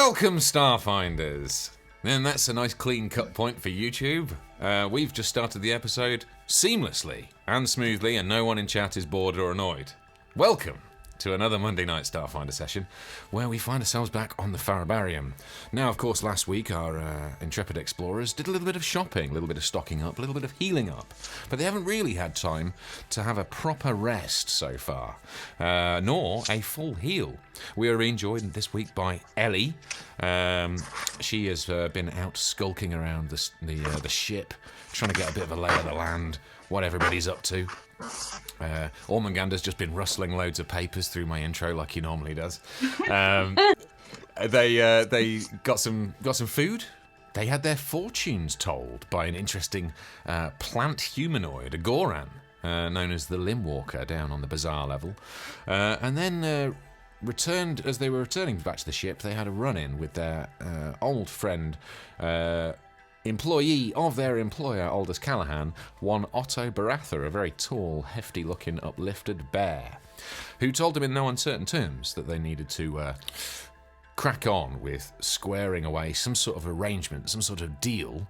Welcome, Starfinders. And that's a nice clean cut point for YouTube. We've just started the episode seamlessly and smoothly, and no one in chat is bored or annoyed. Welcome to another Monday night Starfinder session, where we find ourselves back on the Farabarium. Now, of course, last week our intrepid explorers did a little bit of shopping, a little bit of stocking up, a little bit of healing up, but they haven't really had time to have a proper rest so far, nor a full heal. We are being joined this week by Ellie. She has been out skulking around the ship, trying to get a bit of a lay of the land, what everybody's up to. Ormungandr's just been rustling loads of papers through my intro like he normally does. They got some food. They had their fortunes told by an interesting plant humanoid, a Goran, known as the Limb Walker, down on the bazaar level. And then returned, as they were returning back to the ship, they had a run-in with their old friend, employee of their employer, Aldous Callahan, one Otto Baratha, a very tall, hefty-looking, uplifted bear, who told them in no uncertain terms that they needed to crack on with squaring away some sort of arrangement, some sort of deal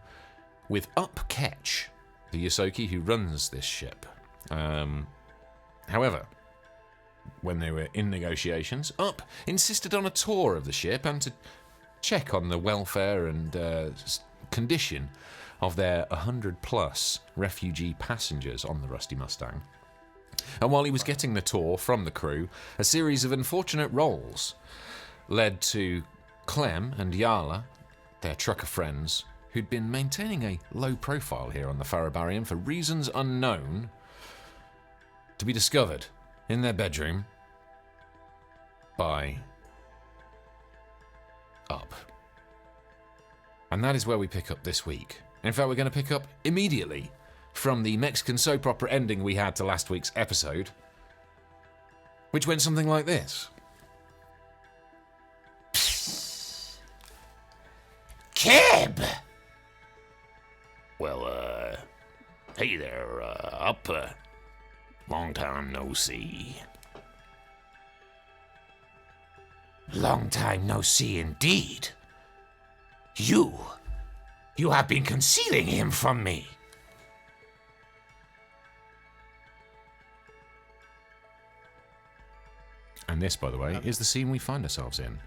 with Up-Ketch, the Yosoki who runs this ship. However, when they were in negotiations, Up insisted on a tour of the ship and to check on the welfare and condition of their 100-plus refugee passengers on the Rusty Mustang. And while he was getting the tour from the crew, a series of unfortunate rolls led to Clem and Yarla, their trucker friends, who'd been maintaining a low profile here on the Farabarium for reasons unknown, to be discovered in their bedroom by Up. And that is where we pick up this week. In fact, we're going to pick up immediately from the Mexican soap opera ending we had to last week's episode, which went something like this. Kib! Well, hey there, Up. Long time no see. Long time no see indeed. You have been concealing him from me. And this, by the way, is the scene we find ourselves in.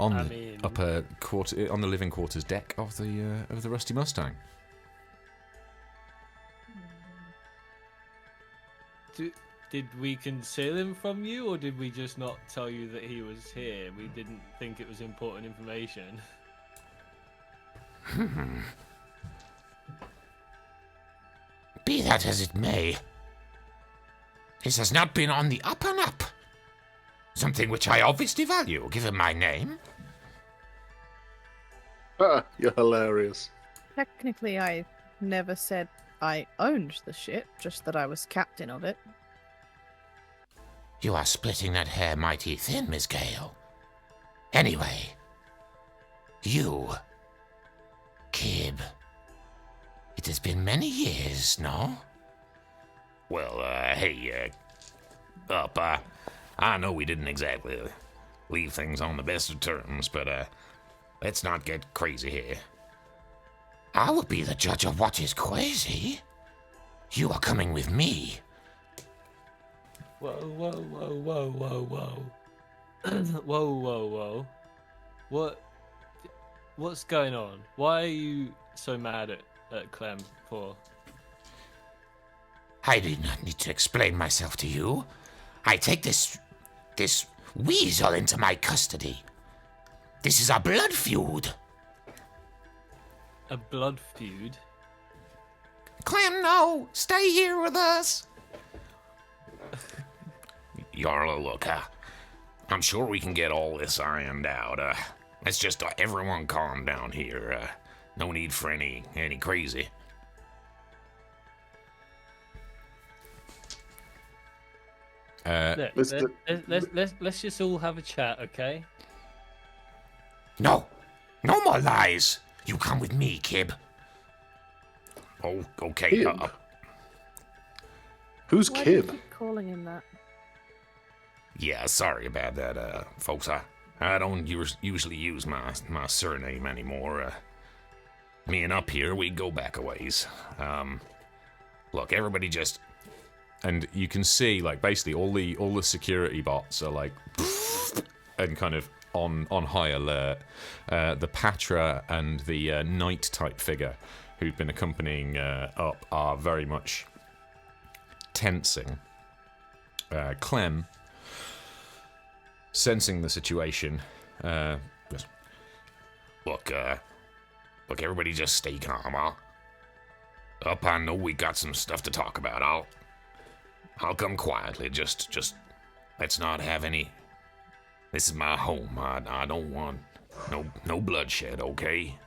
On the upper quarter, on the living quarters deck of the Rusty Mustang. Did we conceal him from you, or did we just not tell you that he was here? We didn't think it was important information. Be that as it may, this has not been on the up and up. Something which I obviously value, given my name. You're hilarious. Technically, I never said I owned the ship, just that I was captain of it. You are splitting that hair mighty thin, Miss Gale. Anyway, you, Kib. It has been many years, no? Well, hey, Up, I know we didn't exactly leave things on the best of terms, but, let's not get crazy here. I will be the judge of what is crazy. You are coming with me. Whoa. Whoa. What's going on? Why are you so mad at Clem for? I do not need to explain myself to you. I take this weasel into my custody. This is a blood feud. A blood feud? Clem, no! Stay here with us! Yarla, look, I'm sure we can get all this ironed out. Let's just everyone calm down here. No need for any crazy. Let's just all have a chat, okay? No more lies. You come with me, Kib. Oh, okay. Kib? Who's Why do you Kib? keep calling him that? Yeah, sorry about that, folks. I don't usually use my surname anymore. Me and Up here, we go back a ways. Look, everybody just... And you can see, like, basically all the security bots are like, and kind of on high alert. The Patra and the knight type figure who've been accompanying Up are very much tensing. Clem, sensing the situation, just, Look, everybody just stay calm. Up, I know we got some stuff to talk about. I'll come quietly. Just let's not have any. This is my home. I don't want no bloodshed, okay?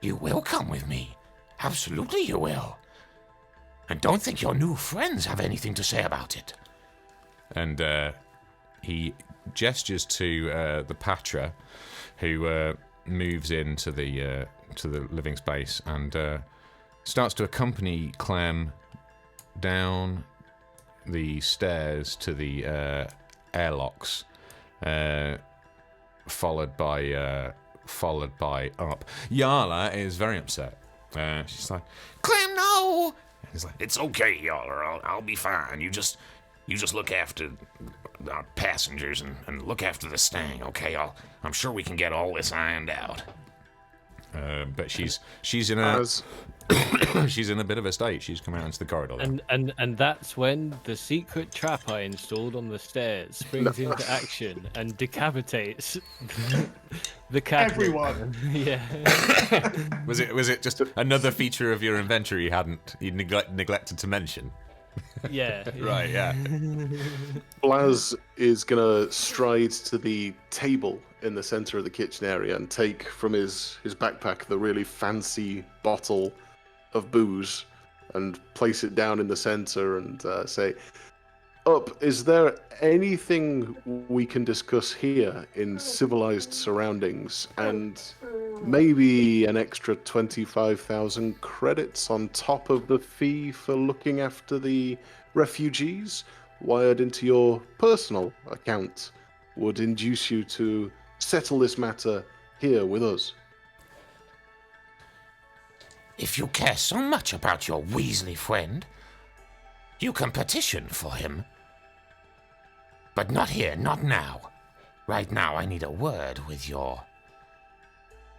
You will come with me. Absolutely you will. And don't think your new friends have anything to say about it. and he gestures to the Patra, who moves into the living space and starts to accompany Clem down the stairs to the airlocks, followed by Up. Yarla is very upset. She's like, Clem, no! He's like, it's okay, y'all. I'll be fine. You just look after our passengers and look after the Stang, okay? I'm sure we can get all this ironed out. but she's in a she's in a bit of a state. She's come out into the corridor. And that's when the secret trap I installed on the stairs springs into action and decapitates the cat. Everyone. Yeah. Was it just another feature of your inventory you neglected to mention? Yeah. Right, yeah. Blaz is gonna stride to the table in the center of the kitchen area and take from his backpack the really fancy bottle of booze and place it down in the center and say, Up, is there anything we can discuss here in civilized surroundings? And maybe an extra 25,000 credits on top of the fee for looking after the refugees wired into your personal account would induce you to settle this matter here with us. If you care so much about your Weasley friend, you can petition for him. But not here, not now. Right now, I need a word with your...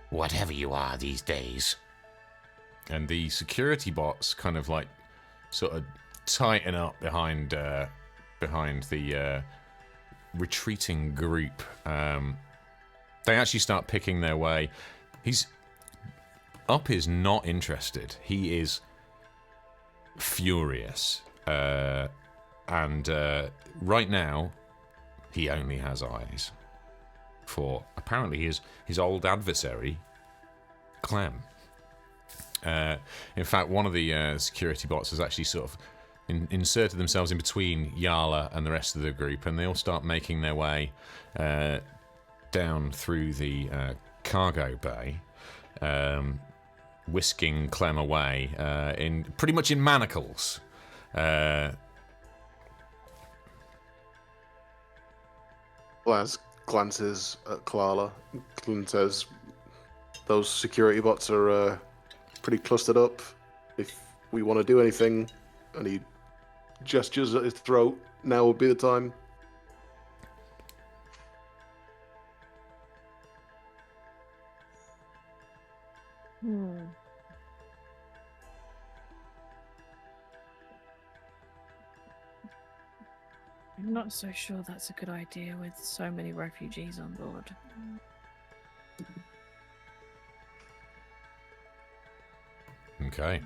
whatever you are these days. And the security bots kind of like sort of tighten up behind the retreating group. They actually start picking their way. Up is not interested. He is furious. And right now, he only has eyes for apparently his old adversary, Clem. In fact, one of the security bots has actually sort of inserted themselves in between Yarla and the rest of the group, and they all start making their way down through the cargo bay, whisking Clem away in pretty much in manacles. Blaz glances at Clara and says, those security bots are pretty clustered up. If we want to do anything, and he gestures at his throat, now would be the time. I'm not so sure that's a good idea with so many refugees on board. Okay.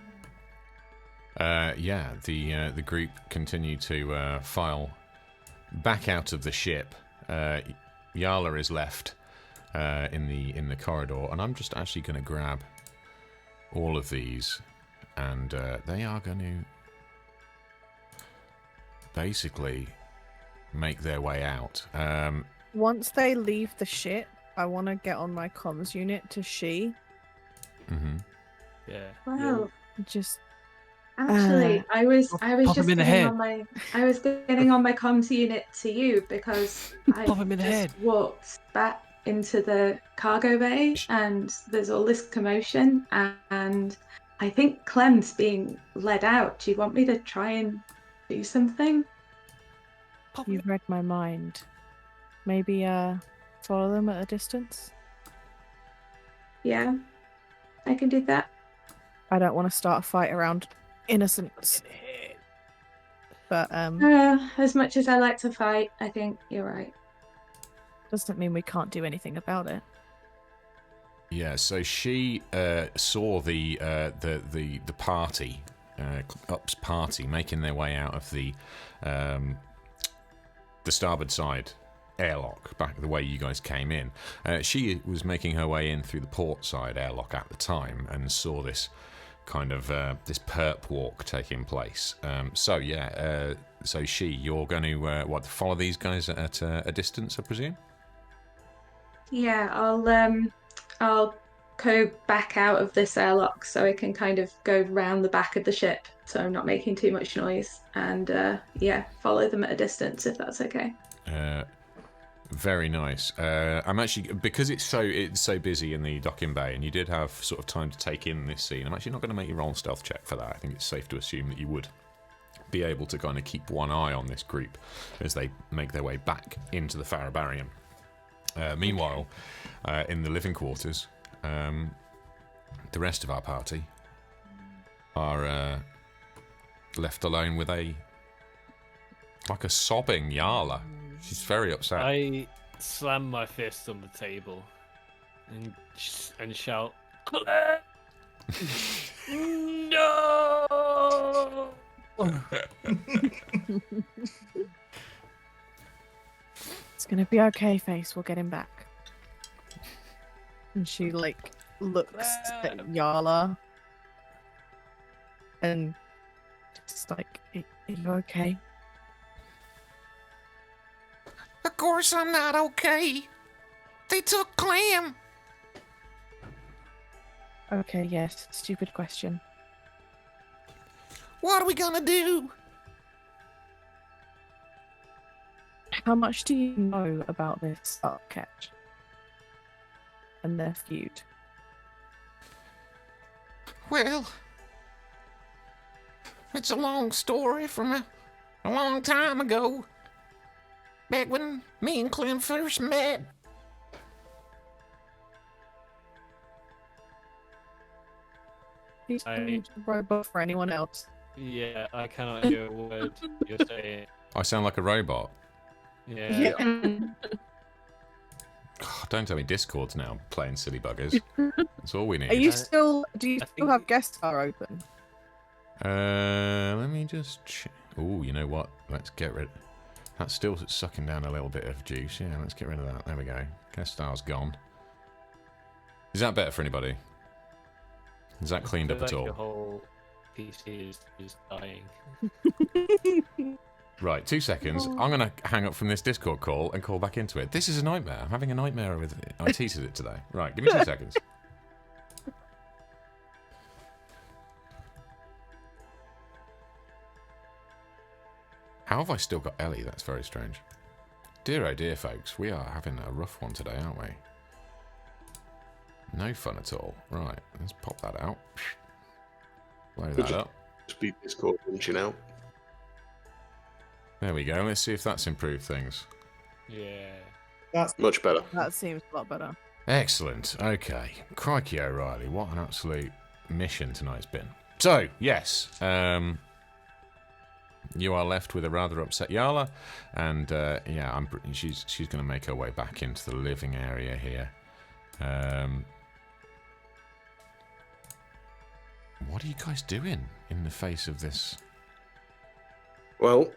The group continue to file back out of the ship. Yarla is left in the corridor, and I'm just actually going to grab all of these, and they are going to basically make their way out. Once they leave the ship, I want to get on my comms unit to Shi. Mm-hmm. Yeah. Wow. Just Actually, I was pop just him in the getting head. on my comms unit to you because I Pop him in the just head. walked back into the cargo bay and there's all this commotion and I think Clem's being led out. Do you want me to try and do something? You've read my mind. Maybe follow them at a distance. Yeah, I can do that. I don't want to start a fight around innocents. But As much as I like to fight, I think you're right. doesn't mean we can't do anything about it. Yeah, so she saw the party, Up's party, making their way out of the starboard side airlock, back the way you guys came in. She was making her way in through the port side airlock at the time and saw this kind of this perp walk taking place. So you're going to follow these guys at a distance, I presume? Yeah, I'll go back out of this airlock so I can kind of go round the back of the ship so I'm not making too much noise and follow them at a distance if that's okay. Very nice. I'm actually, because it's so busy in the docking bay, and you did have sort of time to take in this scene, I'm actually not going to make you roll a stealth check for that. I think it's safe to assume that you would be able to kind of keep one eye on this group as they make their way back into the Farabarium. Meanwhile, in the living quarters, the rest of our party are left alone with a sobbing Yarla. She's very upset. I slam my fist on the table and shout, "Clem! No!" It's gonna be okay, Face. We'll get him back. And she looks at Yarla and just like, "Are you okay?" Of course I'm not okay. They took Clem. Okay, yes. Stupid question. What are we gonna do? How much do you know about this catch and their feud? Well, it's a long story from a long time ago. Back when me and Clem first met. Please I- don't use the robot for anyone else. Yeah, I cannot hear a word you're saying. I sound like a robot. Yeah. Oh, don't tell me Discord's now playing silly buggers. That's all we need. Are you still? Do you I still think- have guest star open? Let me just check. Oh, you know what? Let's get rid. That's still sucking down a little bit of juice. Yeah, let's get rid of that. There we go. Guest star's gone. Is that better for anybody? Is that cleaned up at Your all? whole PC is dying. Right, 2 seconds. I'm going to hang up from this Discord call and call back into it. This is a nightmare. I'm having a nightmare with it. I teased it today. Right, give me 2 seconds. How have I still got Ellie? That's very strange. Dear oh dear, folks. We are having a rough one today, aren't we? No fun at all. Right, let's pop that out. Blow that up. Speed Discord punching out. There we go. Let's see if that's improved things. Yeah. Much better. That seems a lot better. Excellent. Okay. Crikey O'Reilly, what an absolute mission tonight's been. So, yes, you are left with a rather upset Yarla, and she's going to make her way back into the living area here. What are you guys doing in the face of this? Well,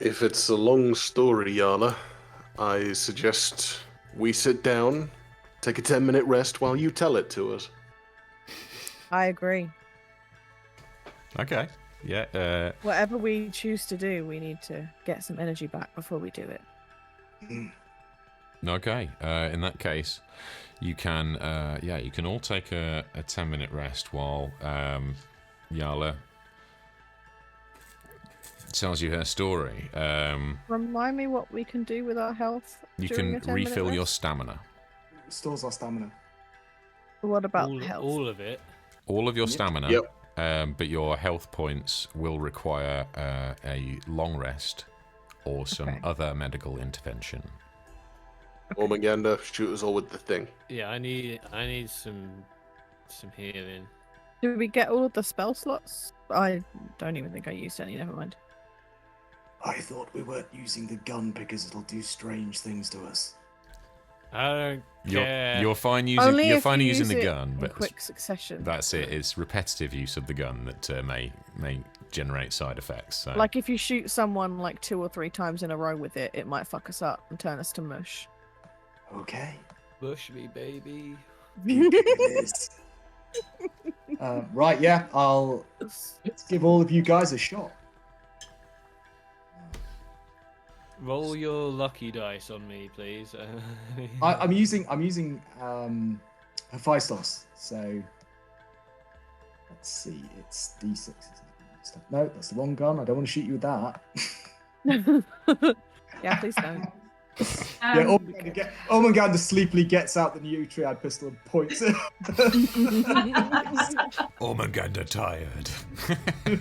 if it's a long story, Yarla, I suggest we sit down, take a 10-minute rest while you tell it to us. I agree. Okay. Yeah. Whatever we choose to do, we need to get some energy back before we do it. Okay. In that case, you can you can all take a 10-minute rest while Yarla tells you her story. Remind me what we can do with our health. You during can a 10-minute refill your rest? stamina. Stores our stamina. What about health? all of it. All of your Yep. stamina, Yep. but your health points will require a long rest or some Okay. other medical intervention. Ormungandr, shoot us all with the thing. Yeah, I need some healing. Did we get all of the spell slots? I don't even think I used any. Never mind. I thought we weren't using the gun because it'll do strange things to us. I don't care. You're fine using Only you're if fine you using use the it gun, in but quick succession. that's it. It's repetitive use of the gun that may generate side effects. So. Like if you shoot someone like 2 or 3 times in a row with it, it might fuck us up and turn us to mush. Okay. Push me, baby. You do this. Right, yeah, let's give all of you guys a shot. Roll your lucky dice on me, please. I'm using Hephaestus, so let's see, it's D6. Isn't it? No, that's the wrong gun. I don't want to shoot you with that. Yeah, please don't. Yeah, Ormungandr sleepily gets out the new triad pistol and points it. Ormungandr tired.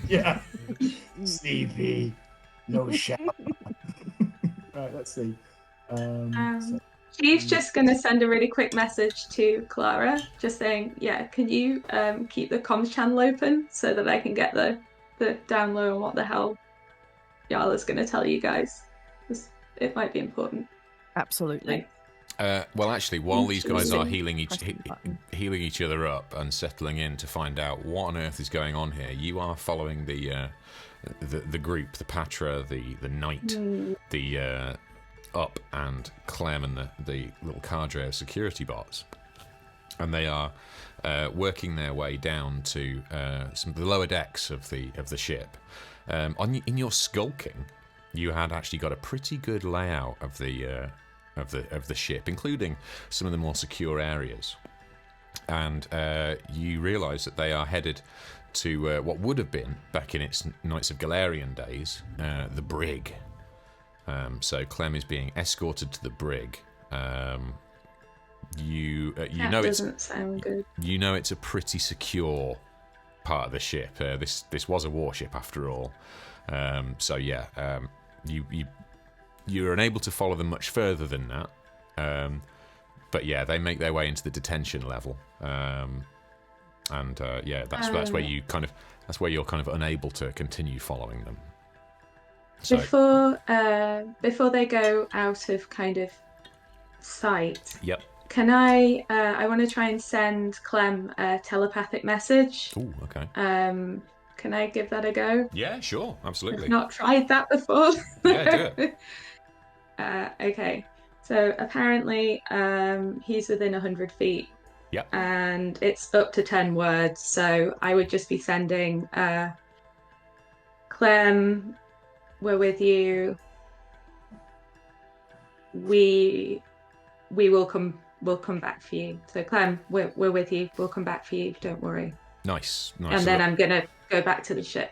Yeah. Sleepy. No shower. Right, let's see. She's just going to send a really quick message to Clara, just saying, yeah, can you keep the comms channel open so that I can get the down low on what the hell Yarla's going to tell you guys? It might be important. Absolutely. Well, actually, while these guys are Interesting. healing each other up and settling in to find out what on earth is going on here, you are following the group, the Patra, the Knight, the Up, and Clem, and the little cadre of security bots, and they are working their way down to some of the lower decks of the ship. In your skulking, you had actually got a pretty good layout of the ship, including some of the more secure areas. And you realise that they are headed to what would have been, back in its Knights of Galarian days, the brig. So Clem is being escorted to the brig. You know doesn't sound good. You know it's a pretty secure part of the ship. This was a warship after all. So yeah, you're unable to follow them much further than that. But yeah, they make their way into the detention level. Yeah, that's where you're kind of unable to continue following them. So, Before they go out of kind of sight. Yep. Can I want to try and send Clem a telepathic message. Ooh, okay. Can I give that a go? Yeah, sure, absolutely. I've not tried that before. Yeah, do it. Okay. So apparently he's within 100 feet. Yep. And it's up to 10 words. So I would just be sending Clem, we're with you. We will come. We'll come back for you. So Clem, we're with you. We'll come back for you. Don't worry. Nice. And then I'm gonna go back to the ship.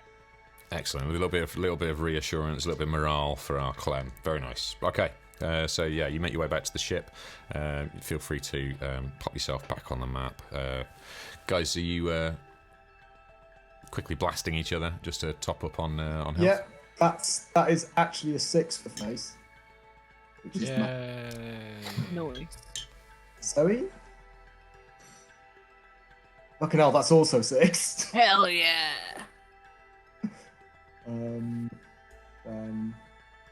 Excellent. A little bit of reassurance, a little bit of morale for our Clem. Very nice. Okay. So yeah, you make your way back to the ship. Feel free to pop yourself back on the map. Guys, are you quickly blasting each other just to top up on health? Yeah, that is actually a 6 for face. Which is not Noise. Zoe? Fucking hell, that's also 6. Hell yeah.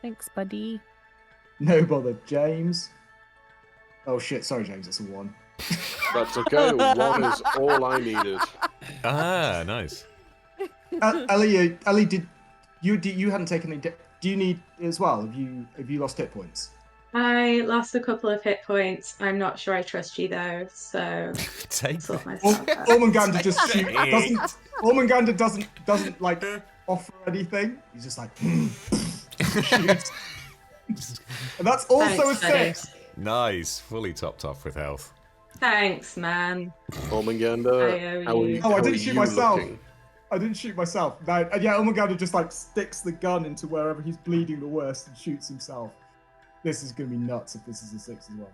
Thanks, buddy. No bother, James. Oh shit, sorry James, that's a 1. That's okay. 1 is all I needed. Ah, nice. Ellie, did you hadn't taken any? Do you need as well? Have you lost hit points? I lost a couple of hit points. I'm not sure I trust you though, so Take sort myself out. Ormungandr just shoot. Ormungandr doesn't like offer anything. He's just like shoots. And that's also Thanks, a 6. Nice. Fully topped off with health. Thanks, man. Ormungandr, I owe how are you. you, Oh, I how didn't are shoot you myself. looking? I didn't shoot myself. No, and yeah, Ormungandr just like sticks the gun into wherever he's bleeding the worst and shoots himself. This is going to be nuts if this is a 6 as well.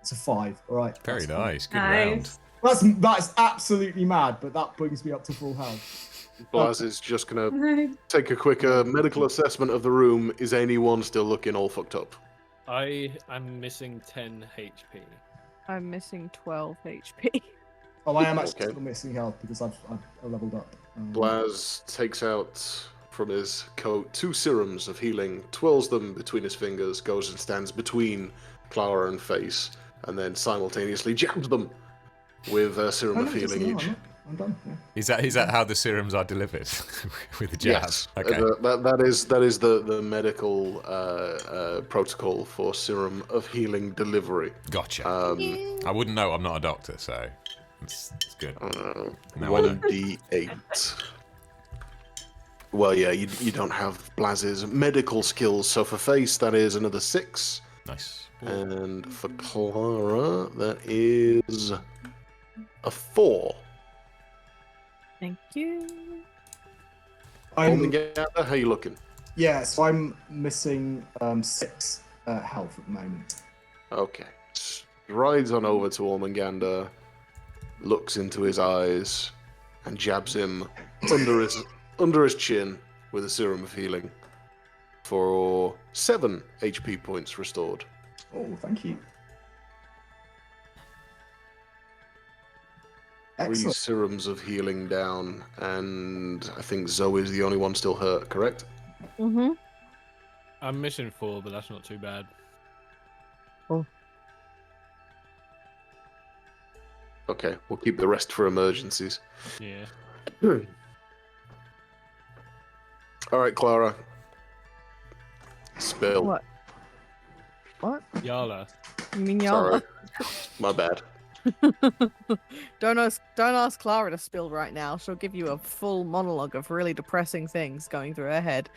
It's a 5, all right. Very that's nice. Good Nice. round. That's absolutely mad, but that brings me up to full health. Blaz is just gonna take a quick medical assessment of the room. Is anyone still looking all fucked up? I am missing 10 HP. I'm missing 12 HP. Oh, I am actually Okay. still missing health because I've leveled up. Blaz takes out from his coat 2 serums of healing, twirls them between his fingers, goes and stands between Clara and Face, and then simultaneously jabs them with a serum of healing each. I'm done. Yeah. Is that how the serums are delivered? With the jab? Yes, Okay. that is the medical protocol for serum of healing delivery. Gotcha. Um, I wouldn't know. I'm not a doctor, so it's good. Now I know. 1d8. Well, yeah, you don't have Blaz's medical skills, so for Face that is another 6, Nice. and for Clara that is a 4. Thank you. Ormungandr, how you looking? Yeah, so I'm missing 6 health at the moment. Okay. Rides on over to Ormungandr, looks into his eyes, and jabs him under his chin with a serum of healing for 7 HP points restored. Oh, thank you. 3 Excellent. serums of healing down, and I think Zoe is the only one still hurt, correct? Mm-hmm. I'm missing 4, but that's not too bad. Okay, we'll keep the rest for emergencies. Yeah. All right, Clara. Spill. What? What? Yarla. You mean Sorry. Yarla? My bad. Don't ask Clara to spill right now. She'll give you a full monologue of really depressing things going through her head.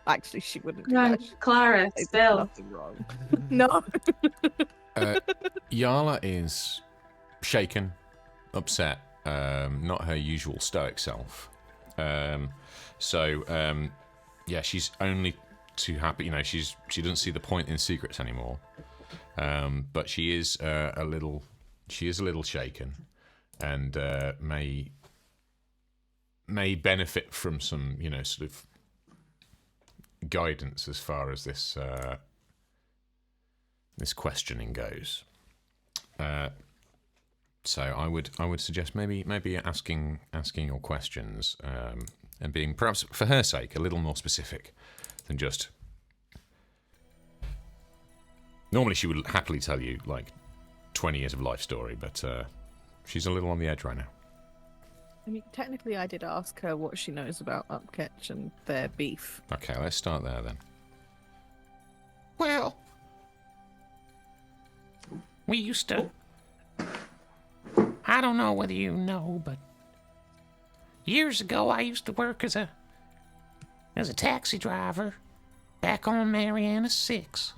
Actually, she wouldn't do No, that. She's Clara, spill. nothing wrong. No. Yarla is shaken, upset, not her usual stoic self. Yeah, she's only too happy. You know, she doesn't see the point in secrets anymore. But she is a little shaken, and may benefit from some, sort of guidance as far as this questioning goes. So I would suggest maybe asking your questions, and being, perhaps for her sake, a little more specific than just. Normally she would happily tell you like 20 years of life story, but she's a little on the edge right now. I mean, technically, I did ask her what she knows about Upketch and their beef. Okay, let's start there then. Well, we used to. I don't know whether you know, but years ago I used to work as a taxi driver back on Mariana 6.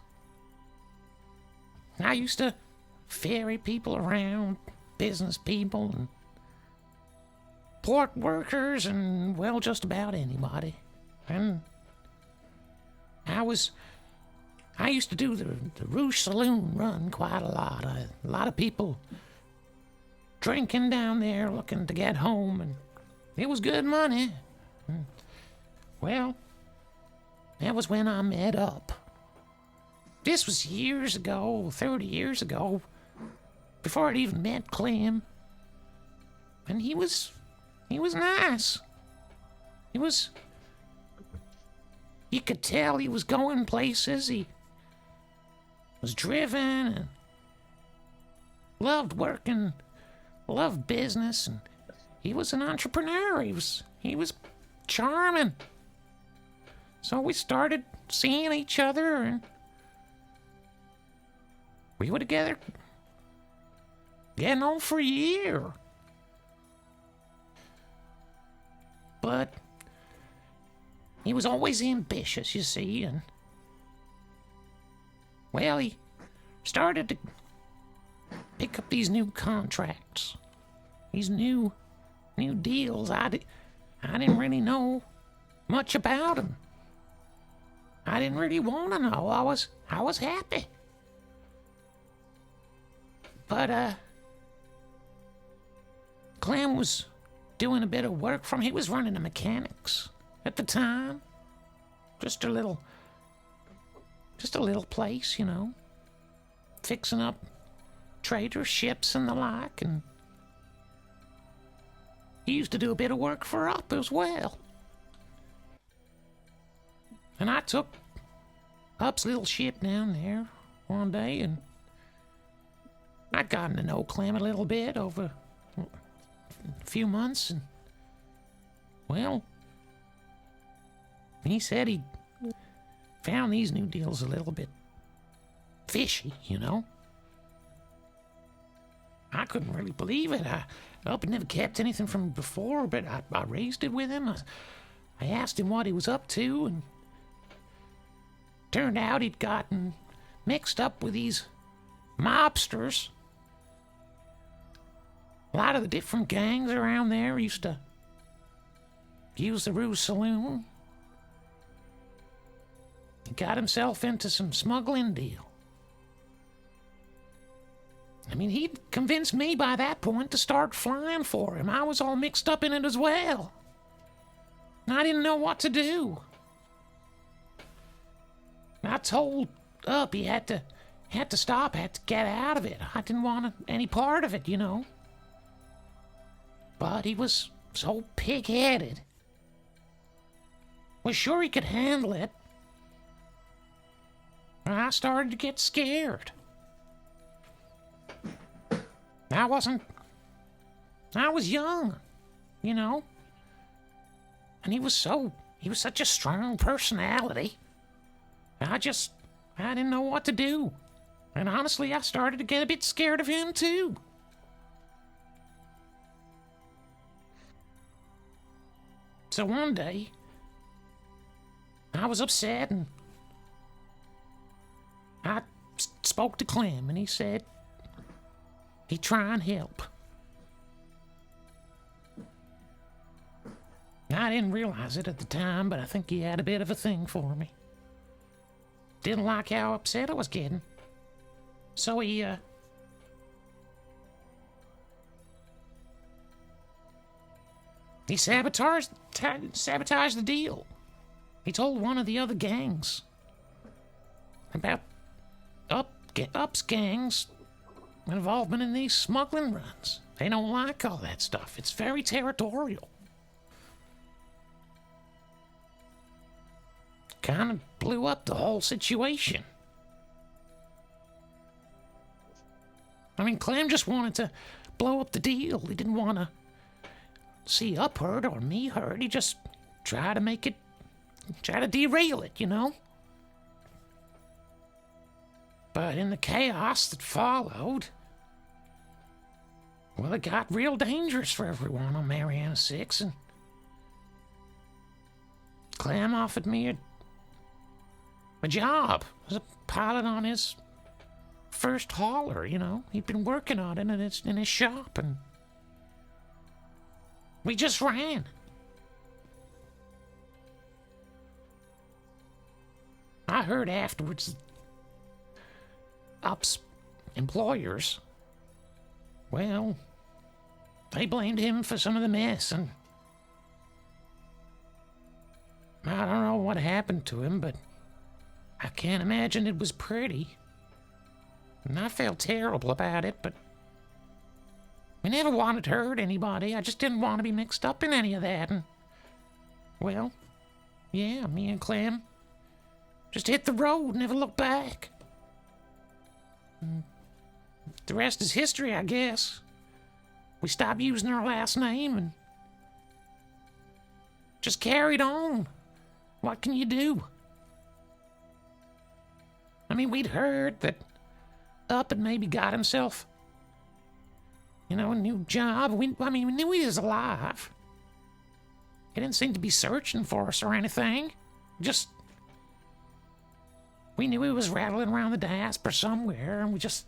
I used to ferry people around, business people, and port workers, and, well, just about anybody. And I used to do the Rouge Saloon run quite a lot. A lot of people drinking down there, looking to get home, and it was good money. And, well, that was when I met Up. This was years ago, 30 years ago, before I'd even met Clem. And he was nice. You could tell he was going places. He was driven and loved working, loved business, and he was an entrepreneur. He was charming. So we started seeing each other, and we were together, getting on for a year. But he was always ambitious, you see, and, well, he started to pick up these new contracts, these new new deals. I didn't really know much about them. I didn't really want to know. I was happy. But, Clem was doing a bit of work for me. He was running the mechanics at the time. Just a little place, you know. Fixing up trader ships and the like, and he used to do a bit of work for Up as well. And I took Up's little ship down there one day, and I'd gotten to know Clem a little bit over a few months, and, well, he said he found these new deals a little bit fishy, you know. I couldn't really believe it. Up had never kept anything from me before, but I raised it with him. I asked him what he was up to, and turned out he'd gotten mixed up with these mobsters. A lot of the different gangs around there used to use the Ruse Saloon. He got himself into some smuggling deal. I mean, he'd convinced me by that point to start flying for him. I was all mixed up in it as well. I didn't know what to do. I told Up he had to stop, had to get out of it. I didn't want any part of it, you know. But he was so pig-headed. Was sure he could handle it. I started to get scared. I was young, you know. And he was such a strong personality. I didn't know what to do. And honestly, I started to get a bit scared of him too. So one day, I was upset and I spoke to Clem, and he said he'd try and help. I didn't realize it at the time, but I think he had a bit of a thing for me. Didn't like how upset I was getting. So he sabotaged the deal. He told one of the other gangs about Up's gang's involvement in these smuggling runs. They don't like all that stuff. It's very territorial. Kind of blew up the whole situation. I mean, Clem just wanted to blow up the deal. He didn't want to see Up hurt or me hurt. He just tried to derail it, you know? But in the chaos that followed, well, it got real dangerous for everyone on Mariana 6, and Clem offered me a job as a pilot on his first hauler, you know. He'd been working on it in his shop, and we just ran. I heard afterwards Up's employers, well, they blamed him for some of the mess, and I don't know what happened to him, but I can't imagine it was pretty. And I felt terrible about it, but we never wanted to hurt anybody. I just didn't want to be mixed up in any of that, and, well, yeah, me and Clem just hit the road, never looked back. And the rest is history, I guess. We stopped using our last name and just carried on. What can you do? I mean, we'd heard that Up had maybe got himself, you know, a new job. We knew he was alive. He didn't seem to be searching for us or anything. We knew he was rattling around the diaspora somewhere, and we just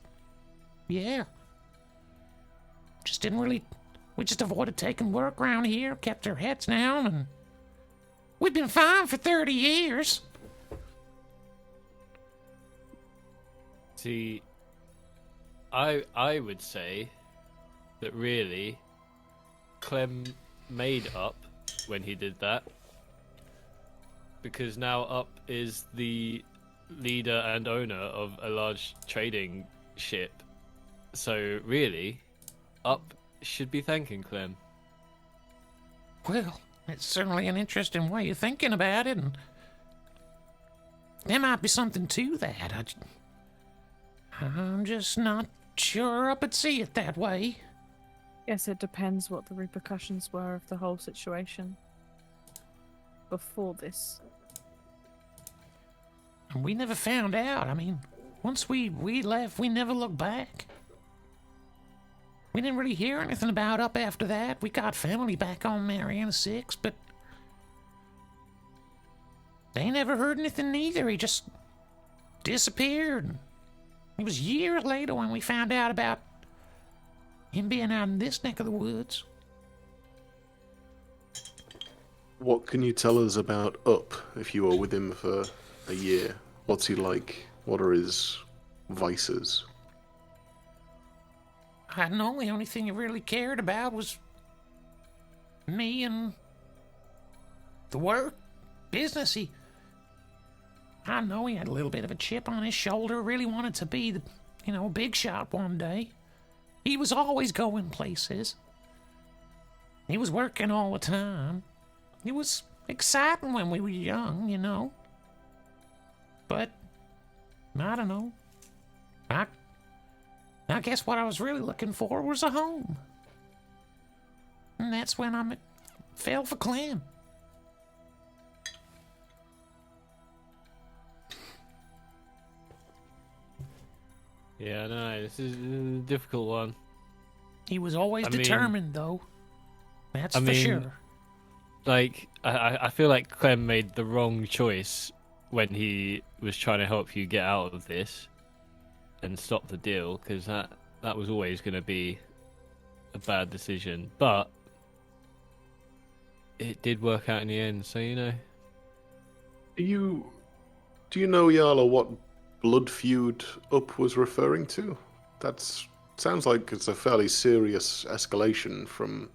didn't really We just avoided taking work around here, kept our heads down, and we've been fine for 30 years. See, I would say that really Clem made Up when he did that, because now Up is the leader and owner of a large trading ship. So really, Up should be thanking Clem. Well, it's certainly an interesting way of thinking about it, and there might be something to that. I'm just not sure I would see it that way. Guess it depends what the repercussions were of the whole situation before this. And we never found out. I mean, once we left, we never looked back. We didn't really hear anything about Up after that. We got family back on Mariana 6, but they never heard anything neither. He just disappeared. It was years later when we found out about him being out in this neck of the woods. What can you tell us about Up if you were with him for a year? What's he like? What are his vices? I know the only thing he really cared about was me and the work, business. I know he had a little bit of a chip on his shoulder, really wanted to be the, big shot one day. He was always going places. He was working all the time. It was exciting when we were young, But, I don't know. I guess what I was really looking for was a home. And that's when I fell for Clem. Yeah, no, this is a difficult one. He was always determined, though. That's for sure. Like, I feel like Clem made the wrong choice when he was trying to help you get out of this and stop the deal, because that was always going to be a bad decision. But it did work out in the end, so Do you know, Yarla, what blood feud Up was referring to? Sounds like it's a fairly serious escalation from...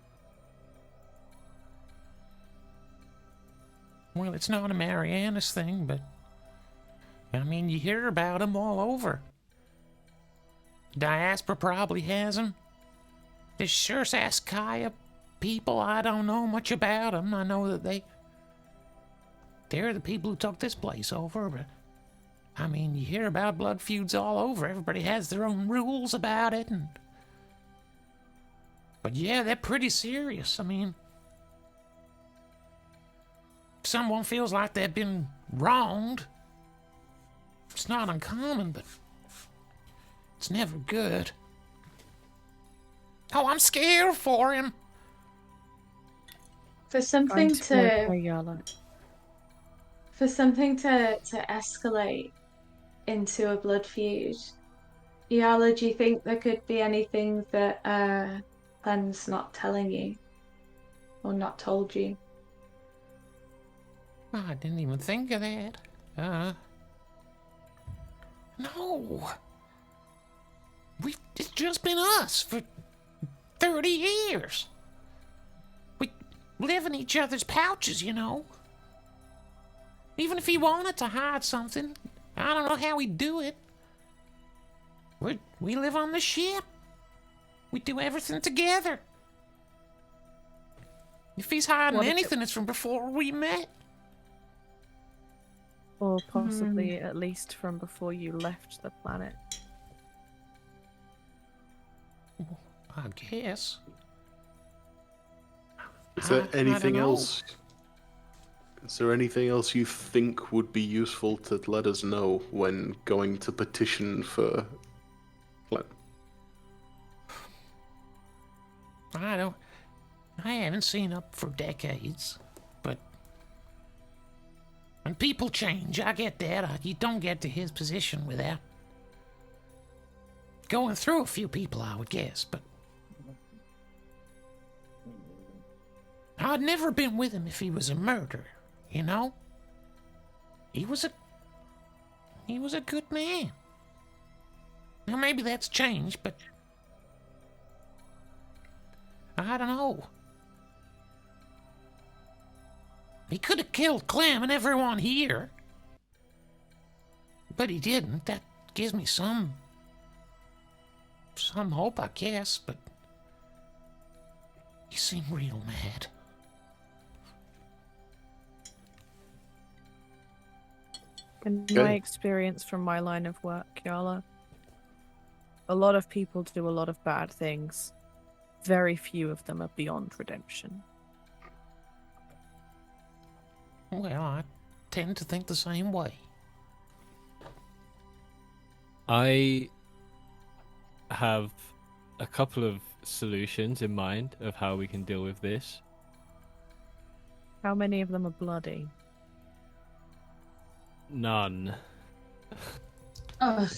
Well, it's not a Marianas thing, but you hear about them all over. Diaspora probably has them. There's sure Saskaya people, I don't know much about them. I know that they're the people who took this place over, but you hear about blood feuds all over. Everybody has their own rules about it, but yeah, they're pretty serious. If someone feels like they've been wronged, it's not uncommon, but it's never good. Oh, I'm scared for him. For something to escalate into a blood feud, Yarla, do you think there could be anything that Clem's not telling you or not told you? I didn't even think of that. No. It's just been us for 30 years. We live in each other's pouches, Even if he wanted to hide something, I don't know how he'd do it. We live on the ship. We do everything together. If he's hiding anything, it's from before we met. Or possibly at least from before you left the planet. I guess. Is there anything else? Is there anything else you think would be useful to let us know when going to petition for Clem? I haven't seen Up for decades, but when people change, I get that. You don't get to his position without going through a few people, I would guess, but I'd never been with him if he was a murderer, you know? He was a good man. Now, maybe that's changed, but I don't know. He could have killed Clem and everyone here. But he didn't. That gives me some hope, I guess, but he seemed real mad. In Okay. my experience from my line of work, Yarla, a lot of people do a lot of bad things. Very few of them are beyond redemption. Well, I tend to think the same way. I have a couple of solutions in mind of how we can deal with this. How many of them are bloody? None. Ugh.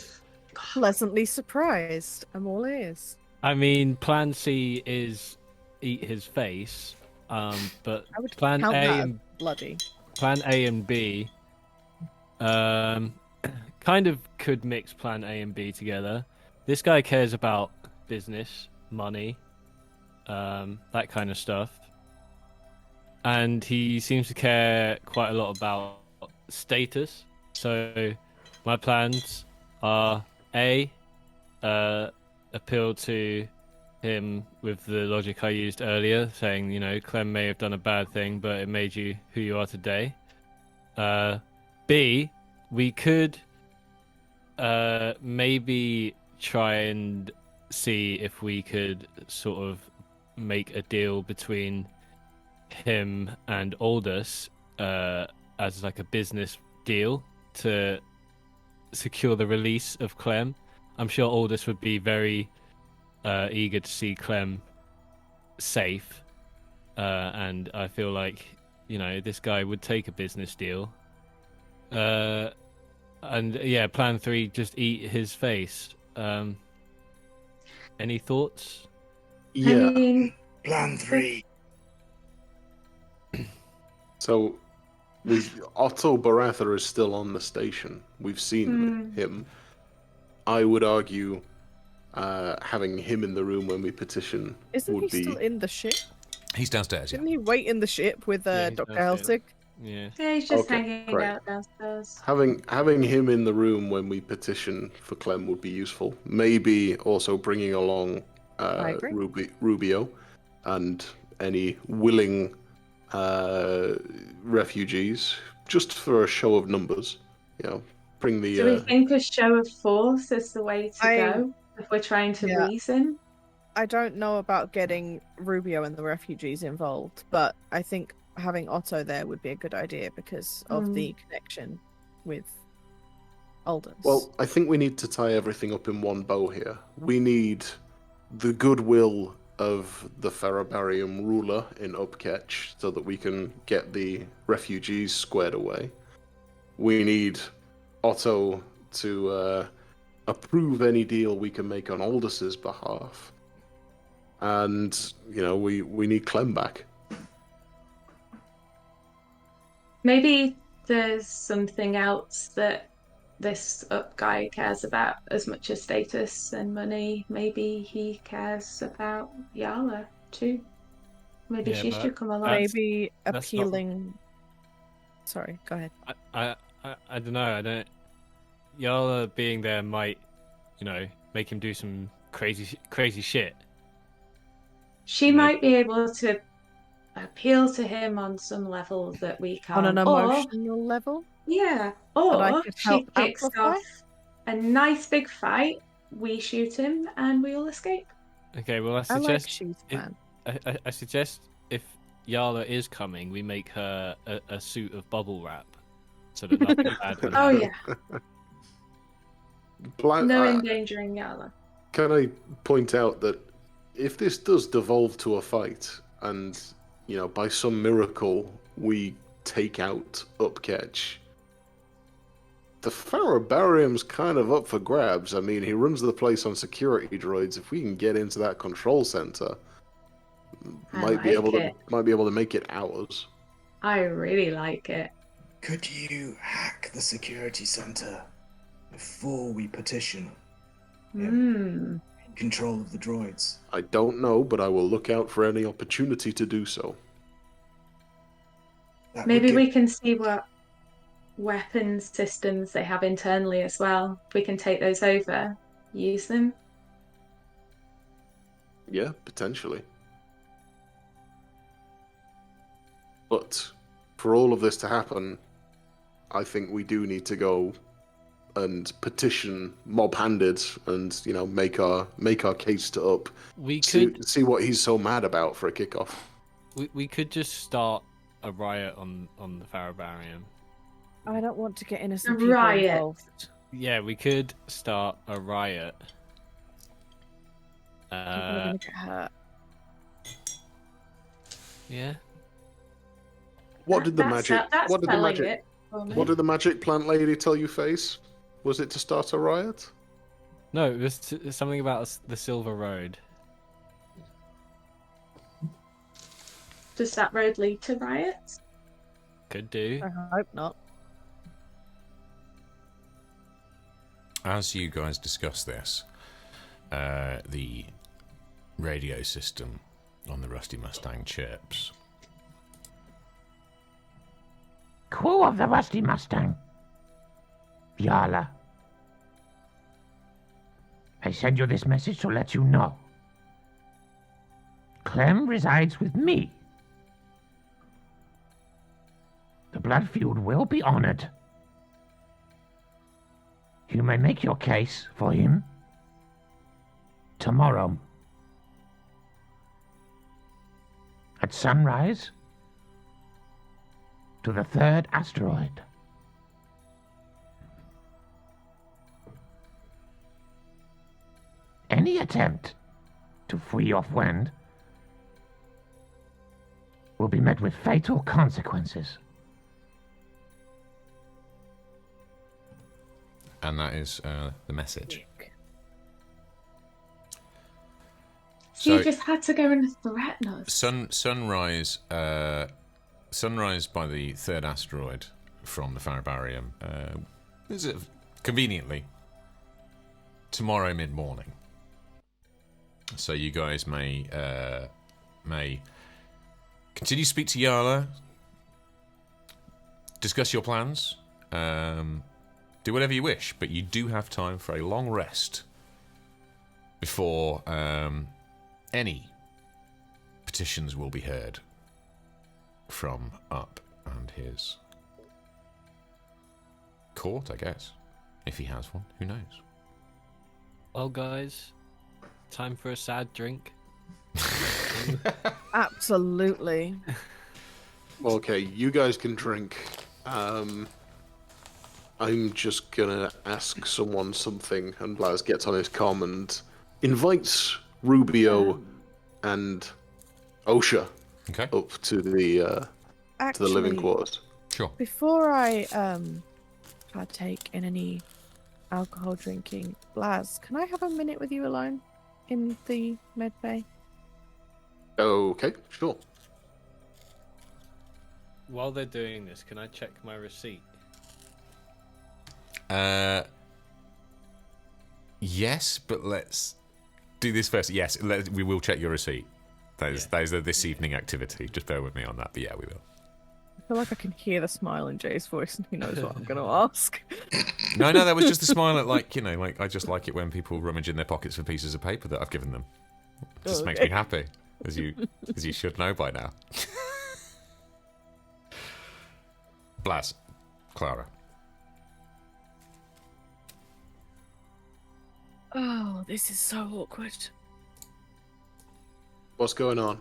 Pleasantly surprised. I'm all ears. I mean, Plan C is eat his face, but I would Plan count A that as and bloody. Plan A and B, kind of could mix Plan A and B together. This guy cares about business, money, that kind of stuff, and he seems to care quite a lot about status. So my plans are A, appeal to him with the logic I used earlier, saying, you know, Clem may have done a bad thing, but it made you who you are today. B, we could maybe try and see if we could sort of make a deal between him and Aldous as like a business deal to secure the release of Clem. I'm sure Aldous would be very eager to see Clem safe, and I feel like, you know, this guy would take a business deal. And yeah, Plan 3, just eat his face. Any thoughts? Yeah. I mean, Plan 3. So, Otto Baratha is still on the station. We've seen him. I would argue having him in the room when we petition Isn't would he be. still in the ship? He's downstairs, yeah. Didn't he wait in the ship with Yeah, he's Dr. downstairs. Helsig? Yeah. yeah, he's just Okay, hanging great. out downstairs. Having him in the room when we petition for Clem would be useful. Maybe also bringing along I agree. Rubio and any willing refugees, just for a show of numbers. You know, bring the. Do we think a show of force is the way to I- go if we're trying to Yeah. reason? I don't know about getting Rubio and the refugees involved, but I think having Otto there would be a good idea because of the connection with Aldous. Well, I think we need to tie everything up in one bow here. We need the goodwill of the Ferrobarium ruler in Upketch so that we can get the refugees squared away. We need Otto to approve any deal we can make on Aldous' behalf. And, you know, we need Clem back. Maybe there's something else that this up guy cares about as much as status and money. Maybe he cares about Yarla too. Maybe Yeah, she but should come along. maybe that's not- appealing. Sorry, go ahead. I don't know. I don't. Yarla being there might, you know, make him do some crazy shit. She might be able to appeal to him on some level that we can't. On an Or, emotional level? yeah, That I or could she help kicks amplify? off a nice big fight. We shoot him and we all escape. Okay, well, I I like suggest shoot it- man. I suggest if Yarla is coming, we make her a suit of bubble wrap so that nothing bad can Oh happen. yeah, Plan- no endangering Yarla. Can I point out that if this does devolve to a fight, and, you know, by some miracle we take out Upketch, the Ferrobarium's kind of up for grabs. I mean, he runs the place on security droids. If we can get into that control center, might be able it. to make it ours. I really like it. Could you hack the security center before we petition him in control of the droids? I don't know, but I will look out for any opportunity to do so. That would Maybe give- we can see what weapons systems they have internally as well. We can take those over, use them. Yeah, potentially. But for all of this to happen, I think we do need to go and petition mob-handed and, you know, make our case to up. We See, could see what he's so mad about for a kickoff. we could just start a riot on the Farabarium. I don't want to get innocent A people riot. involved. Yeah, we could start a riot. People are going to get hurt. Yeah. What did the That's magic? that's What did the selling magic? it for me. What did the magic plant lady tell you, Face? Was it to start a riot? No, it was something about the Silver Road. Does that road lead to riots? Could do. I hope not. As you guys discuss this, the radio system on the Rusty Mustang chirps. Crew of the Rusty Mustang. Yarla. I send you this message to let you know. Clem resides with me. The blood feud will be honored. You may make your case for him tomorrow. At sunrise to the third asteroid. Any attempt to free off-wind will be met with fatal consequences. And that is the message. So you just had to go and threaten us. Sunrise by the third asteroid from the Farabarium. Is it conveniently tomorrow mid-morning? So you guys may continue to speak to Yarla, discuss your plans, do whatever you wish, but you do have time for a long rest before any petitions will be heard from Up and his court, I guess. If he has one, who knows? Well, guys, time for a sad drink. Absolutely. Okay, you guys can drink. I'm just gonna ask someone something, and Blaz gets on his comm and invites Rubio and Osha Okay, up to the living quarters. sure. Before I partake in any alcohol drinking, Blaz, can I have a minute with you alone in the med bay? Okay, sure. While they're doing this, can I check my receipt? Yes, but let's do this first. Yes, we will check your receipt. That is this evening activity. Just bear with me on that. But yeah, we will. I feel like I can hear the smile in Jay's voice, and he knows what I'm going to ask. No, that was just a smile at I just like it when people rummage in their pockets for pieces of paper that I've given them. It just makes me happy, as you should know by now. Blaz, Clara. Oh, this is so awkward. What's going on?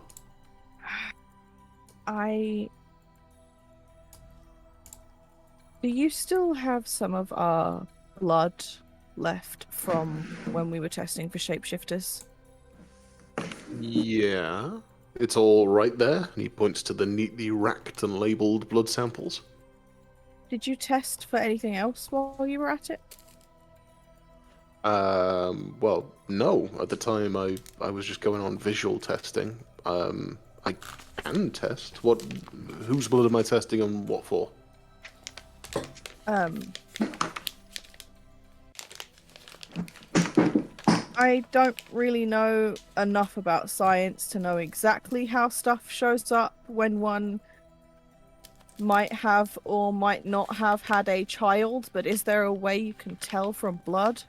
Do you still have some of our blood left from when we were testing for shapeshifters? Yeah, it's all right there. And he points to the neatly racked and labeled blood samples. Did you test for anything else while you were at it? Well, no. At the time, I was just going on visual testing. I can test. What? Whose blood am I testing and what for? I don't really know enough about science to know exactly how stuff shows up when one might have or might not have had a child, but is there a way you can tell from blood?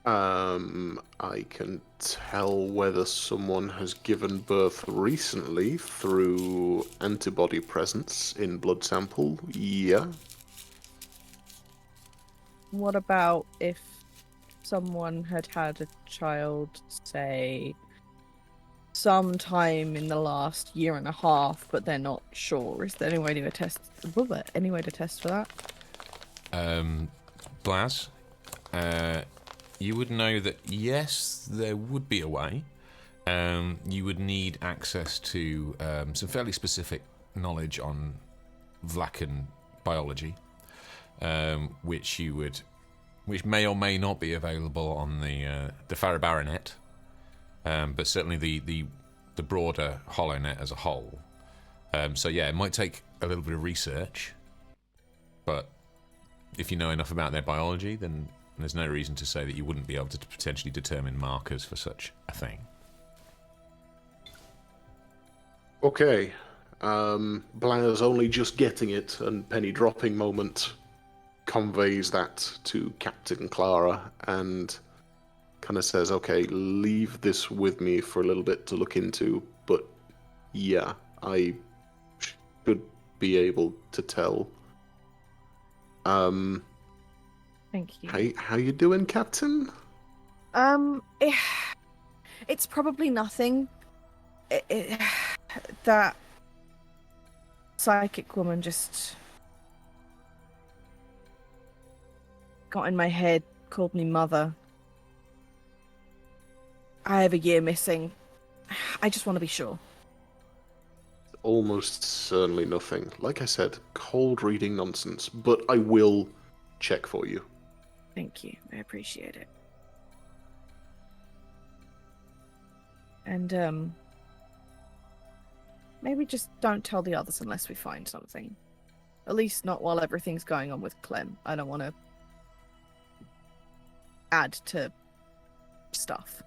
I can tell whether someone has given birth recently through antibody presence in blood sample. Yeah. What about if someone had had a child, say, sometime in the last year and a half, but they're not sure? Is there any way to test? Any way to test for that? Blaz, you would know that yes, there would be a way. You would need access to some fairly specific knowledge on Vlakan biology, which may or may not be available on the Farah Baronet, but certainly the broader HollowNet as a whole. So yeah, it might take a little bit of research, but if you know enough about their biology, then there's no reason to say that you wouldn't be able to potentially determine markers for such a thing. Okay. Blaz only just getting it and penny dropping moment conveys that to Captain Clara and kind of says, okay, leave this with me for a little bit to look into, but yeah, I should be able to tell. Thank you. How you doing, Captain? It's probably nothing. That psychic woman just got in my head, called me mother. I have a year missing. I just want to be sure. Almost certainly nothing. Like I said, cold reading nonsense, but I will check for you. Thank you. I appreciate it. And, maybe just don't tell the others unless we find something. At least not while everything's going on with Clem. I don't want to add to stuff.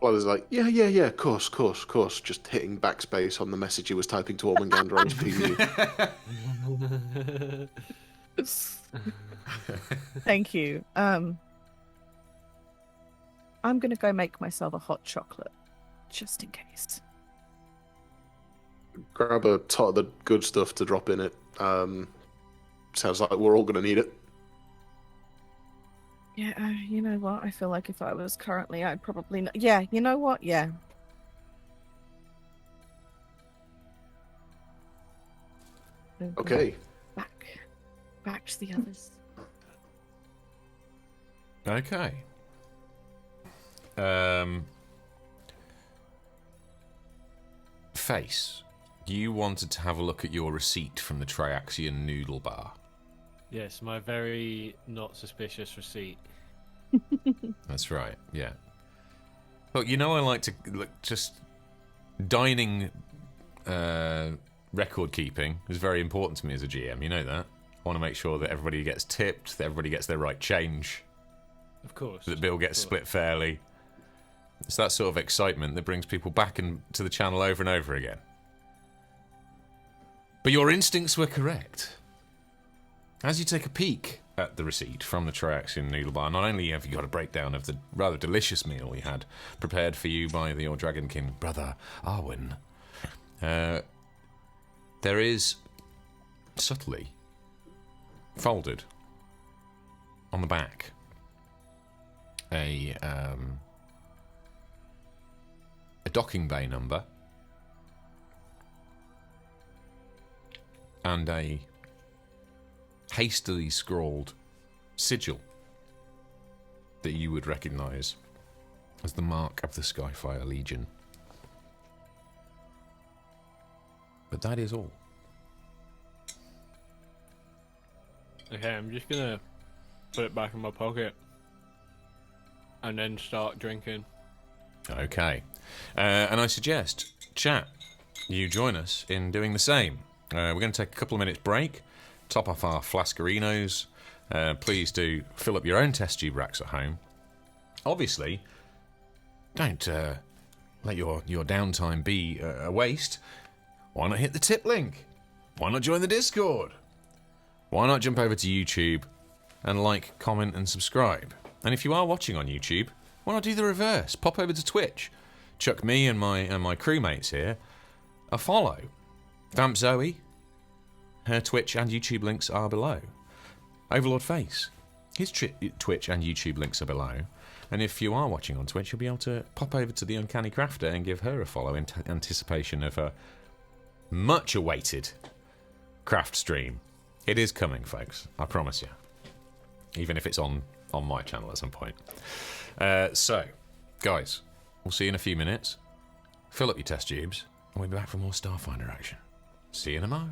Well, it's like, yeah, of course. Just hitting backspace on the message he was typing to Ormungandr on his PV. Thank you. I'm gonna go make myself a hot chocolate, just in case. Grab a tot of the good stuff to drop in it. Sounds like we're all gonna need it. Yeah, you know what? I feel like if I was currently, I'd probably not. Yeah, you know what? Yeah. Okay. Back to the others. Okay. Face, you wanted to have a look at your receipt from the Triaxian Noodle Bar. Yes, my very not suspicious receipt. That's right, yeah. Look, you know I like to look, just dining record keeping is very important to me as a GM, you know that. I want to make sure that everybody gets tipped, that everybody gets their right change. Of course. That the bill gets split fairly. It's that sort of excitement that brings people back into the channel over and over again. But your instincts were correct. As you take a peek at the receipt from the Triaxian Noodle Bar, not only have you got a breakdown of the rather delicious meal we had prepared for you by your Dragon King brother, Arwen, there is subtly folded on the back a docking bay number and a hastily scrawled sigil that you would recognise as the mark of the Skyfire Legion. But that is all. Okay, I'm just gonna put it back in my pocket and then start drinking. Okay. And I suggest, chat, you join us in doing the same. We're going to take a couple of minutes break, top off our flaskerinos. Please do fill up your own test tube racks at home. Obviously, don't let your downtime be a waste. Why not hit the tip link? Why not join the Discord? Why not jump over to YouTube and like, comment, and subscribe? And if you are watching on YouTube, why not do the reverse? Pop over to Twitch. Chuck me and my crewmates here a follow. VampZoe, her Twitch and YouTube links are below. OverlordFace, his Twitch and YouTube links are below. And if you are watching on Twitch, you'll be able to pop over to the Uncanny Crafter and give her a follow in anticipation of a much-awaited craft stream. It is coming, folks. I promise you. Even if it's on my channel at some point. So, guys, we'll see you in a few minutes. Fill up your test tubes, and we'll be back for more Starfinder action. See you in a mo.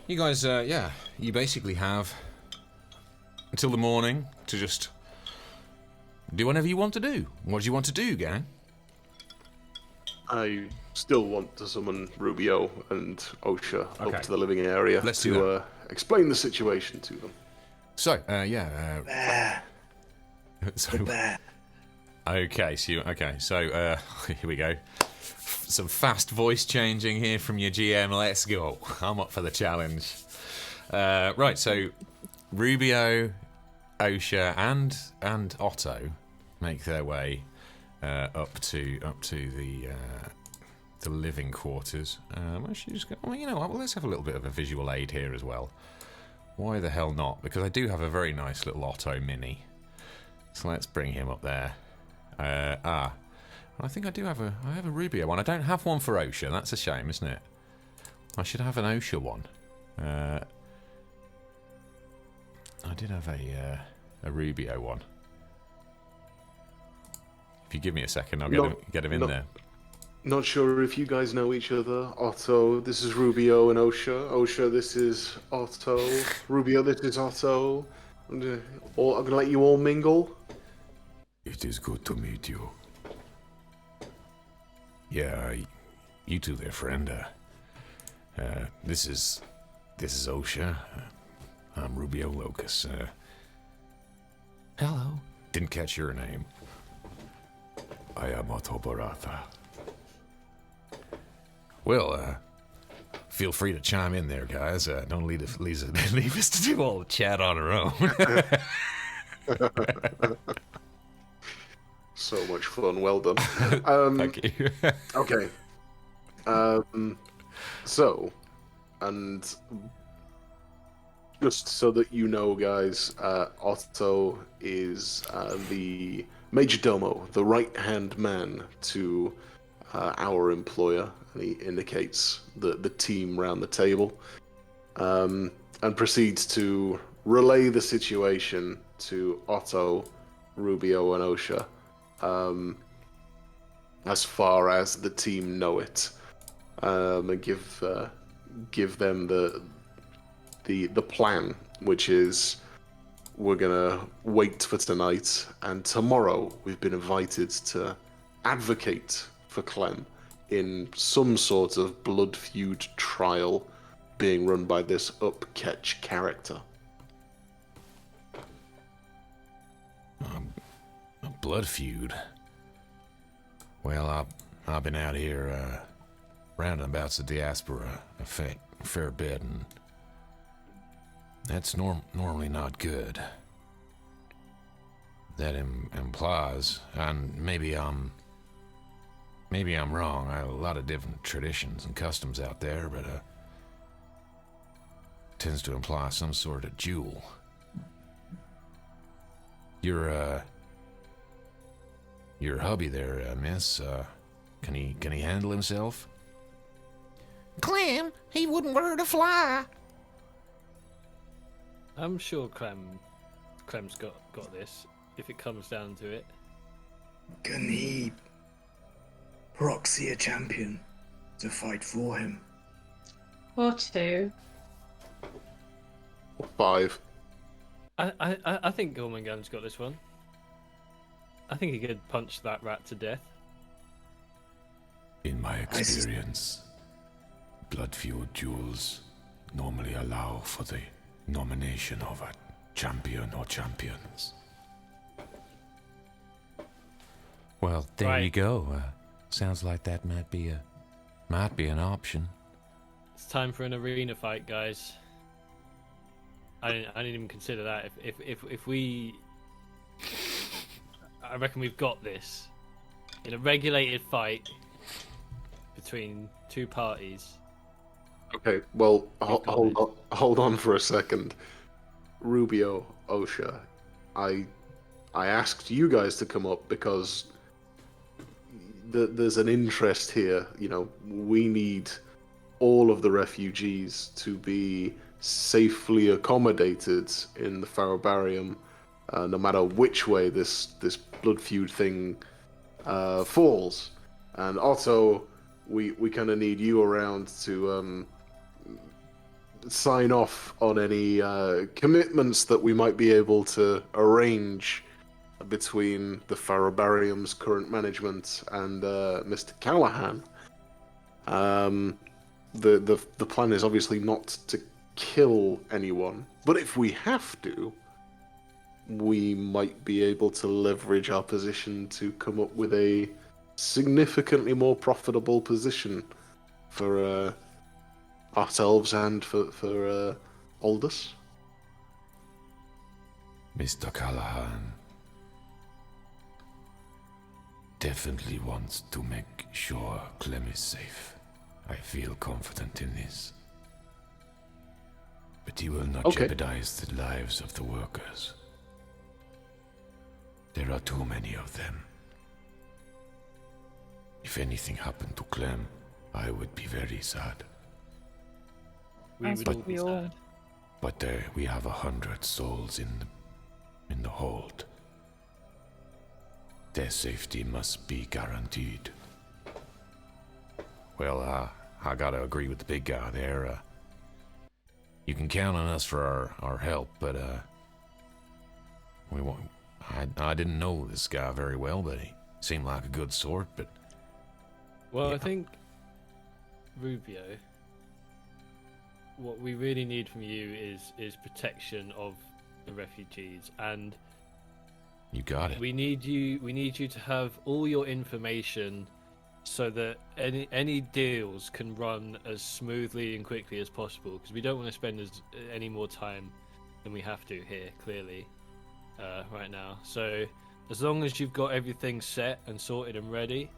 You guys, you basically have until the morning to just do whatever you want to do. What do you want to do, gang? I still want to summon Rubio and Osha Okay. up to the living area Let's do to explain the situation to them. So, so, okay, so here we go. Some fast voice changing here from your GM. Let's go. I'm up for the challenge. Right, so Rubio, Osha, and Otto make their way up to the living quarters. You know what? Well, let's have a little bit of a visual aid here as well. Why the hell not? Because I do have a very nice little Otto mini. So let's bring him up there. I think I have a Rubio one. I don't have one for Osha. That's a shame, isn't it? I should have an Osha one. I did have a Rubio one. If you give me a second, I'll get him in there. Not sure if you guys know each other. Otto, this is Rubio and Osha. Osha, this is Otto. Rubio, this is Otto. I'm gonna let you all mingle. It is good to meet you. Yeah, you two there, friend. This is Osha. I'm Rubio Locus. Hello. Didn't catch your name. I am Otto Barata. Well, feel free to chime in there, guys. Don't leave us to do all the chat on our own. So much fun. Well done. Thank you. Okay. So, and just so that you know, guys, Otto is the major domo, the right-hand man to our employer, and he indicates the team round the table, and proceeds to relay the situation to Otto, Rubio, and Osha, as far as the team know it, and give them the plan, which is we're gonna wait for tonight, and tomorrow we've been invited to advocate for Clem in some sort of blood feud trial being run by this Upketch character. A blood feud. Well, I've been out here roundabouts the diaspora a fair bit, and that's normally not good. That implies, and maybe I'm wrong. I have a lot of different traditions and customs out there, but tends to imply some sort of duel. Your hubby there, miss, can he handle himself? Clem, he wouldn't hurt a fly. I'm sure Clem's got this, if it comes down to it. Can he proxy a champion to fight for him? Or two. 5. I think Ormungandr's got this one. I think he could punch that rat to death. In my experience, blood feud duels normally allow for the nomination of a champion or champions. Well, there Right. you go. Sounds like that might be an option. It's time for an arena fight, guys. I didn't even consider that. If we, I reckon we've got this in a regulated fight between two parties. Okay, well, hold on for a second. Rubio, Osha, I asked you guys to come up because there's an interest here. You know, we need all of the refugees to be safely accommodated in the Farabarium, no matter which way this blood feud thing falls. And Otto, we kind of need you around to sign off on any commitments that we might be able to arrange between the Farabarium's current management and Mr. Callahan. The plan is obviously not to kill anyone, but if we have to, we might be able to leverage our position to come up with a significantly more profitable position for ourselves and for Aldous. Mr. Callahan definitely wants to make sure Clem is safe. I feel confident in this. But he will not jeopardize the lives of the workers. There are too many of them. If anything happened to Clem, I would be very sad. We As would all would be we all. sad. But we have 100 souls in the hold. Their safety must be guaranteed. Well, I gotta agree with the big guy there. You can count on us for our help, but we won't. I didn't know this guy very well, but he seemed like a good sort. But Well, yeah. I think, Rubio, what we really need from you is protection of the refugees, and you got it. we need you to have all your information so that any deals can run as smoothly and quickly as possible, because we don't want to spend any more time than we have to here, clearly, right now. So as long as you've got everything set and sorted and ready,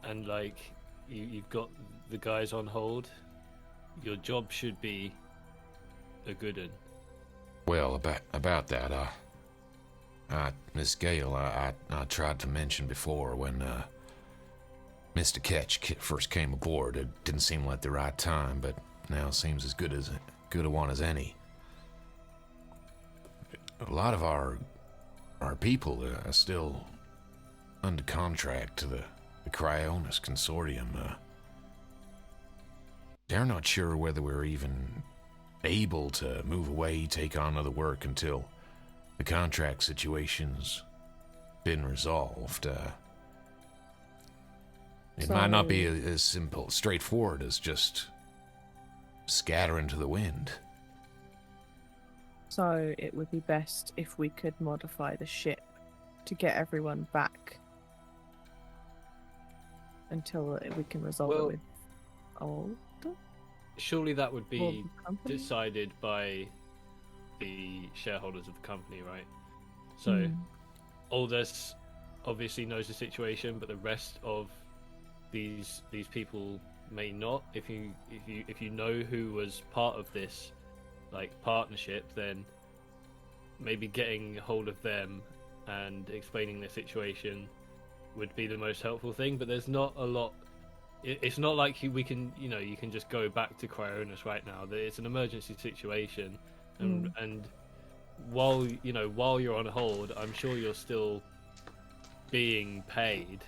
and like you've got the guys on hold, your job should be a good one. Well, about that, Miss Gale, I tried to mention before when Mr. Ketch first came aboard. It didn't seem like the right time, but now seems as good a one as any. A lot of our people are still under contract to the Cryonis Consortium. They're not sure whether we're even able to move away, take on other work until the contract situation's been resolved. It might not be as simple, straightforward as just scattering to the wind. So it would be best if we could modify the ship to get everyone back until we can resolve Well, it with old. Surely that would Or be the company? decided by the shareholders of the company, right? So Aldous obviously knows the situation, but the rest of these people may not. If you know who was part of this like partnership, then maybe getting hold of them and explaining the situation would be the most helpful thing. But there's not a lot. It's not like we can, you can just go back to Cryonis right now. It's an emergency situation, and while you're on hold, I'm sure you're still being paid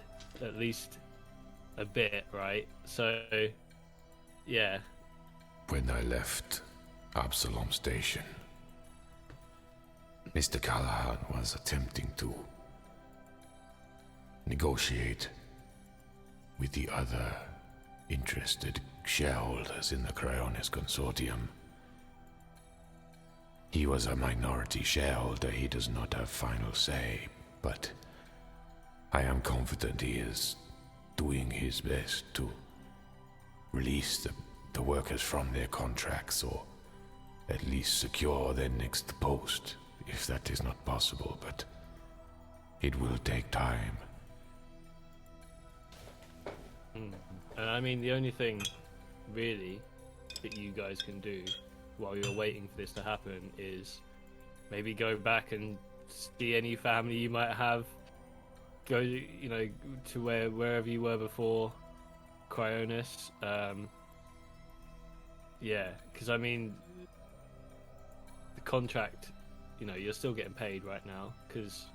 at least a bit, right? So, yeah. When I left Absalom Station, Mr. Callahan was attempting to negotiate with the other interested shareholders in the Cryonis Consortium. He was a minority shareholder. He does not have final say, but I am confident he is doing his best to release the workers from their contracts, or at least secure their next post, if that is not possible, but it will take time. And I mean, the only thing really that you guys can do while you're waiting for this to happen is maybe go back and see any family you might have, go, you know, to wherever you were before Cryonis. Yeah, because I mean, the contract, you know, you're still getting paid right now, because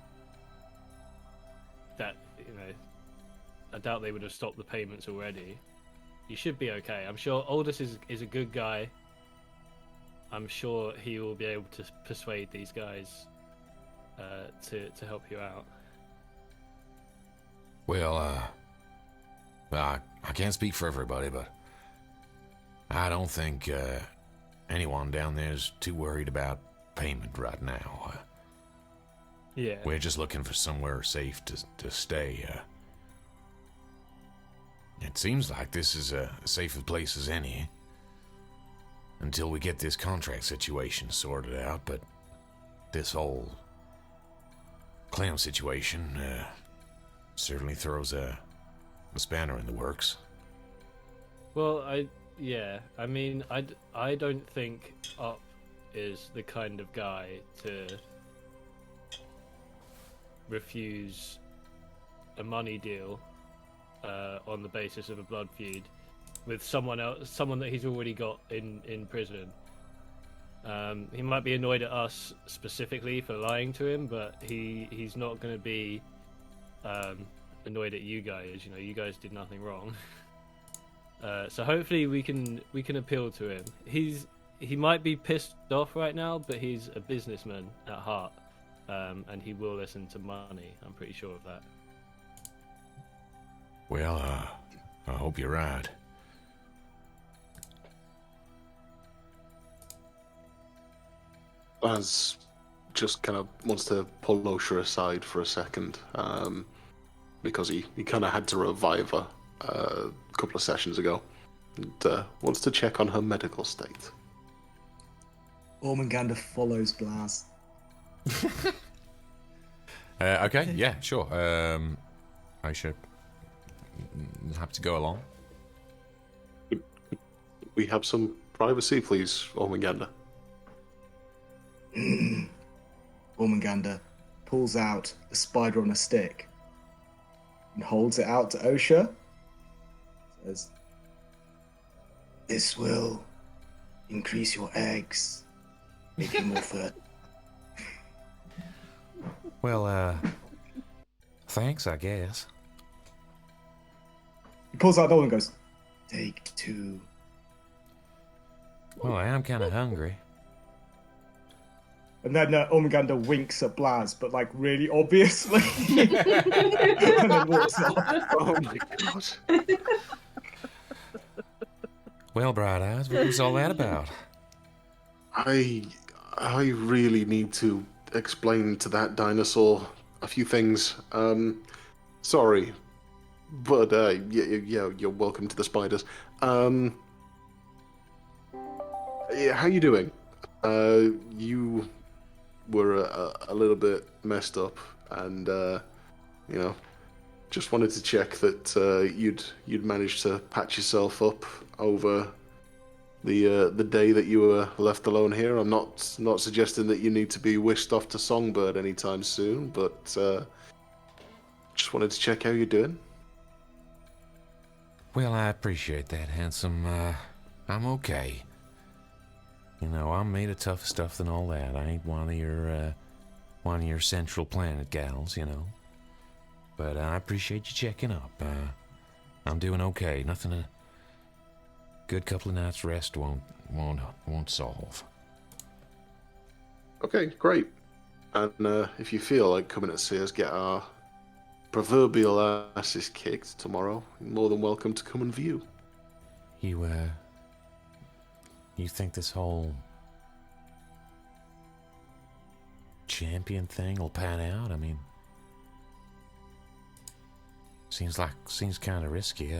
that, you know, I doubt they would have stopped the payments already. You should be okay. I'm sure Aldous is a good guy. I'm sure he will be able to persuade these guys to help you out. Well, I can't speak for everybody, but I don't think anyone down there is too worried about payment right now. Yeah. We're just looking for somewhere safe to stay. It seems like this is as safe a place as any, until we get this contract situation sorted out, but this whole Clem situation certainly throws a spanner in the works. Well, I mean, I don't think Up is the kind of guy to refuse a money deal on the basis of a blood feud with someone else, someone that he's already got in prison. He might be annoyed at us specifically for lying to him, but he's not going to be annoyed at you guys. You know, you guys did nothing wrong. So hopefully we can appeal to him. He might be pissed off right now, but he's a businessman at heart, and he will listen to money. I'm pretty sure of that. Well, I hope you're right. Baz just kind of wants to pull Osha aside for a second, because he kind of had to revive her a couple of sessions ago, and wants to check on her medical state. Ormungandr follows Blaz. Okay, yeah, sure. I should have to go along. We have some privacy, please, Ormungandr. Ormungandr pulls out a spider on a stick and holds it out to Osha. Says, "This will increase your eggs, make you more fertile." Well, thanks, I guess. He pulls out another one and goes, "Take 2. Well, I am kind of hungry. And then Ormungandr winks at Blaz, but like really obviously. And then walks off. Oh my god. Well, Bright Eyes, what was all that about? I really need to explain to that dinosaur a few things. Sorry, but yeah, you're welcome to the spiders. Yeah, how you doing? You were a little bit messed up, and you know, just wanted to check that you'd managed to patch yourself up over the day that you were left alone here. I'm not suggesting that you need to be whisked off to Songbird anytime soon, but just wanted to check how you're doing. Well, I appreciate that, handsome. I'm okay. You know, I'm made of tougher stuff than all that. I ain't one of your Central Planet gals, you know. But I appreciate you checking up. I'm doing okay. Nothing a good couple of nights rest won't solve. Okay, great. And if you feel like coming to see us get our proverbial ass is kicked tomorrow, you're more than welcome to come and view. You think this whole champion thing will pan out? I mean, seems kind of risky.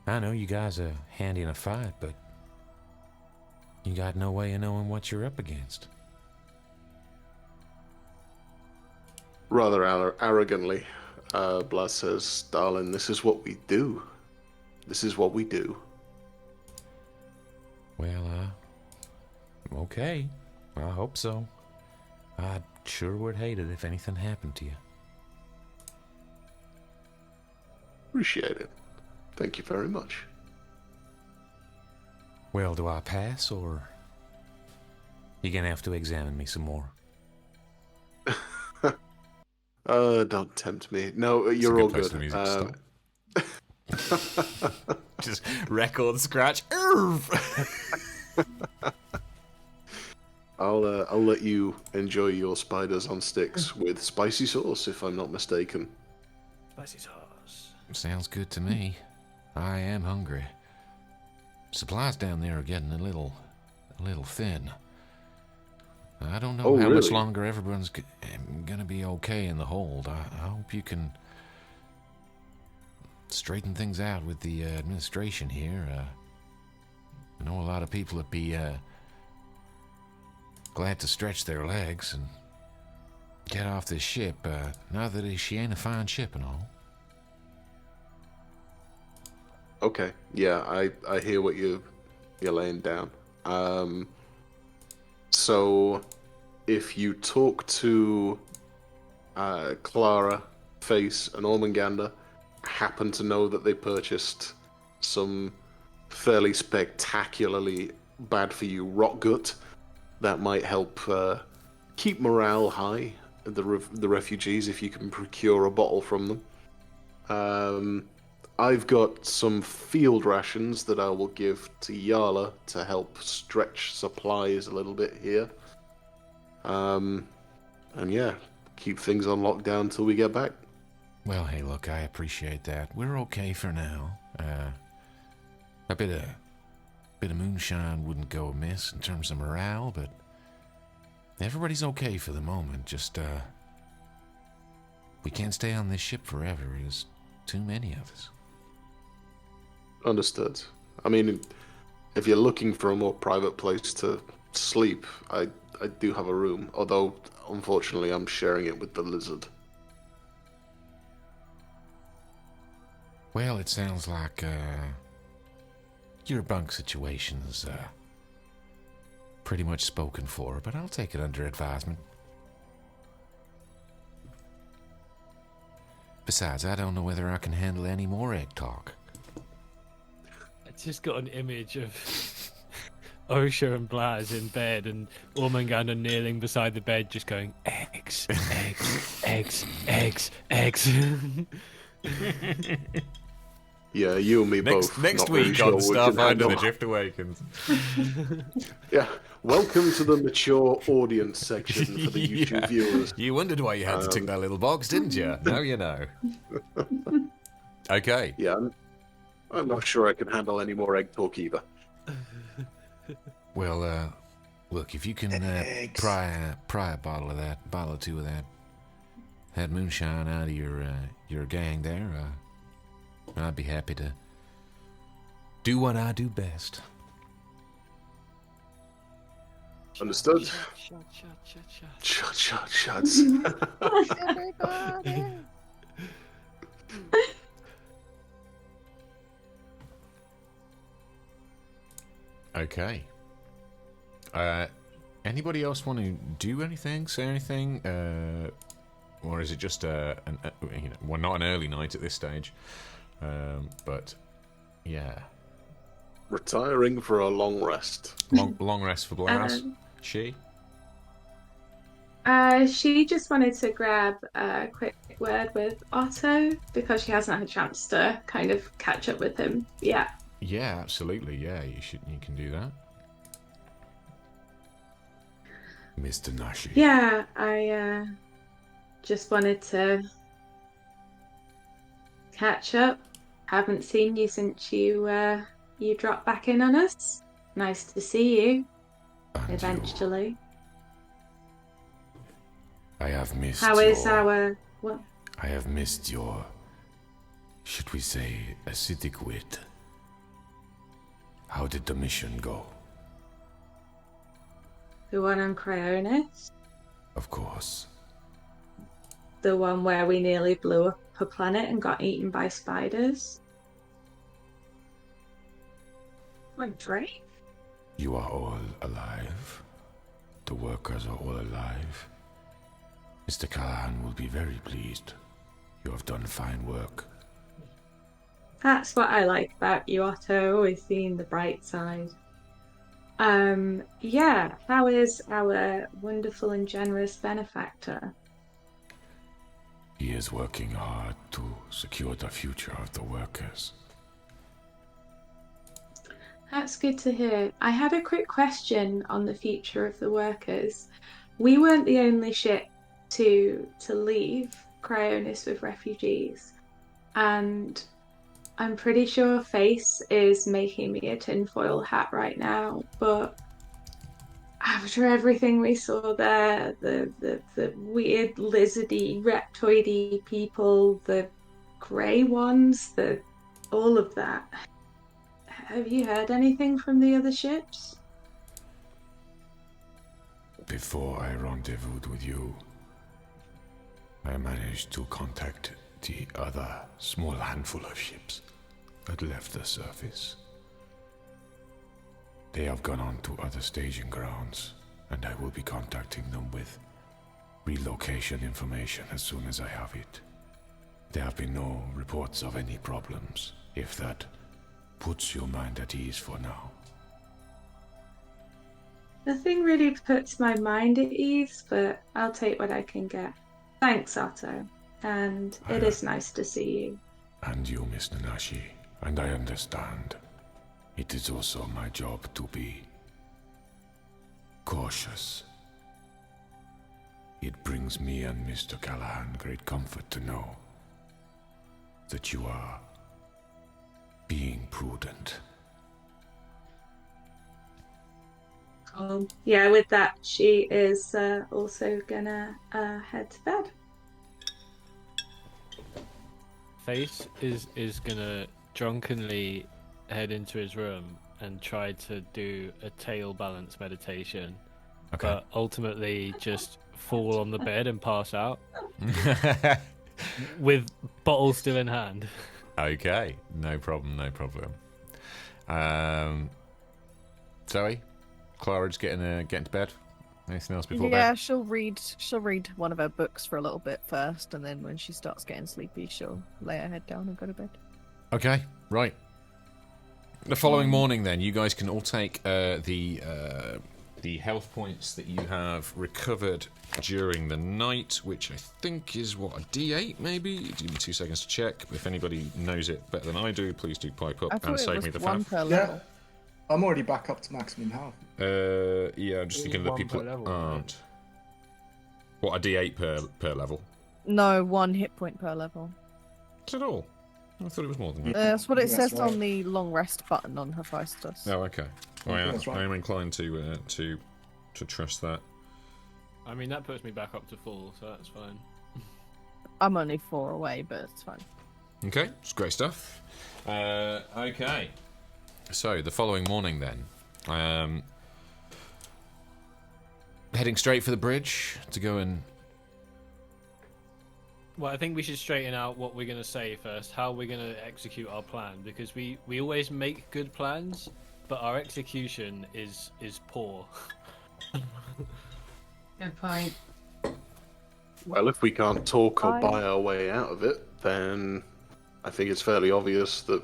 I know you guys are handy in a fight, but you got no way of knowing what you're up against. Rather arrogantly, Blaz says, "Darling, this is what we do. This is what we do." Well, okay. I hope so. I sure would hate it if anything happened to you. Appreciate it. Thank you very much. Well, do I pass, or you gonna have to examine me some more? Don't tempt me. No, you're all good. Just record scratch. I'll let you enjoy your spiders on sticks with spicy sauce, if I'm not mistaken. Spicy sauce. Sounds good to me. I am hungry. Supplies down there are getting a little thin. I don't know how much longer everyone's gonna be okay in the hold. I hope you can straighten things out with the administration here. I know a lot of people would be glad to stretch their legs and get off this ship. Not that she ain't a fine ship and all. Okay, yeah, I hear what you're laying down. So, if you talk to Clara, Face, and Ormungandr, happen to know that they purchased some fairly spectacularly bad for you rock gut that might help keep morale high at the refugees if you can procure a bottle from them. I've got some field rations that I will give to Yarla to help stretch supplies a little bit here. And yeah, keep things on lockdown till we get back. Well, hey, look, I appreciate that. We're okay for now. A bit of moonshine wouldn't go amiss in terms of morale, but everybody's okay for the moment. Just, we can't stay on this ship forever. There's too many of us. Understood. I mean, if you're looking for a more private place to sleep, I do have a room, although unfortunately I'm sharing it with the lizard. Well, it sounds like your bunk situation's pretty much spoken for, but I'll take it under advisement. Besides, I don't know whether I can handle any more egg talk. I just got an image of Osha and Blaz in bed and Ormungandr kneeling beside the bed just going, eggs, eggs, eggs, eggs, eggs. Yeah, you and me both. Next not really week sure on we can Starfinder handle. The Drift Awakens. Yeah, welcome to the mature audience section for the YouTube Yeah. viewers. You wondered why you had to tick that little box, didn't you? Now you know. Okay. Yeah, I'm not sure I can handle any more egg talk either. Well, look, if you can pry a bottle or two of that moonshine out of your gang there, I'd be happy to do what I do best. Understood? Shut. Shuts. Everybody. Okay. Anybody else want to do anything, say anything? Or is it just well, not an early night at this stage, but yeah, Retiring for a long rest. long rest for Blaz. She. She just wanted to grab a quick word with Otto because she hasn't had a chance to kind of catch up with him yet. Yeah, absolutely. Yeah, you can do that. Mr. Nashi. Yeah, I just wanted to catch up. Haven't seen you since you dropped back in on us. Nice to see you. And Eventually. I have missed How is our what? I have missed your, should we say, acidic wit. How did the mission go? The one on Cryonis? Of course. The one where we nearly blew up a planet and got eaten by spiders? Went great. You are all alive. The workers are all alive. Mr. Callahan will be very pleased. You have done fine work. That's what I like about you, Otto, always seeing the bright side. Yeah, how is our wonderful and generous benefactor? He is working hard to secure the future of the workers. That's good to hear. I had a quick question on the future of the workers. We weren't the only ship to leave Cryonis with refugees, and I'm pretty sure Face is making me a tinfoil hat right now, but after everything we saw there, the weird lizardy, reptoidy people, the grey ones, all of that. Have you heard anything from the other ships? Before I rendezvoused with you, I managed to contact the other small handful of ships that left the surface. They have gone on to other staging grounds, and I will be contacting them with relocation information as soon as I have it. There have been no reports of any problems, if that puts your mind at ease for now. Nothing really puts my mind at ease, but I'll take what I can get. Thanks, Otto. And it is nice to see you. And you, Miss Nanashi, and I understand. It is also my job to be cautious. It brings me and Mr. Callahan great comfort to know that you are being prudent. Yeah, with that, she is also gonna head to bed. Face is gonna drunkenly head into his room and try to do a tail balance meditation, but ultimately just fall on the bed and pass out with bottle still in hand. Okay, no problem, no problem. Zoe, Clara's getting to bed. Anything else before bed? Yeah, she'll read one of her books for a little bit first, and then when she starts getting sleepy, she'll lay her head down and go to bed. Okay, right. The following morning, then, you guys can all take the health points that you have recovered during the night, which I think is, what, a D8, maybe? Give me 2 seconds to check. If anybody knows it better than I do, please do pipe up and save me the one faff. per level. I'm already back up to maximum health. Yeah, I'm just thinking of the people that aren't. What, a D8 per level? No, 1 hit point per level. Is it all? I thought it was more than that. That's what it That's says right. on the long rest button on Hephaestus. Oh, okay. That's right. I am inclined to trust that. I mean, that puts me back up to full, so that's fine. I'm only 4 away, but it's fine. Okay, it's great stuff. Okay. So, the following morning then, heading straight for the bridge to go and... Well, I think we should straighten out what we're going to say first, how we're going to execute our plan, because we always make good plans, but our execution is poor. Good point. Well, if we can't talk or buy our way out of it, then I think it's fairly obvious that,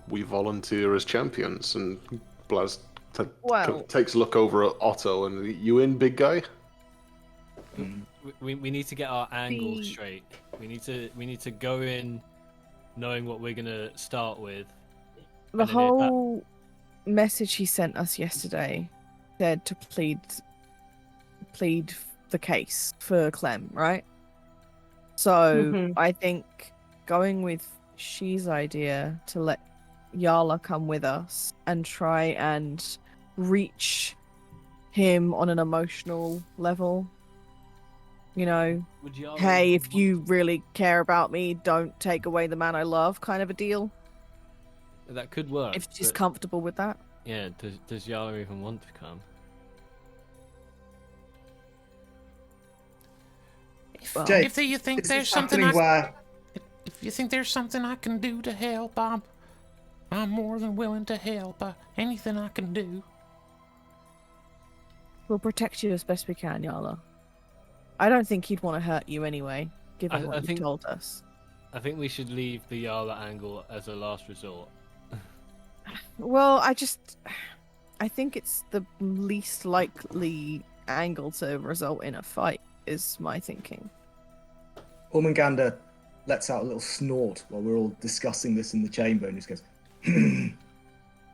we volunteer as champions. And Blaz takes a look over at Otto and, you in, big guy? We need to get our angle straight. We need to go in knowing what we're going to start with. The whole message he sent us yesterday said to plead the case for Clem, right? So I think going with Shi's idea to let Yarla come with us and try and reach him on an emotional level. You know, Would Yarla hey, even if you really care about me, don't take away the man I love, kind of a deal. That could work. If she's but- comfortable with that. Yeah, does Yarla even want to come? Jake, If you think This there's is something happening where if you think there's something I can do to help, I'm more than willing to help. Anything I can do. We'll protect you as best we can, Yarla. I don't think he'd want to hurt you anyway, given I what you think- told us. I think we should leave the Yarla angle as a last resort. Well, I think it's the least likely angle to result in a fight, is my thinking. Ormungandr lets out a little snort while we're all discussing this in the chamber and just goes,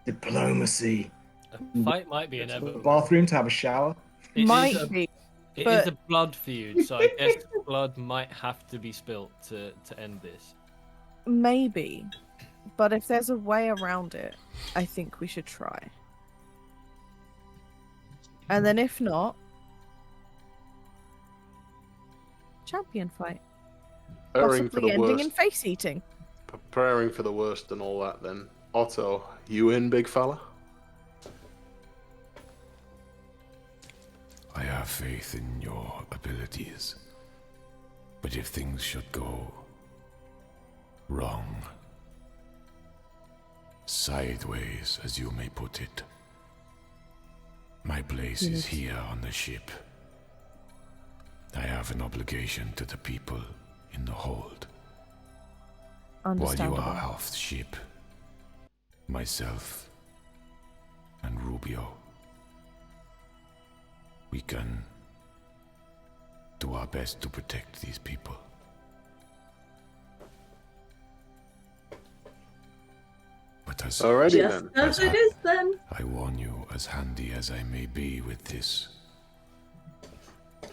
diplomacy. A fight might be To the inevitable. bathroom to have a shower. It is Might a- be. It but- is a blood feud, so I guess blood might have to be spilt to end this. Maybe. But if there's a way around it, I think we should try. And then if not, champion fight. Preparing for Possibly the ending worst. in face eating. Preparing for the worst and all that. Then Otto, you in, big fella? I have faith in your abilities. But if things should go wrong, sideways, as you may put it, my place is here on the ship. I have an obligation to the people in the hold. While you Understandable. are off the ship, myself and Rubio, we can do our best to protect these people. But as Alrighty Just then. as it is then. I warn you, as handy as I may be with this,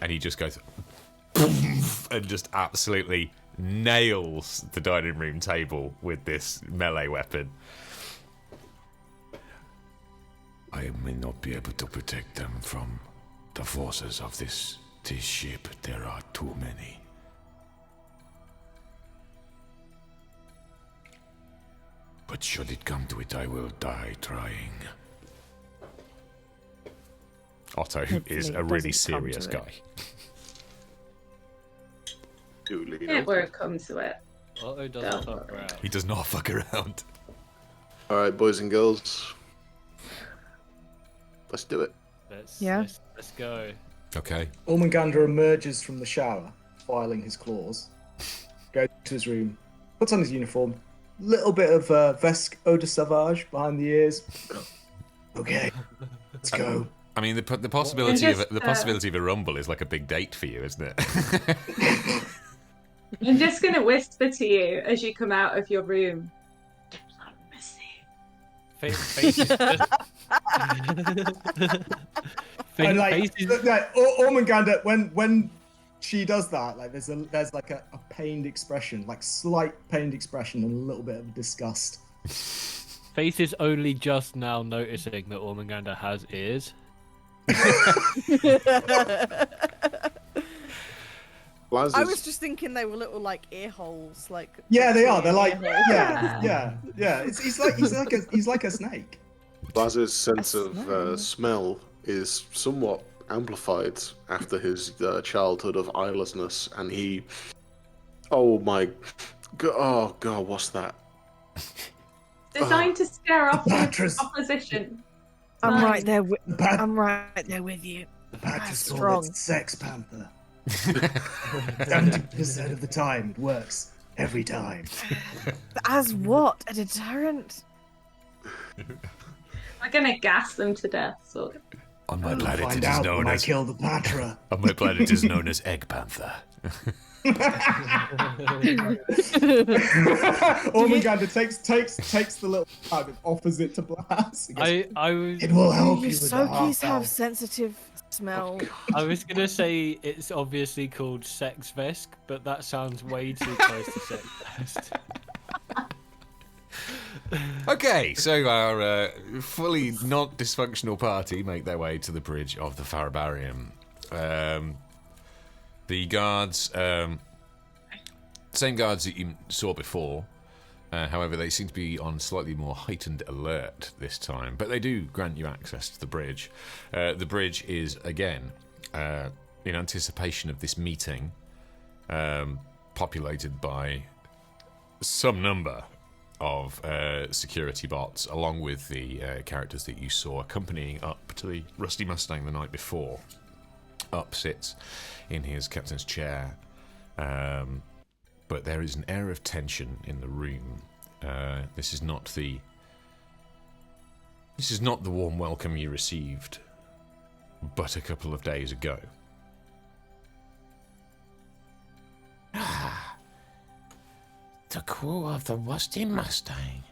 And he just goes and just absolutely nails the dining room table with this melee weapon. I may not be able to protect them from the forces of this ship. There are too many. But should it come to it, I will die trying. Otto Hopefully is it a really doesn't come serious to it. guy. Duly It noted. won't come to it. Otto doesn't Don't fuck worry. around. He does not fuck around. All right, boys and girls, let's do it. Let's go. Okay. Ormungandr emerges from the shower, filing his claws, goes to his room, puts on his uniform, little bit of Vesque Eau de Sauvage behind the ears. Okay, let's go. I mean, the possibility of just, the possibility of a rumble is like a big date for you, isn't it? I'm just going to whisper to you as you come out of your room. Face is just... And like, Face is... Ormungandr, when she does that, like there's like a pained expression, like slight pained expression and a little bit of disgust. Face is only just now noticing that Ormungandr has ears. Blaz I is- was just thinking they were little like ear holes, like Yeah, they are. They're like, ear holes. yeah. He's like a snake. Blaz's sense A of smell. smell is somewhat amplified after his childhood of eyelessness, and he, oh god, what's that? Designed to scare off the Mattress. opposition. I'm right there. The pat- I'm right there with you. the Patches That's call it strong. Sex Panther. 70% of the time, it works every time. As what? A deterrent? We're going to gas them to death. So. On my We'll planet, find it is out known when I as kill the Patra. on my planet it is known as Egg Panther. Ormungandr takes the little bag and offers it to Blaz. He goes, I was It will help You you with the Sokies have half-elf." sensitive smell. I was gonna say it's obviously called Sex Vesk, but that sounds way too close to Sex Vest. Okay, so our fully not dysfunctional party make their way to the bridge of the Farabarium. The guards, same guards that you saw before. However, they seem to be on slightly more heightened alert this time, but they do grant you access to the bridge. The bridge is, again, in anticipation of this meeting, populated by some number of security bots, along with the characters that you saw accompanying up to the Rusty Mustang the night before. Up sits in his captain's chair, but there is an air of tension in the room. This is not the warm welcome you received but a couple of days ago. The crew of the Rusty Mustang.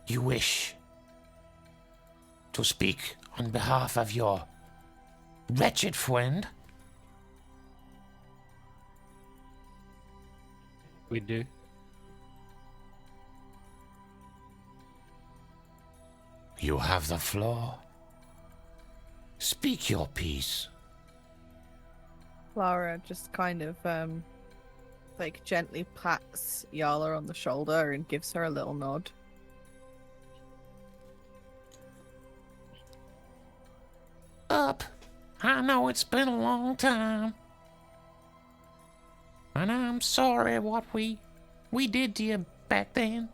You wish to speak on behalf of your wretched friend? We do. You have the floor. Speak your piece. Clara just kind of gently pats Yarla on the shoulder and gives her a little nod. Up. I know it's been a long time. And I'm sorry what we did to you back then.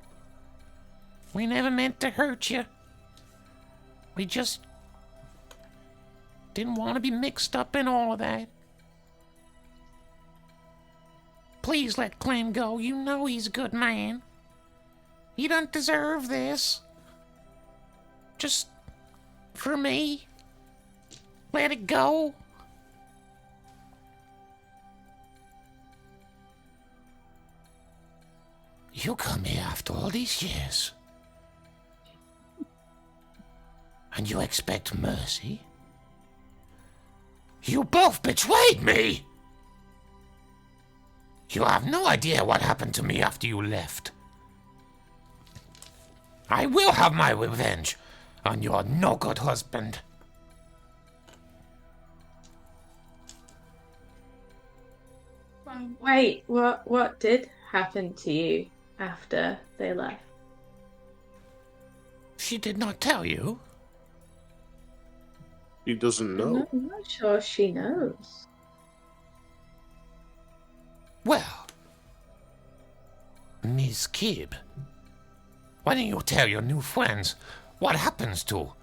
We never meant to hurt you. We just didn't want to be mixed up in all of that. Please let Clem go. You know he's a good man. He doesn't deserve this. Just for me. Let it go. You come here after all these years. And you expect mercy? You both betrayed me! You have no idea what happened to me after you left. I will have my revenge on your no-good husband. Wait, what did happen to you after they left? She did not tell you? He doesn't know. I'm not sure she knows. Well, Miss Kib, why don't you tell your new friends what happens to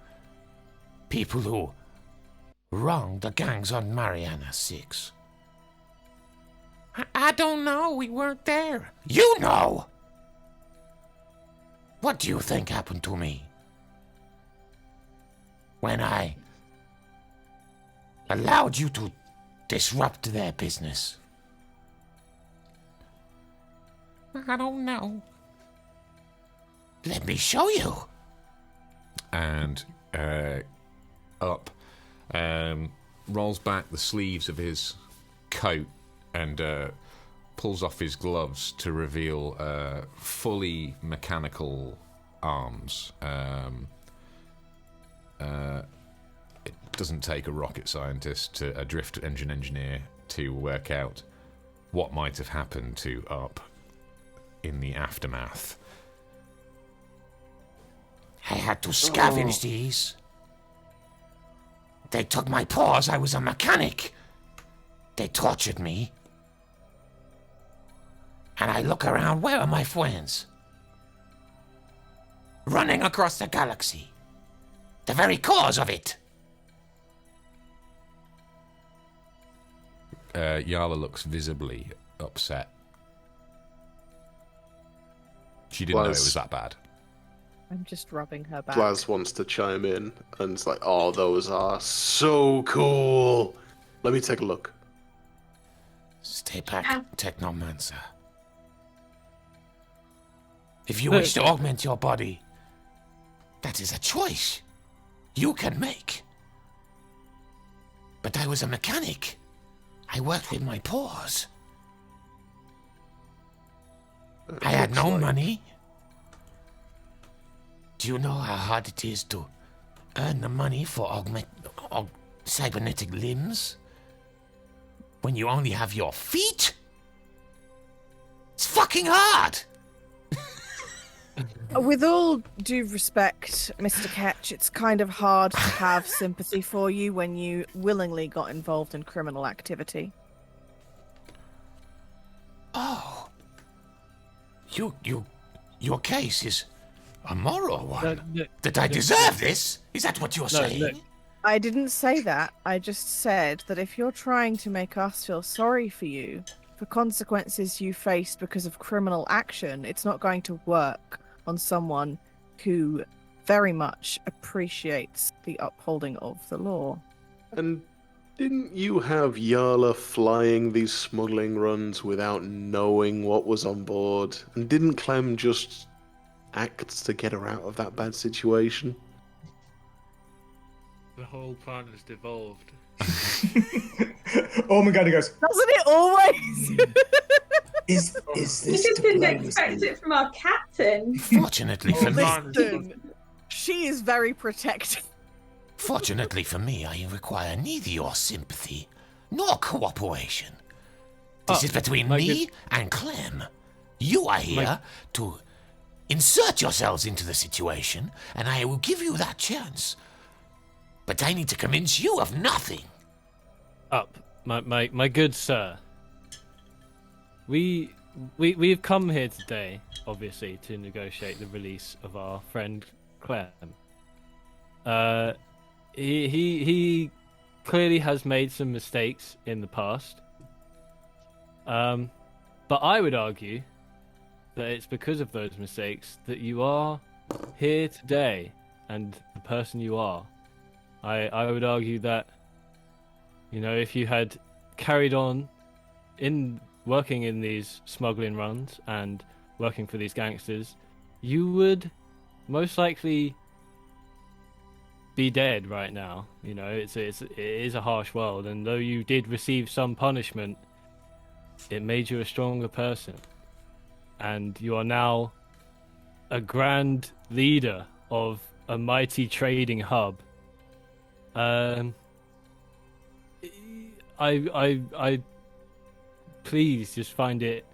people who wrong the gangs on Mariana 6? I don't know. We weren't there. You know! What do you think happened to me? When I allowed you to disrupt their business? I don't know. Let me show you. And up rolls back the sleeves of his coat and pulls off his gloves to reveal fully mechanical arms. It doesn't take a rocket scientist, a drift engine engineer, to work out what might have happened to Up in the aftermath. I had to scavenge these. They took my paws. I was a mechanic. They tortured me. And I look around, where are my friends? Running across the galaxy. The very cause of it. Yarla looks visibly upset. She didn't know it was that bad. I'm just rubbing her back. Blaz wants to chime in, and it's like, oh, those are so cool. Let me take a look. Stay back, Technomancer. If you wish to augment your body, that is a choice you can make. But I was a mechanic. I worked with my paws. I had looks no like. money. Do you know how hard it is to earn the money for cybernetic limbs when you only have your feet? It's fucking hard. With all due respect, Mr. Ketch, it's kind of hard to have sympathy for you when you willingly got involved in criminal activity. Oh. Your case is a moral one. Did I deserve this? Is that what you're saying? look. I didn't say that. I just said that if you're trying to make us feel sorry for you, for consequences you faced because of criminal action, it's not going to work on someone who very much appreciates the upholding of the law. And didn't you have Yarla flying these smuggling runs without knowing what was on board? And didn't Clem just act to get her out of that bad situation? The whole plan has devolved. Ormungandr goes, Doesn't it always? is You this just didn't expect diplomacy? it from our captain. Fortunately for me, Listen, she is very protective. fortunately for me, I require neither your sympathy nor cooperation. This is between my me and Clem. You are here to insert yourselves into the situation, and I will give you that chance. But I need to convince you of nothing. Up, my good sir. We've come here today, obviously, to negotiate the release of our friend Clem. He clearly has made some mistakes in the past. But I would argue that it's because of those mistakes that you are here today and the person you are. I would argue that, if you had carried on in working in these smuggling runs and working for these gangsters, you would most likely be dead right now. It is a harsh world, and though you did receive some punishment, it made you a stronger person, and you are now a grand leader of a mighty trading hub. I please just find it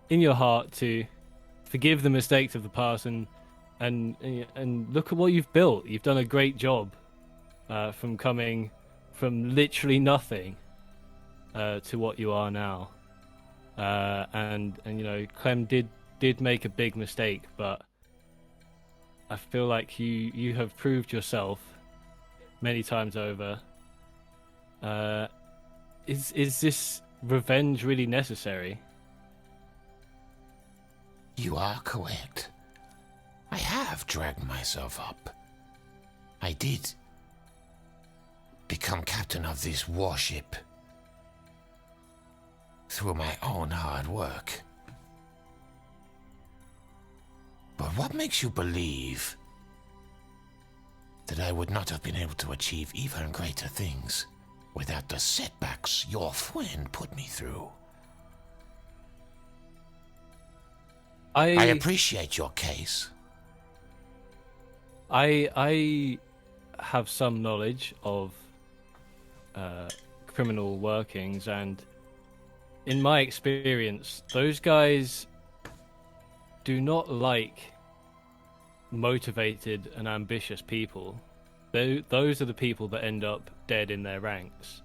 in your heart to forgive the mistakes of the past and look at what you've built. You've done a great job from coming from literally nothing to what you are now. And Clem did make a big mistake, but I feel like you have proved yourself many times over. Is this revenge really necessary? You are correct. I have dragged myself up. I did become captain of this warship through my own hard work. But what makes you believe that I would not have been able to achieve even greater things without the setbacks your friend put me through? I appreciate your case. I have some knowledge of criminal workings, and in my experience, those guys do not like motivated and ambitious people. Those are the people that end up dead in their ranks.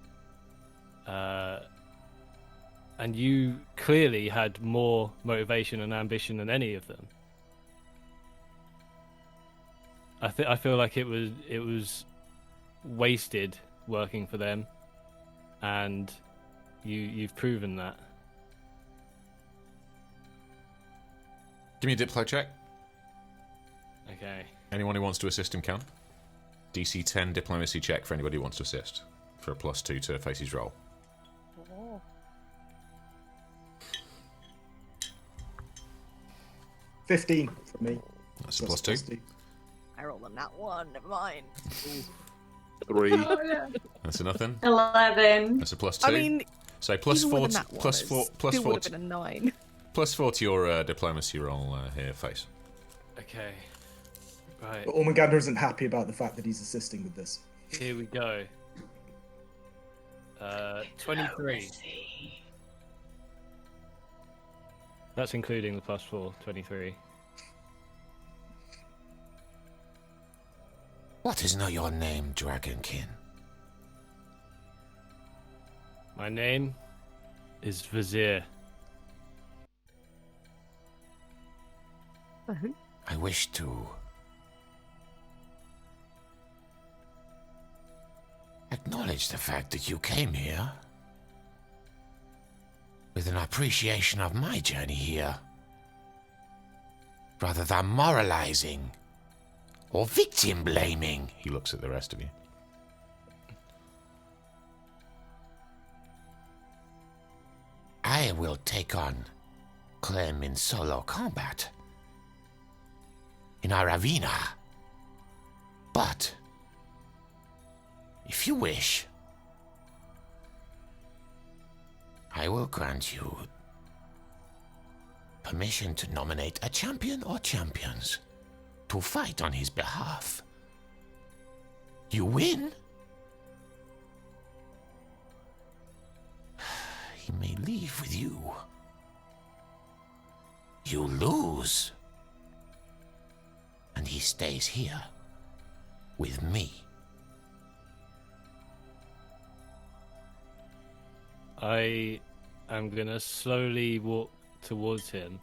And you clearly had more motivation and ambition than any of them. I feel like it was wasted working for them, and you've proven that. Give me a diplo check. Okay. Anyone who wants to assist him can. DC 10 diplomacy check for anybody who wants to assist. For a +2 to Facey's roll. 15 for me. That's a +2. I rolled on that one. Never mind. 3. Oh, yeah. That's a nothing. 11. That's a +2. I mean, so even with a nat one, plus it four, still would have been a 9. +4 to your diplomacy roll here, Face. Okay. Right. But Ormungandr isn't happy about the fact that he's assisting with this. Here we go. 23. That's including the +4, 23. What is now your name, Dragonkin? My name is Vizier. I wish to acknowledge the fact that you came here with an appreciation of my journey here, rather than moralizing or victim blaming. He looks at the rest of you. I will take on Clem in solo combat in our arena. But if you wish, I will grant you permission to nominate a champion or champions to fight on his behalf. You win, he may leave with you. You lose, and he stays here with me. I am gonna slowly walk towards him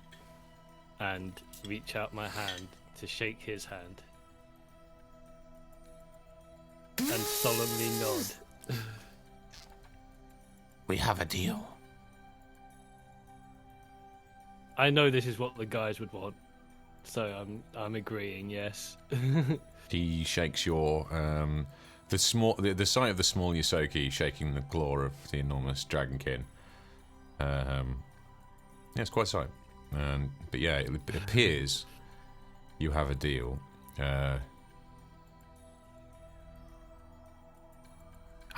and reach out my hand to shake his hand and solemnly nod. We have a deal. I know this is what the guys would want, so I'm agreeing. Yes. He shakes your the sight of the small Yosoki shaking the claw of the enormous dragonkin. Yeah, it's quite a sight. But yeah, it appears you have a deal. I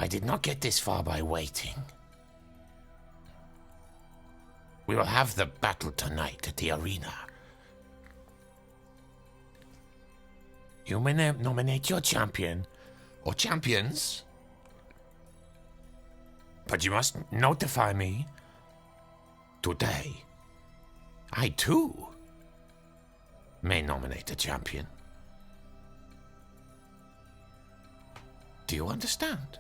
did not get this far by waiting. We will have the battle tonight at the arena. You may nominate your champion or champions, but you must notify me today. I too may nominate a champion. Do you understand?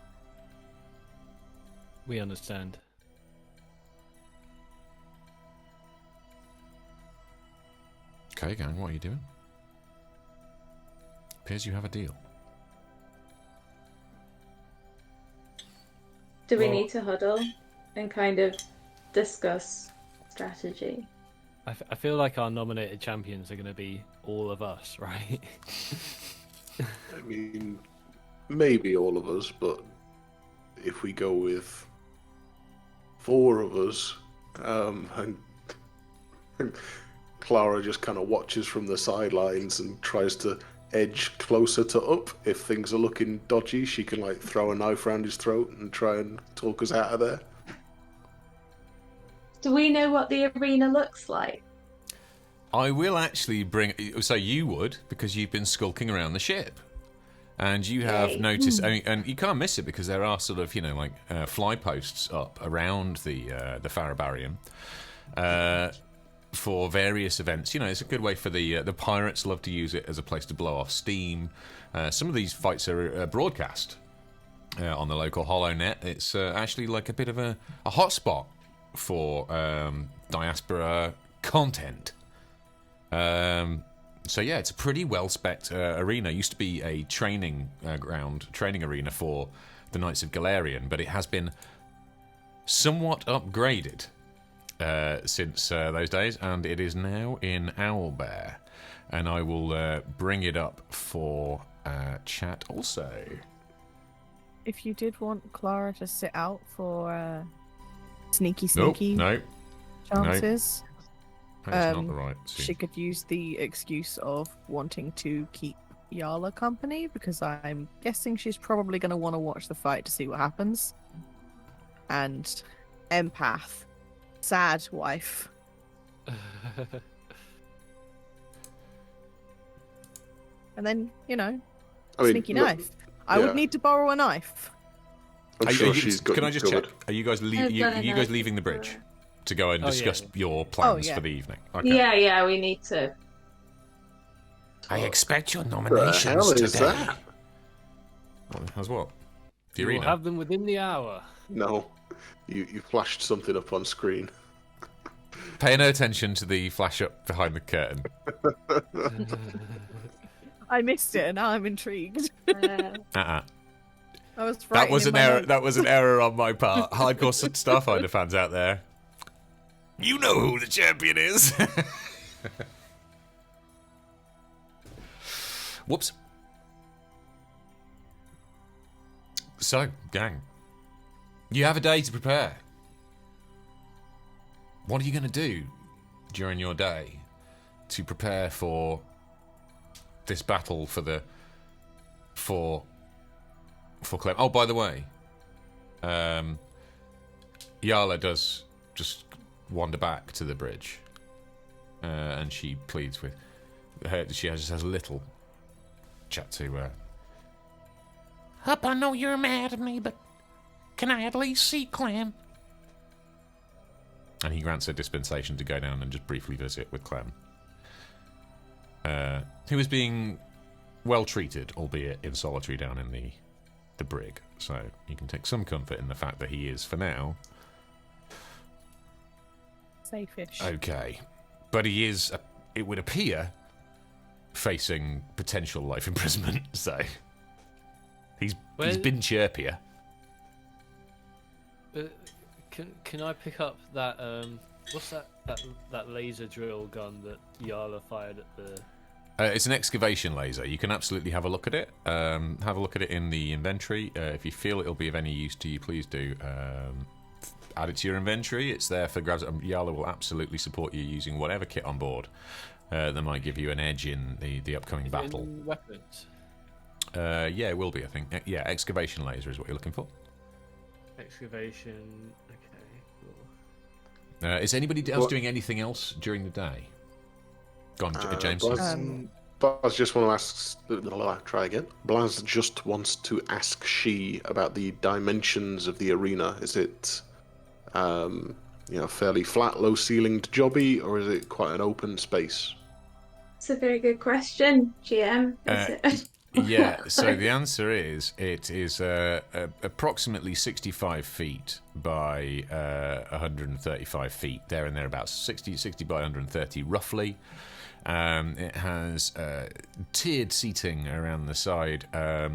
We understand. Okay, gang, what are you doing? Appears you have a deal. Do we need to huddle and kind of discuss strategy? I feel like our nominated champions are going to be all of us, right? I mean, maybe all of us, but if we go with 4 of us, and Clara just kind of watches from the sidelines and tries to edge closer to up. If things are looking dodgy, she can like throw a knife around his throat and try and talk us out of there. Do we know what the arena looks like? I will actually bring. So you would, because you've been skulking around the ship, and you have noticed. I mean, and you can't miss it because there are sort of fly posts up around the Farabarium for various events. You know, it's a good way for the pirates love to use it as a place to blow off steam. Some of these fights are broadcast on the local HoloNet. It's actually like a bit of a hotspot for diaspora content. So yeah, it's a pretty well-spec'd arena. It used to be a training arena for the Knights of Galarian, but it has been somewhat upgraded since those days, and it is now in Owlbear. And I will bring it up for chat also. If you did want Clara to sit out for sneaky No. chances, That's not the right. she could use the excuse of wanting to keep Yarla company, because I'm guessing she's probably going to want to watch the fight to see what happens. And empath, sad wife. And then, I mean, sneaky look, knife. I would yeah. need to borrow a knife. I'm sure she's got Can I you just covered. check? Are you guys leaving the bridge to go and Oh, yeah. discuss your plans yeah. for the evening? Okay. Yeah, we need to. I expect your The nominations hell is today. that? As what? The You will arena. have them within the hour. No, you flashed something up on screen. Pay no attention to the flash up behind the curtain. I missed it, and now I'm intrigued. Uh-uh. I was That was writing in an my error. notes. That was an error on my part. Hardcore Starfinder fans out there, you know who the champion is. Whoops. So, gang, you have a day to prepare. What are you going to do during your day to prepare for this battle for Clem? Oh, by the way, Yarla does just wander back to the bridge, and she pleads with her. She just has a little chat to. Hup, I know you're mad at me, but can I at least see Clem? And he grants her dispensation to go down and just briefly visit with Clem, who is being well treated, albeit in solitary, down in the brig. So you can take some comfort in the fact that he is, for now, Safe-ish. okay. But he is, it would appear, facing potential life imprisonment. So he's been chirpier. Can I pick up that what's that laser drill gun that Yarla fired at the? It's an excavation laser. You can absolutely have a look at it. Have a look at it in the inventory. If you feel it'll be of any use to you, please do add it to your inventory. It's there for grabs. Yarla will absolutely support you using whatever kit on board that might give you an edge in the upcoming battle. In weapons. Yeah, it will be, I think. Yeah, excavation laser is what you're looking for. Excavation. Okay. Cool. Is anybody else doing anything else during the day? Go on, James. Blaz just want to ask. Try again. Blaz just wants to ask Shi about the dimensions of the arena. Is it, fairly flat, low-ceilinged jobby, or is it quite an open space? It's a very good question, GM. Is it? Yeah, so the answer is it is approximately 65 feet by 135 feet, there and thereabouts, 60 by 130 roughly. It has tiered seating around the side, a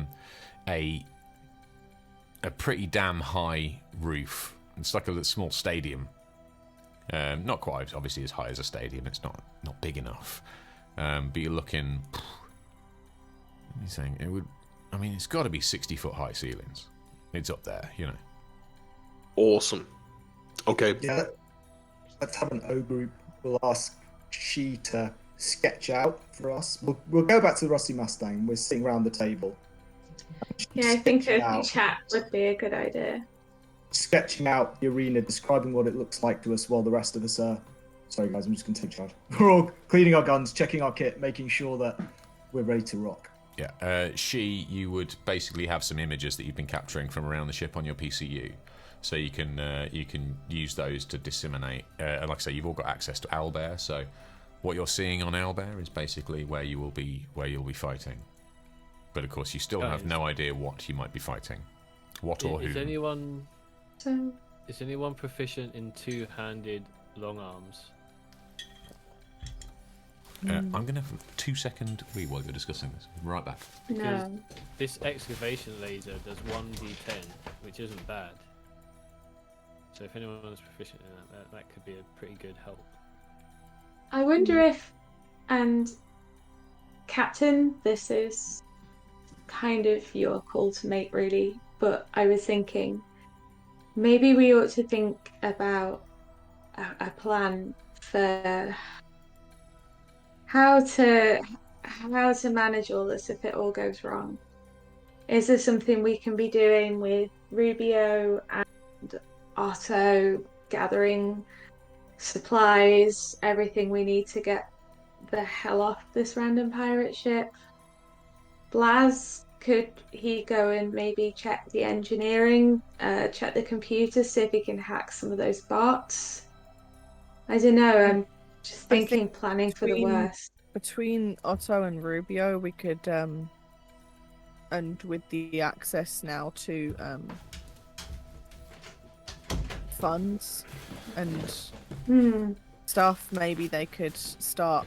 pretty damn high roof. It's like a small stadium. Not quite, obviously, as high as a stadium. It's not big enough. But you're looking... He's saying it would. I mean, it's got to be 60-foot high ceilings. It's up there, Awesome. Okay. Yeah, let's have an O group. We'll ask She to sketch out for us. We'll go back to the Rusty Mustang. We're sitting around the table. Yeah, I think Sketching a out- chat would be a good idea. sketching out the arena, describing what it looks like to us while the rest of us are... Sorry guys, I'm just going to take charge. We're all cleaning our guns, checking our kit, making sure that we're ready to rock. Yeah. You would basically have some images that you've been capturing from around the ship on your PCU, so you can use those to disseminate. And like I say, you've all got access to Owlbear, so what you're seeing on Owlbear is basically where you'll be fighting. But of course, you still have no idea what you might be fighting, what or who. Is anyone So proficient in two-handed long arms? I'm going to have a 2-second wee while you're discussing this. Right back. no. This excavation laser does 1d10, which isn't bad. So if anyone's proficient in that could be a pretty good help. I wonder if, and Captain, this is kind of your call to make, really, but I was thinking maybe we ought to think about a plan for how to manage all this if it all goes wrong. Is there something we can be doing with Rubio and Otto, gathering supplies, everything we need to get the hell off this random pirate ship. Blaz, could he go and maybe check the engineering, check the computer, see if he can hack some of those bots? I don't know, I'm just thinking, planning for the worst. Between Otto and Rubio, we could, and with the access now to funds and stuff, maybe they could start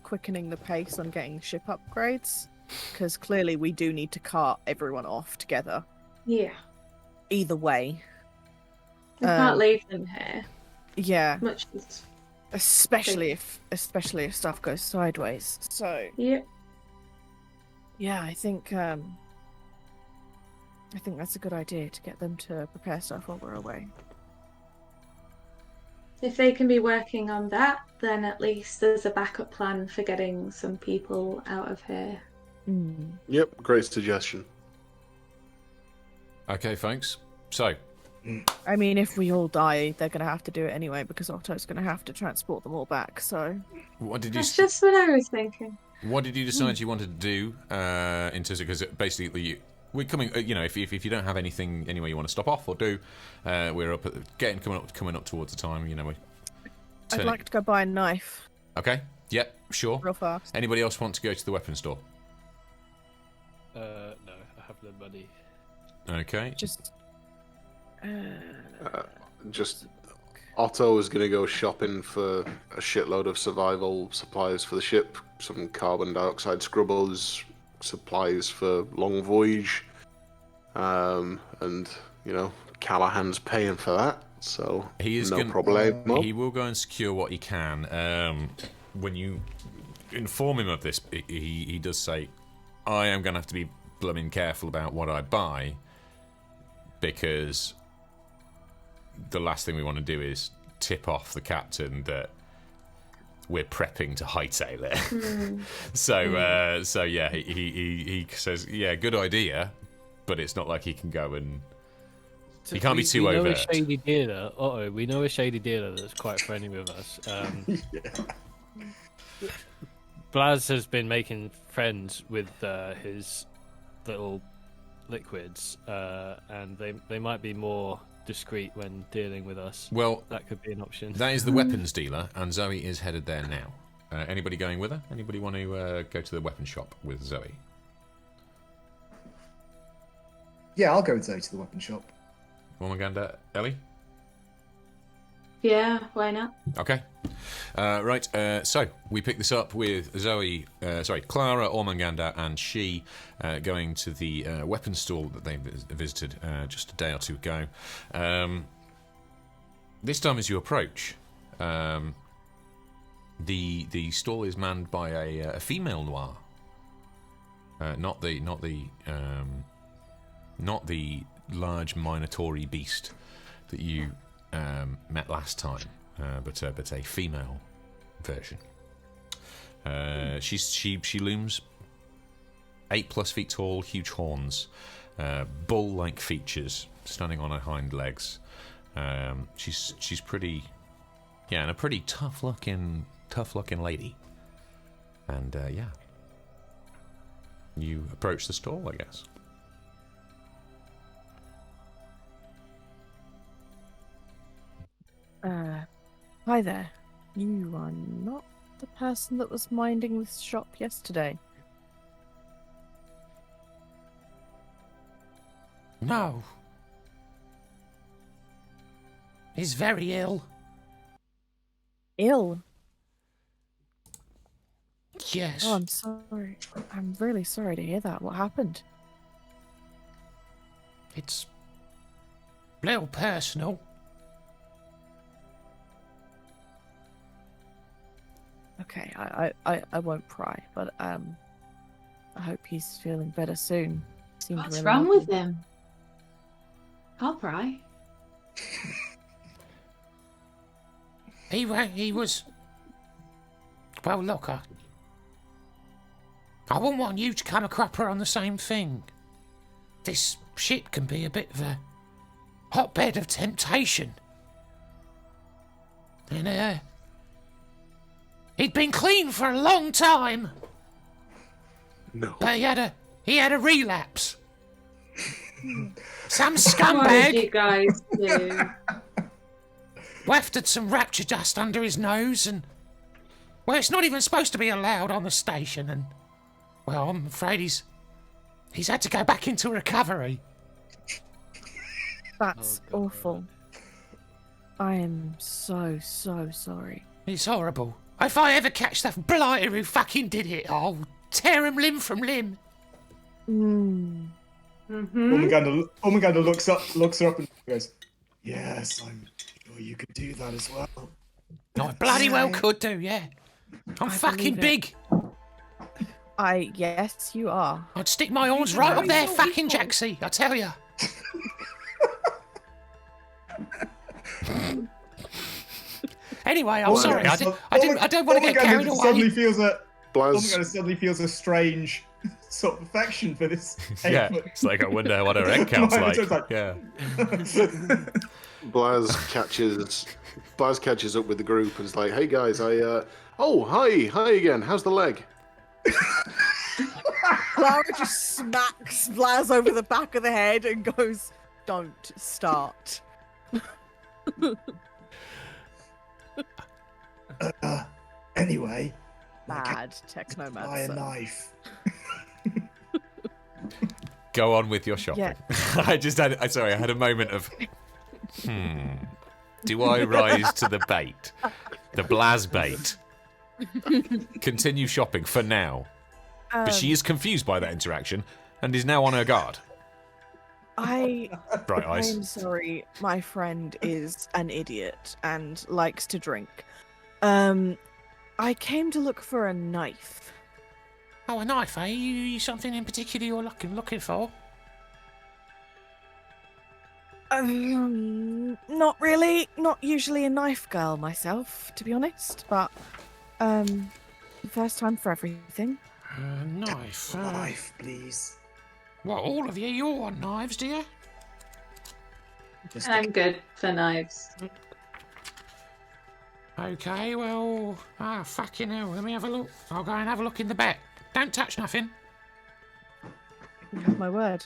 quickening the pace on getting ship upgrades, because clearly we do need to cart everyone off together. Yeah. Either way. We can't leave them here. Yeah. Much as... Especially if stuff goes sideways. So yeah. Yeah, I think that's a good idea to get them to prepare stuff while we're away. If they can be working on that, then at least there's a backup plan for getting some people out of here. Yep, great suggestion. Okay, folks. So, I mean, if we all die, they're going to have to do it anyway, because Otto's going to have to transport them all back, so... what did you... That's just what I was thinking. What did you decide you wanted to do in terms of... Because basically, we're coming... You know, if you don't have anything anywhere you want to stop off or do, we're up at coming up towards the time, you know... I'd like to go buy a knife. Okay, yep, sure. Real fast. Anybody else want to go to the weapon store? No, I have the money. Okay. Just Otto is going to go shopping for a shitload of survival supplies for the ship, some carbon dioxide scrubbers, supplies for long voyage, and you know Callahan's paying for that, so no problem. He will go and secure what he can. When you inform him of this, he does say, "I am going to have to be blooming careful about what I buy, because the last thing we want to do is tip off the captain that we're prepping to hightail it." So yeah, he says, yeah, good idea, but it's not like he can go and he can't be too overt. We know a shady dealer. We know a shady dealer that's quite friendly with us. Blaz has been making friends with his little liquids, and they might be more discreet when dealing with us. Well, that could be an option. That is the weapons dealer, and Zoe is headed there now. Anybody going with her? Anybody want to go to the weapon shop with Zoe? Yeah, I'll go with Zoe to the weapon shop. Ormungandr, Ellie? Yeah, why not? Okay. Right, so we pick this up with Zoe, Clara, Ormungandr, and Shi going to the weapons stall that they visited just a day or two ago. This time as you approach, the stall is manned by a female noir. Not the large Minotaur-y beast that you met last time, but a female version. She looms 8+ feet tall, huge horns, bull-like features, standing on her hind legs. She's pretty, and a pretty tough looking lady. And you approach the stall, I guess. Hi there. You are not the person that was minding this shop yesterday. No. He's very ill. Ill? Yes. Oh, I'm sorry. I'm really sorry to hear that. What happened? It's a little personal. Okay, I won't pry, but I hope he's feeling better soon. What's wrong with him? I'll pry. He was. Well, look, I wouldn't want you to come a cropper on the same thing. This shit can be a bit of a hotbed of temptation. And, he'd been clean for a long time, No. but he had a relapse. Some What did you scumbag guys do? wafted some rapture dust under his nose and... Well, it's not even supposed to be allowed on the station and... Well, I'm afraid he's had to go back into recovery. That's awful. I am so sorry. It's horrible. If I ever catch that blighter who fucking did it, I'll tear him limb from limb. Ormungandr looks her up and goes, "Yes, I'm sure you could do that as well." I bloody well could do, yeah. I'm fucking believe big. Yes, you are. I'd stick my horns right up there, fucking Jaxie, I tell ya. Anyway, I'm sorry. I don't want to get carried away. Ormungandr suddenly feels a strange sort of affection for this. Yeah, it's like, I wonder what her egg count's like. Yeah. Blaz catches up with the group and is like, "Hey guys, hi again. How's the leg?" Clara just smacks Blaz over the back of the head and goes, "Don't start." Anyway, Bad buy a technomancer. knife. Go on with your shopping. Yeah. I had a moment of, do I rise to the bait? The Blaz bait. Continue shopping for now. But she is confused by that interaction and is now on her guard. I Bright eyes. am sorry. My friend is an idiot and likes to drink. I came to look for a knife. Oh, a knife, eh? You something in particular you're looking for? Not really. Not usually a knife girl myself, to be honest. But, first time for everything. Knife. Knife, please. What, all of you? You all want knives, do you? I'm good for knives. Okay, well... fucking hell. Let me have a look. I'll go and have a look in the back. Don't touch nothing. You have my word.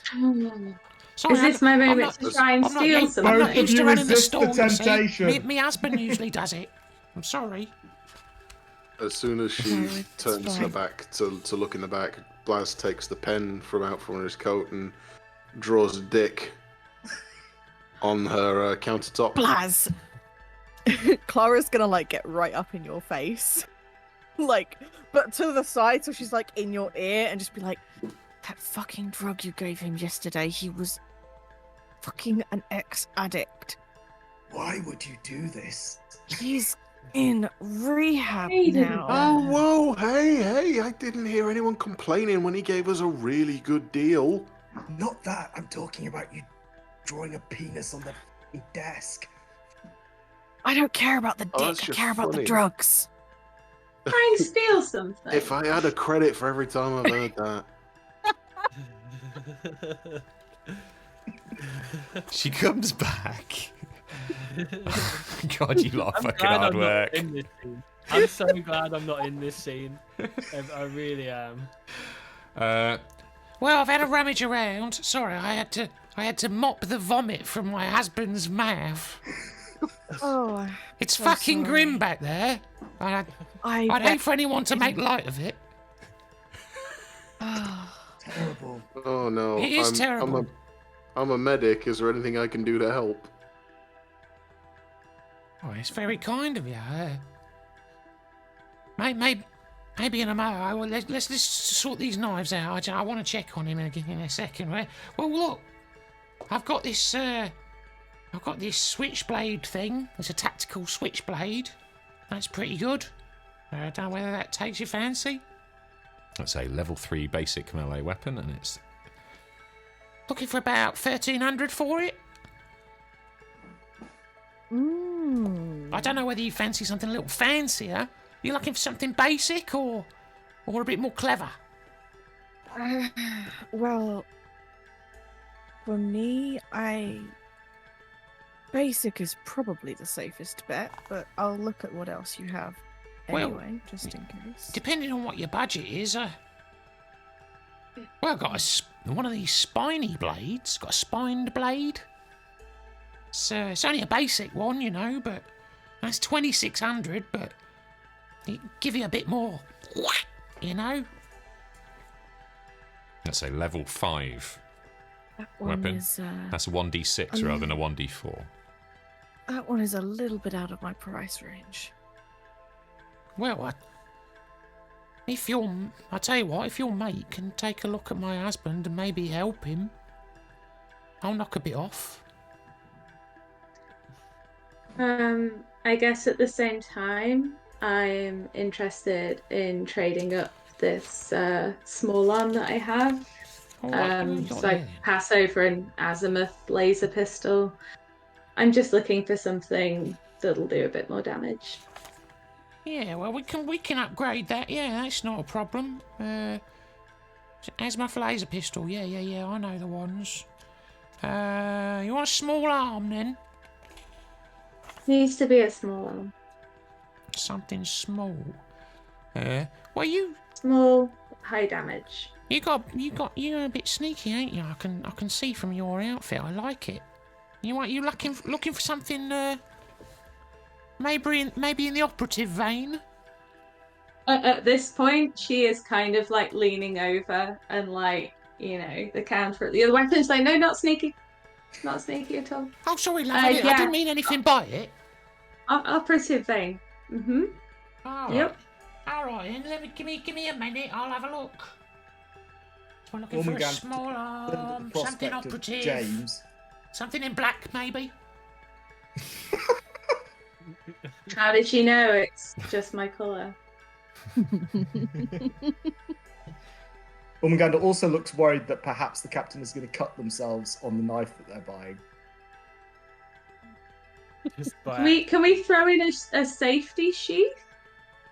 Sorry, Is this my moment not- to try and I'm not steal used- something? I'm not used to running the resist the store, you see. temptation. My husband usually does it. I'm sorry. As soon as she No, it's turns her fine. back to look in the back, Blaz takes the pen from his coat and draws a dick on her countertop. Blaz! Clara's gonna, get right up in your face. But to the side, so she's, in your ear, and just be like, "That fucking drug you gave him yesterday, he was fucking an ex-addict. Why would you do this? He's in rehab He didn't now." Oh, whoa, hey, I didn't hear anyone complaining when he gave us a really good deal. Not that. I'm talking about you drawing a penis on the f***ing desk. I don't care about the Oh, dick, that's I just care about the funny. drugs. Try and steal something. If I had a credit for every time I've heard that. She comes back. God, you lot are fucking glad hard I'm work. not in this scene. I'm so glad I'm not in this scene. I really am. Well, I've had a rummage around. Sorry, I had to mop the vomit from my husband's mouth. Oh, It's so fucking sorry. grim back there. I'd I hate for anyone to make light of it. Terrible. Oh no, It is terrible. I'm a medic. Is there anything I can do to help? Oh, it's very kind of you. Maybe in a moment. Well, let's sort these knives out. I want to check on him in a second. Right? Well, look, I've got this switchblade thing. It's a tactical switchblade. That's pretty good. I don't know whether that takes your fancy. That's a level 3 basic melee weapon, and it's Looking for about 1,300 for it. I don't know whether you fancy something a little fancier. You looking for something basic or a bit more clever? Well, for me, I Basic is probably the safest bet, but I'll look at what else you have Well, anyway, just in case. Depending on what your budget is, well, I've got one of these spiny blades. Got a spined blade. It's only a basic one, you know, but that's 2,600. But it give you a bit more, you know. That's a level 5 That one weapon. is, That's a 1d6 rather than a 1d4. that one is a little bit out of my price range. Well, I tell you what, if your mate can take a look at my husband and maybe help him, I'll knock a bit off. I guess at the same time, I'm interested in trading up this small arm that I have. Oh, what have you got So I there? pass over an azimuth laser pistol. I'm just looking for something that'll do a bit more damage. Yeah, well, we can upgrade that. Yeah, that's not a problem. Azimuth laser pistol. Yeah, I know the ones. You want a small arm then? Needs to be a small arm. Something small. Well, Small, high damage. you're a bit sneaky, ain't you? I can see from your outfit. I like it. You looking for something? Maybe in the operative vein. At this point, she is kind of like leaning over and like, you know, the counter at the other weapons. Like, no, not sneaky. Not sneaky at all. Oh, sorry, love. I Yeah. didn't mean anything by it. Operative vein. Mm-hmm. Oh, Yep. All right, then give me a minute. I'll have a look. So I'm looking for a Ormungandr small arm, the something prospect of operative, James. something in black, maybe. How did she know it's just my colour? Ormungandr also looks worried that perhaps the captain is going to cut themselves on the knife that they're buying. Just Can we throw in a safety sheath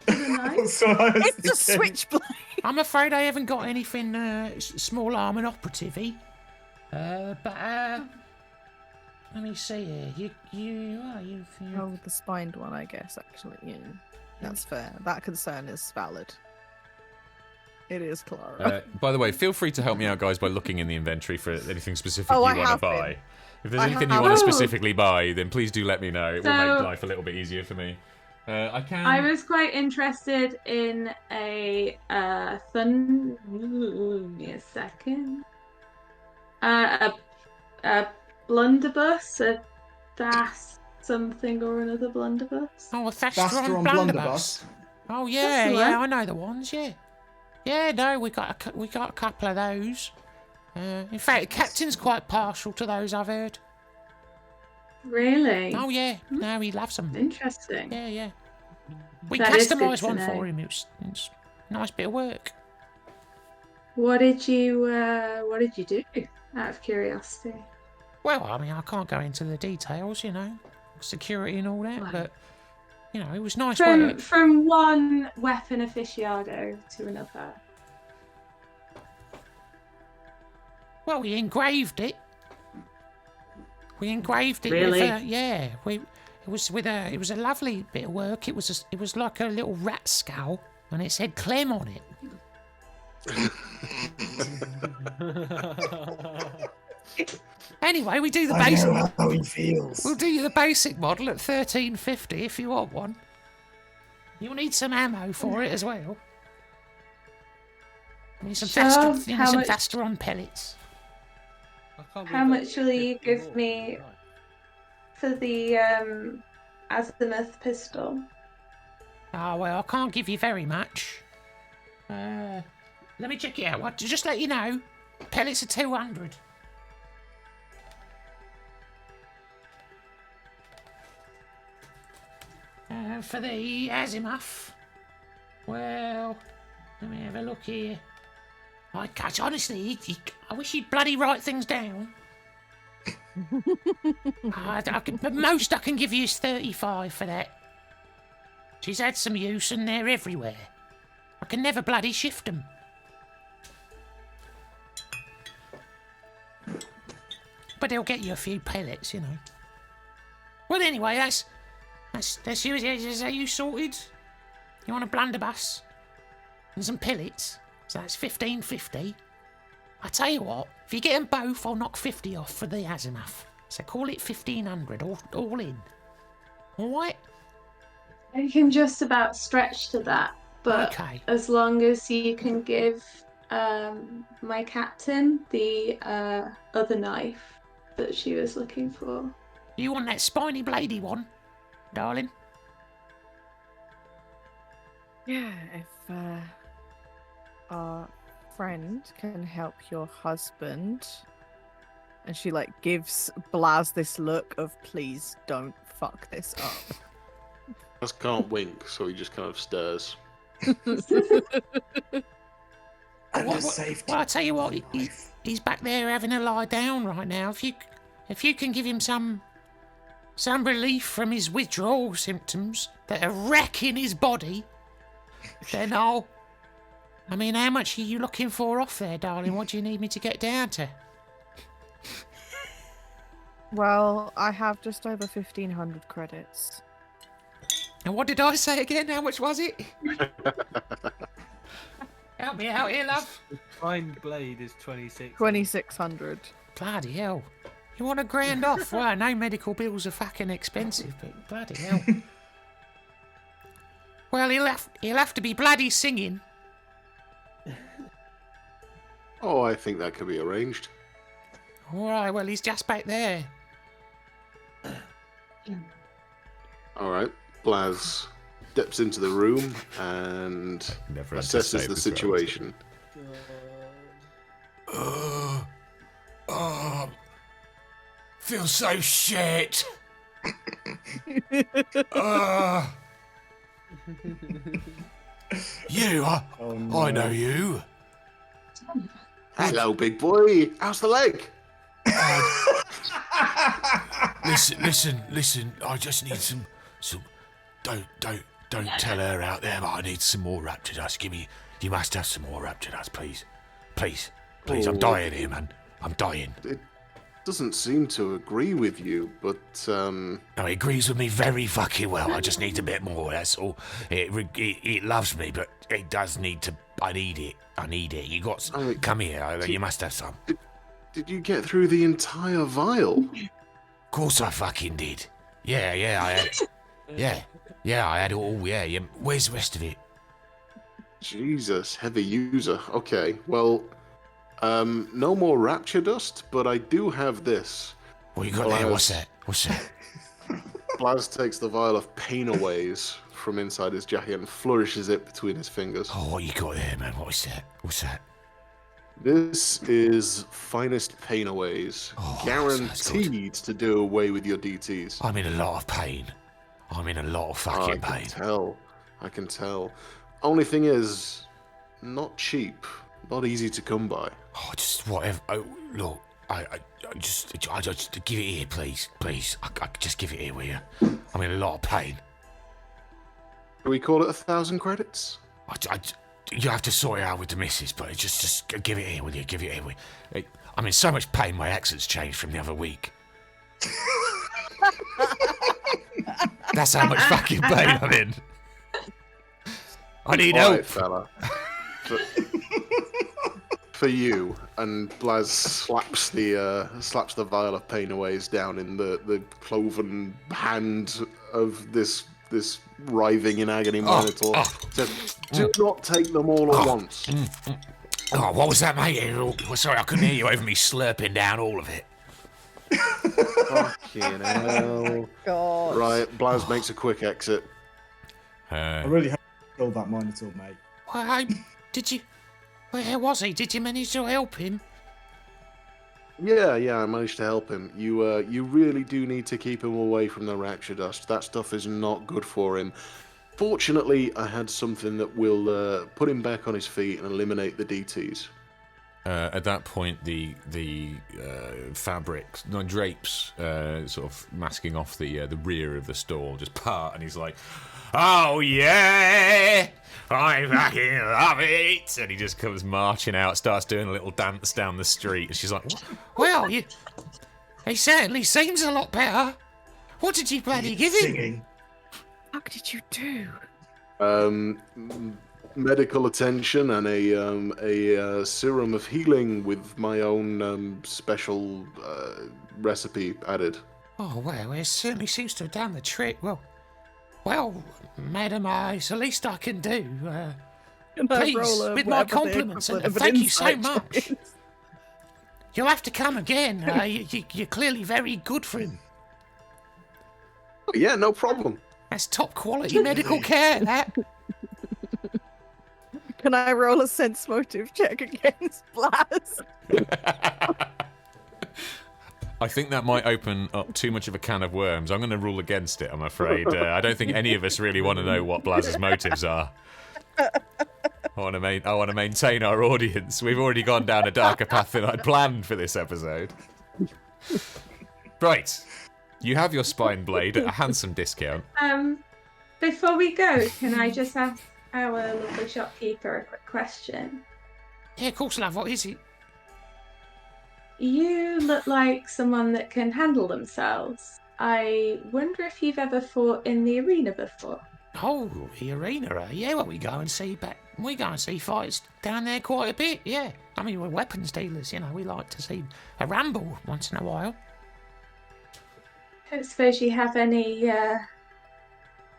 for the knife? So I was It's a thinking- switchblade! I'm afraid I haven't got anything small arm and operative-y. But let me see here. You. Oh, the spined one, I guess, actually. Yeah. That's fair. That concern is valid. It is Clara. By the way, feel free to help me out, guys, by looking in the inventory for anything specific Oh, you I want to have buy. been. If there's I anything you have. want to Oh. specifically buy, then please do let me know. It will So- make life a little bit easier for me. I can. I was quite interested in a give me a second. A blunderbuss, a Thas something or another blunderbuss. Oh, a Faster Thastron on blunderbuss. blunderbuss. Oh That's yeah, the yeah, one. I know the ones. Yeah, yeah. No, we got a couple of those. In fact, the captain's quite partial to those, I've heard. Really? Oh yeah, no, he loves them. Interesting. Yeah. We That is good customised to one know. for him. It's a nice bit of work. What did you do? Out of curiosity. Well, I mean, I can't go into the details, you know, security and all that, Right. but you know, it was nice work. From one weapon aficionado to another. Well, we engraved it. Really? It was a lovely bit of work. It was like a little rat skull, and it said Clem on it. Anyway, we do the I basic. know how he feels. We'll do you the basic model at 1350 if you want one. You'll need some ammo for it as well. You need some Sure, how much- Thastron pellets. How much will you give me for the azimuth pistol? Oh, well, I can't give you very much. Let me check it out. Just let you know, pellets are 200. For the azimuth, well, let me have a look here. Honestly, I wish you'd bloody write things down. The most I can give you is 35 for that. She's had some use and they're everywhere. I can never bloody shift them. But they'll get you a few pellets, you know. Well, anyway, that's you. Is that you sorted? You want a blunderbuss and some pellets? So that's 15.50. I tell you what, if you get them both, I'll knock 50 off for the azimuth. So call it 1,500, all in. All right? I can just about stretch to that, but Okay. as long as you can give my captain the other knife that she was looking for. You want that spiny bladey one, darling? Yeah, if our friend can help your husband, and she like gives Blaz this look of please don't fuck this up. Blaz can't wink, so he just kind of stares. Well, I tell you what, he's back there having a lie down right now. If you can give him some relief from his withdrawal symptoms that are wrecking his body, then how much are you looking for off there, darling? What do you need me to get down to? Well, I have just over 1,500 credits. And what did I say again? How much was it? Help me out here, love. Fine blade is 26. 2,600. Bloody hell. You want $1,000 off? Well, I know medical bills are fucking expensive, but bloody hell. Well, he'll have to be bloody singing. Oh, I think that could be arranged. All right, well, he's just back there. All right. Blaz steps into the room and Never had to assesses save the this situation. Feel so shit. You, I know you. Hello, big boy. How's the leg? Listen. I just need some. Don't tell her out there, but I need some more rapture dust. You must have some more rapture dust, please. Please. I'm dying here, man. I'm dying. It doesn't seem to agree with you, but No, it agrees with me very fucking well. I just need a bit more. That's all. It loves me, but it does need to. I need it. You got. Come here. You must have some. did you get through the entire vial? Of course I fucking did. Yeah. I had. Yeah, I had it all. Yeah. Where's the rest of it? Jesus, heavy user. Okay, well, no more rapture dust, but I do have this. What you got there? What's that? Blaz takes the vial of pain-aways from inside his jacket and flourishes it between his fingers. Oh, what you got there, man? What's that? This is finest pain-aways, guaranteed to do away with your DTs. I'm in a lot of pain. I'm in a lot of fucking pain. I can tell. Only thing is, not cheap, not easy to come by. Oh, just whatever. Oh, look, I just give it here, please. I just give it here, will you? I'm in a lot of pain. Do we call it 1,000 credits? You have to sort it out with the missus, but just give it here, will you? Give it here. I'm in so much pain, my accent's changed from the other week. That's how much fucking pain I'm in. I need help. Right, fella. For you, and Blaz slaps the vial of pain-aways down in the cloven hand of this writhing in agony minotaur. Says, do not take them all at once. Oh, what was that, mate? Sorry, I couldn't hear you over me slurping down all of it. Fucking hell. God. Right, Blaz makes a quick exit. I really hope you killed that minotaur, mate. Well, did you? Where was he? Did you manage to help him? Yeah, I managed to help him. You really do need to keep him away from the rapture dust. That stuff is not good for him. Fortunately, I had something that will put him back on his feet and eliminate the DTs. At that point, the fabrics, drapes, sort of masking off the rear of the stall, just part, and he's like, "Oh yeah, I fucking love it!" And he just comes marching out, starts doing a little dance down the street, and she's like, "What?" Well, he certainly seems a lot better. What did you bloody give him? Singing. What did you do? Medical attention and a serum of healing with my own special recipe added. Oh, well, it certainly seems to have done the trick. Well, madam, it's the least I can do. Can I Please, roll a with my whatever the compliments, and equivalent of an thank you so insight much. check is? You'll have to come again. You're clearly very good for him. Yeah, no problem. That's top quality medical care, that. Can I roll a sense motive check against Blaz? I think that might open up too much of a can of worms. I'm going to rule against it, I'm afraid. I don't think any of us really want to know what Blaz's motives are. I want to maintain our audience. We've already gone down a darker path than I'd planned for this episode. Right. You have your spine blade at a handsome discount. Before we go, can I just ask our lovely shopkeeper a quick question? Yeah, of course, love. What is it? You look like someone that can handle themselves. I wonder if you've ever fought in the arena before. Oh, the arena, yeah, well, we go and see fights down there quite a bit, yeah. I mean, we're weapons dealers, we like to see a ramble once in a while. Don't suppose you have any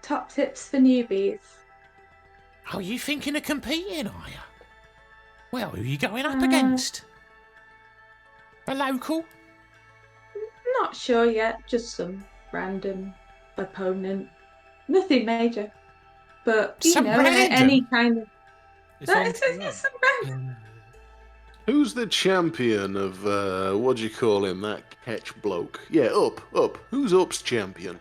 top tips for newbies? Oh, you thinking of competing, are you? Well, who are you going up against? A local? Not sure yet, just some random opponent. Nothing major. But, Some random? any kind of... It's It's on- just some random. Who's the champion of, what do you call him, that catch bloke? Yeah, up. Who's Up's champion?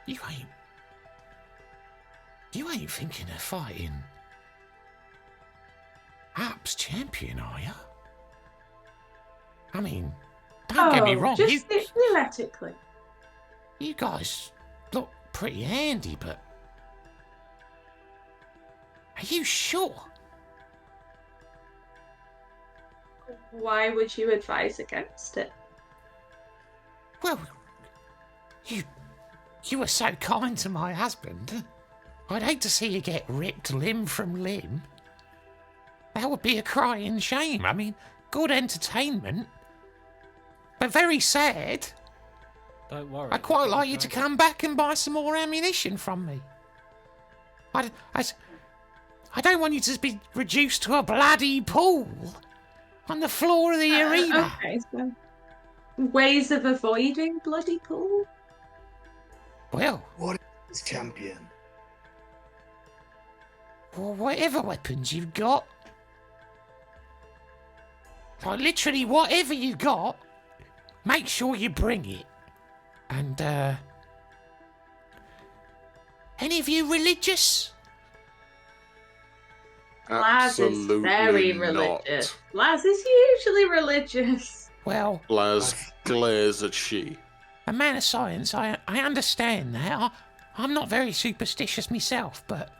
You ain't thinking of fighting App's champion, are you? I mean, don't get me wrong, Just theoretically. you guys look pretty handy, but are you sure? Why would you advise against it? Well, you were so kind to my husband. I'd hate to see you get ripped limb from limb. That would be a crying shame. I mean, good entertainment, but very sad. Don't worry. I'd quite like you to come back and buy some more ammunition from me. I don't want you to be reduced to a bloody pool on the floor of the arena. Okay, so ways of avoiding bloody pool? Well, What is champion? whatever weapons you've got. Like, literally, whatever you got, make sure you bring it. And, any of you religious? Laz is Absolutely very not. religious. Laz is usually religious. Well, Laz glares at Shi. a man of science, I understand that. I'm not very superstitious myself, but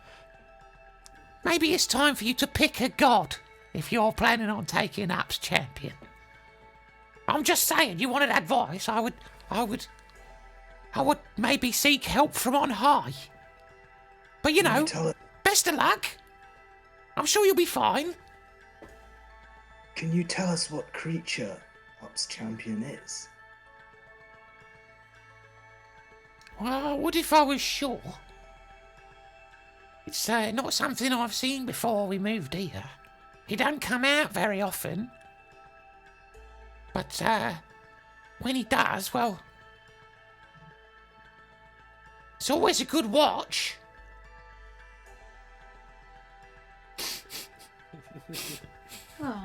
maybe it's time for you to pick a god if you're planning on taking App's champion. I'm just saying, you wanted advice, I would maybe seek help from on high. But you know, best of luck. I'm sure you'll be fine. Can you tell us what creature Up's champion is? Well, I would if I was sure. It's not something I've seen before we moved here. He don't come out very often. But, when he does, well, it's always a good watch. Oh,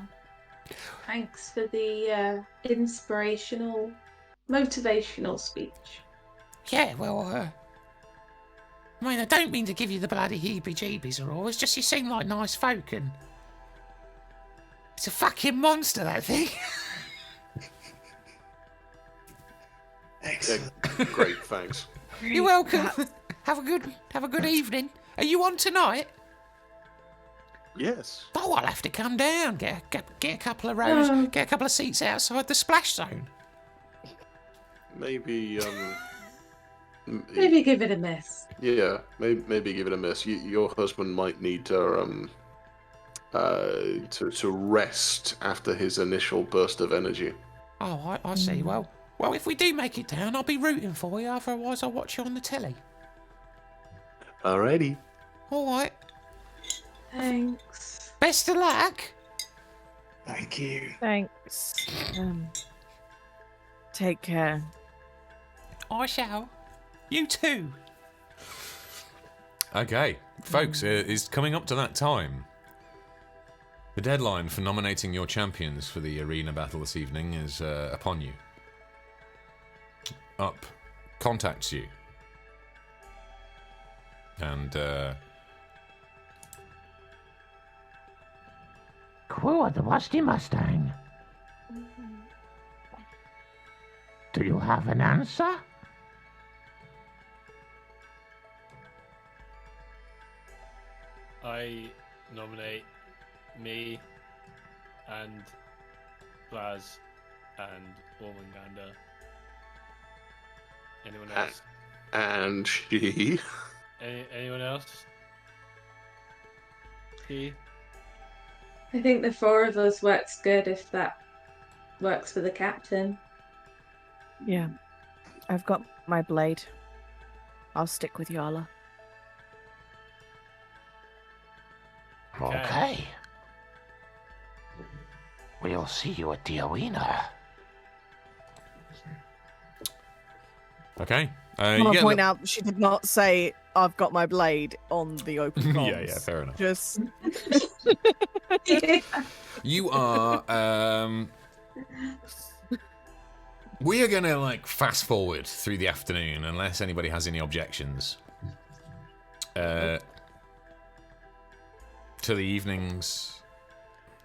thanks for the inspirational, motivational speech. Yeah, well, I mean, I don't mean to give you the bloody heebie-jeebies or all. It's just you seem like nice folk, and it's a fucking monster, that thing. Excellent. Great, thanks. You're welcome. Have a good evening. Are you on tonight? Yes. Oh, I'll have to come down. Get a couple of rows. Oh. Get a couple of seats outside the splash zone. maybe Maybe give it a miss. yeah, maybe give it a miss. Your husband might need to rest after his initial burst of energy. Oh, I see. Well, if we do make it down, I'll be rooting for you. Otherwise, I'll watch you on the telly. Alrighty. All right. Thanks. Best of luck. Thank you. Thanks. Take care. I shall. You too. Okay, folks, it's coming up to that time. The deadline for nominating your champions for the arena battle this evening is upon you. Up contacts you. And, Who are the rusty Mustang? Do you have an answer? I nominate me and Blaz and Ormungandr. Anyone else? And she. Anyone else? He? I think the four of us works good if that works for the captain. Yeah. I've got my blade. I'll stick with Yarla. Okay. We'll see you at the arena. okay. I You want get to point out she did not say, I've got my blade on the open comms. yeah, fair enough. Just... You are, we are gonna, fast forward through the afternoon, unless anybody has any objections. To the evening's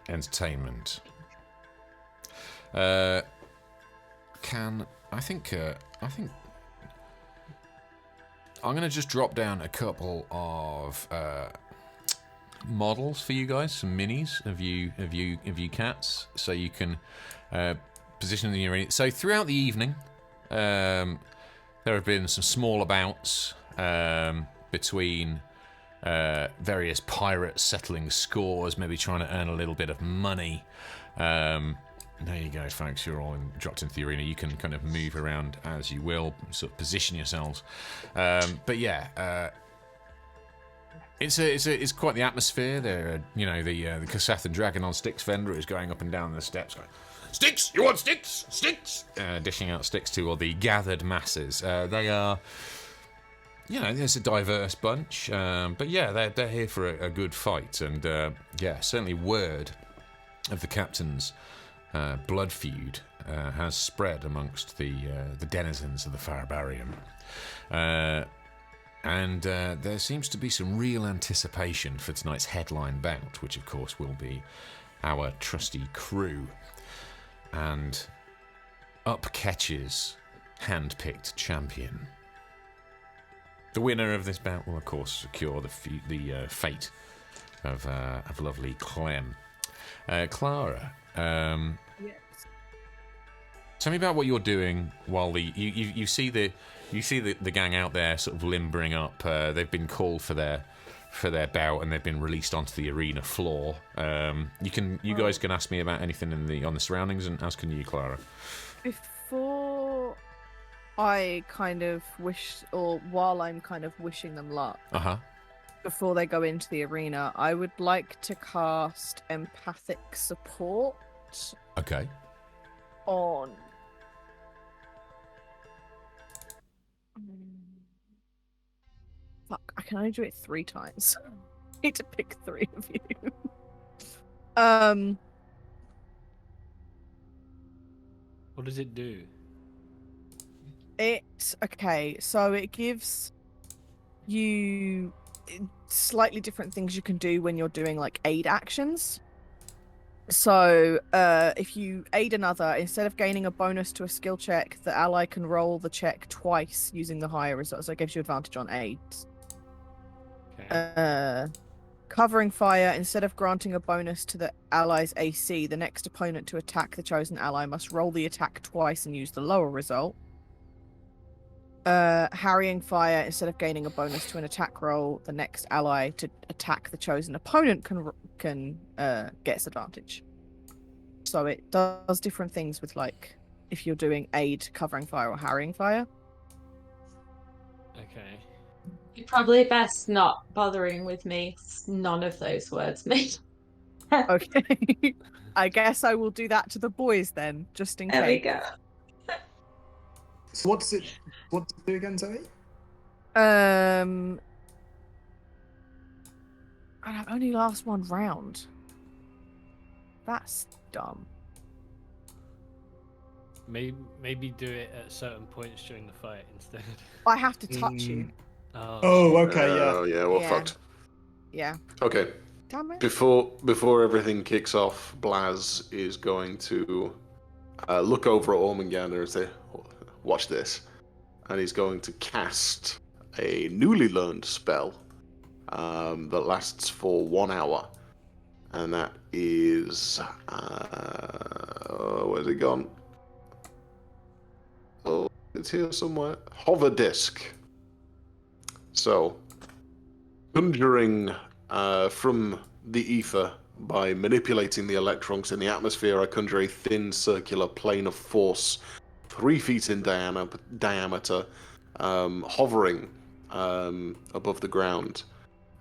entertainment. I think I'm gonna just drop down a couple of models for you guys, some minis of you cats, so you can position in the arena. So throughout the evening, there have been some smaller bouts between various pirates settling scores, maybe trying to earn a little bit of money. There you go, folks. You're all dropped into the arena. You can kind of move around as you will, sort of position yourselves. But yeah, it's quite the atmosphere. There, the Kasathan Dragon on Sticks vendor is going up and down the steps, going, "Sticks, you want sticks? Sticks!" Dishing out sticks to all the gathered masses. They are, there's a diverse bunch, but yeah, they're here for a good fight, and yeah, certainly word of the captain's blood feud has spread amongst the denizens of the Farabarium. And there seems to be some real anticipation for tonight's headline bout, which of course will be our trusty crew. And up catches hand-picked champion. The winner of this bout will of course secure the fate of lovely Clem. Clara, Yes. tell me about what you're doing while you see the gang out there sort of limbering up. They've been called for their bout and they've been released onto the arena floor. You guys can ask me about anything on the surroundings, and as can you, Clara. Before I kind of while I'm kind of wishing them luck, before they go into the arena, I would like to cast Empathic Support Okay. on... Fuck, I can only do it 3 times. I need to pick 3 of you. What does it do? So it gives you slightly different things you can do when you're doing aid actions. So if you aid another, instead of gaining a bonus to a skill check, the ally can roll the check twice using the higher result, so it gives you advantage on aids. Okay. Covering fire, instead of granting a bonus to the ally's AC, the next opponent to attack the chosen ally must roll the attack twice and use the lower result. Harrying fire, instead of gaining a bonus to an attack roll, the next ally to attack the chosen opponent can get advantage. So it does different things with, like, if you're doing aid, covering fire, or harrying fire. Okay. You're probably best not bothering with me. None of those words mean. Okay. I guess I will do that to the boys then, just in There we case. go. So what does it do again, Zoe? And it only lasts 1 round. That's dumb. Maybe do it at certain points during the fight instead. I have to touch you. Oh, okay, yeah. Oh, yeah, we're Yeah. fucked. Yeah. Okay. Damn it. Before everything kicks off, Blaz is going to look over at Ormungandr and say, "Watch this," and he's going to cast a newly learned spell that lasts for 1 hour, and that is where's it gone? Oh, it's here somewhere. Hover disc. So, conjuring from the ether by manipulating the electrons in the atmosphere, I conjure a thin circular plane of force, 3 feet in diameter, hovering above the ground.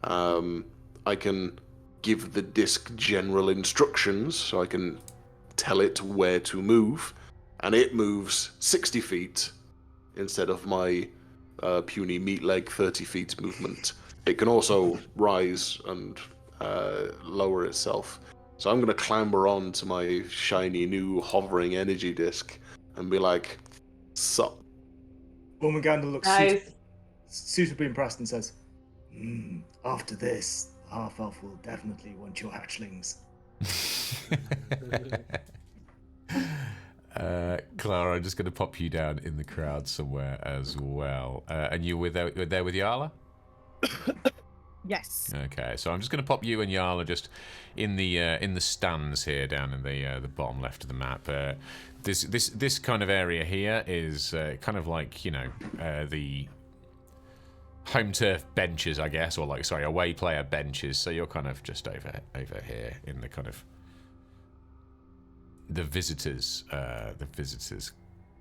I can give the disc general instructions, so I can tell it where to move, and it moves 60 feet instead of my puny meat leg 30 feet movement. It can also rise and lower itself. So I'm going to clamber on to my shiny new hovering energy disc and be like, "Sup?" Ormungandr looks Nice. suitably impressed and says, after this, the half-elf will definitely want your hatchlings. Clara, I'm just going to pop you down in the crowd somewhere as well. And you were there with Yarla? Yes. Okay, so I'm just going to pop you and Yarla just in the stands here down in the bottom left of the map. This kind of area here is kind of like, you know, the home turf benches, I guess, or like, sorry, away player benches. So you're kind of just over here in the kind of the visitors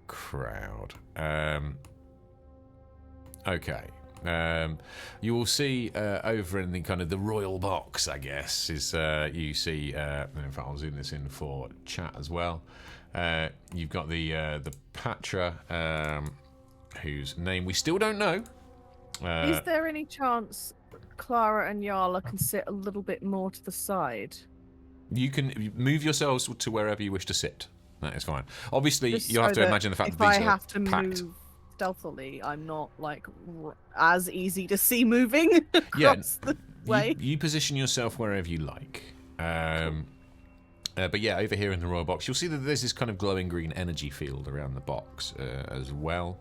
crowd. Okay. You will see over in the kind of the royal box, I guess, is you see. In fact, I'll zoom this in for chat as well. You've got the Patra, whose name we still don't know. Is there any chance Clara and Yarla can sit a little bit more to the side? You can move yourselves to wherever you wish to sit. That is fine. Obviously, Just you'll have so to that imagine the fact if that these I are have to packed. move stealthily, I'm not like as easy to see moving across the way. You position yourself wherever you like. But yeah, over here in the royal box, you'll see that there's this kind of glowing green energy field around the box as well.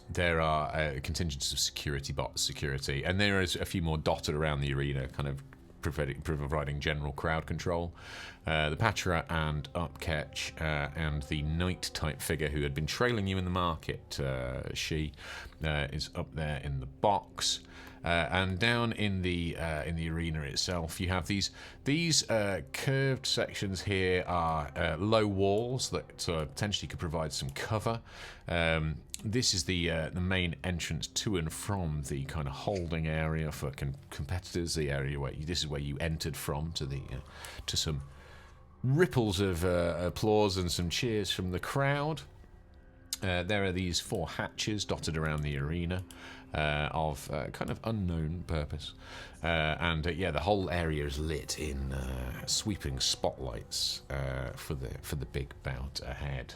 There are contingents of security, and there is a few more dotted around the arena, kind of providing general crowd control. The Patra and Upketch and the knight-type figure who had been trailing you in the market, Shi, is up there in the box. And down in the arena itself, you have these curved sections here are low walls that potentially could provide some cover. This is the main entrance to and from the kind of holding area for competitors. The area where this is where you entered from to some ripples of applause and some cheers from the crowd. There are these 4 hatches dotted around the arena. Of kind of unknown purpose, and the whole area is lit in sweeping spotlights for the big bout ahead.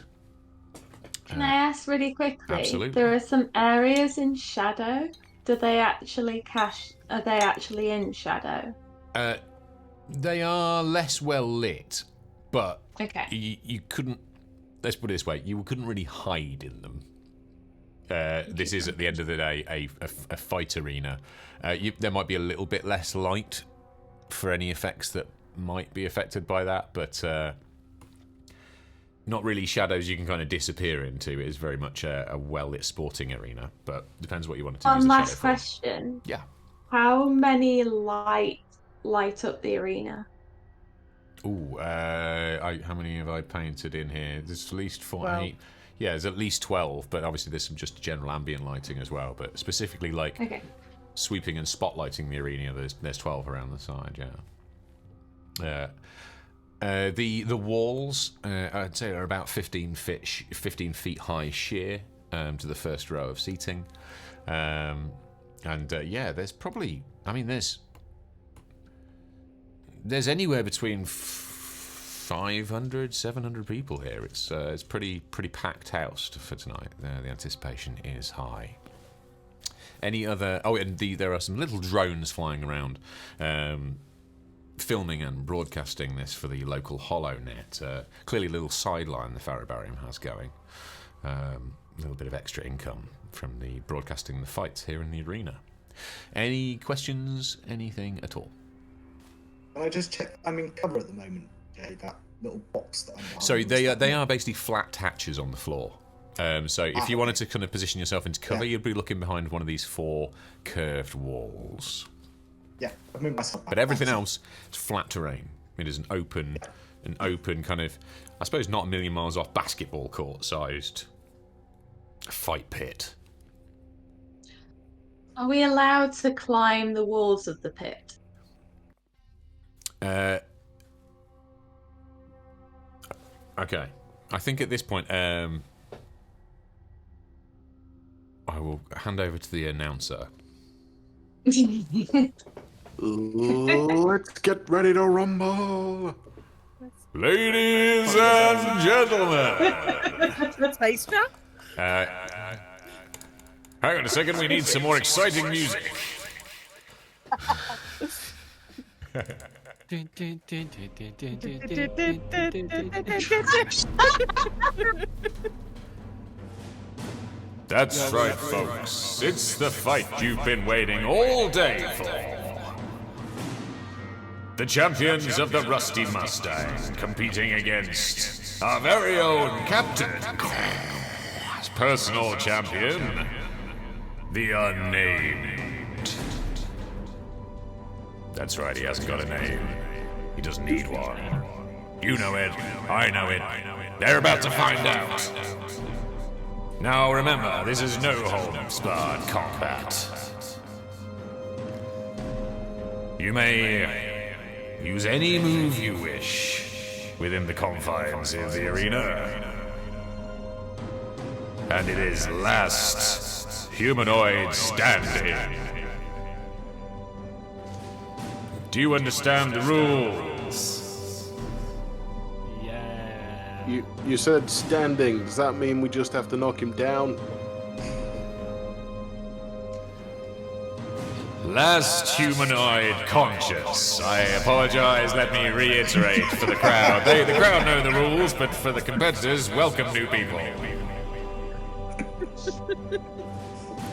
Can I ask really quickly? Absolutely. There are some areas in shadow. Do they actually Are they actually in shadow? They are less well lit, but Okay. you couldn't. Let's put it this way: you couldn't really hide in them. This is, at the end of the day, a fight arena. There might be a little bit less light for any effects that might be affected by that, but not really shadows you can kind of disappear into. It is very much a well-lit sporting arena, but depends what you want to use One the last shadow for. question. Yeah. How many light up the arena? Ooh, how many have I painted in here? There's at least 4, 12. 8. Yeah, there's at least 12, but obviously there's some just general ambient lighting as well. But specifically, like sweeping and spotlighting the arena, there's 12 around the side. Yeah. The walls, I'd say, are about 15 feet high sheer to the first row of seating, and there's probably, there's anywhere between 500, 700 people here. It's pretty packed house for tonight. The anticipation is high. Any other? Oh, and there are some little drones flying around. Filming and broadcasting this for the local HoloNet. Clearly a little sideline the Farabarium has going. A little bit of extra income from the broadcasting the fights here in the arena. Any questions? Anything at all? Can I just check? I'm in cover at the moment, Jay, that little box that I'm behind. So they are basically flat hatches on the floor. So if you wanted to kind of position yourself into cover, you'd be looking behind one of these 4 curved walls. Yeah, I've moved myself back. But everything else is flat terrain. It is an open kind of, I suppose, not a million miles off basketball court sized fight pit. Are we allowed to climb the walls of the pit? Okay. I think at this point, I will hand over to the announcer. Let's get ready to rumble. Ladies and gentlemen. Taster? Hang on a second, we need some more exciting music. That's right, folks. It's the fight you've been waiting all day for. The champions of the Rusty Mustang competing against our very own captain, his personal champion, the Unnamed. That's right, he hasn't got a name. He doesn't need one. You know it, I know it. They're about to find out. Now remember, this is no holds-barred combat. You may use any move you wish within the confines of the arena. And it is last humanoid standing. Do you understand the rules? Yeah. You said standing. Does that mean we just have to knock him down? Last humanoid conscious. I apologize, let me reiterate for the crowd. The crowd know the rules, but for the competitors, welcome new people.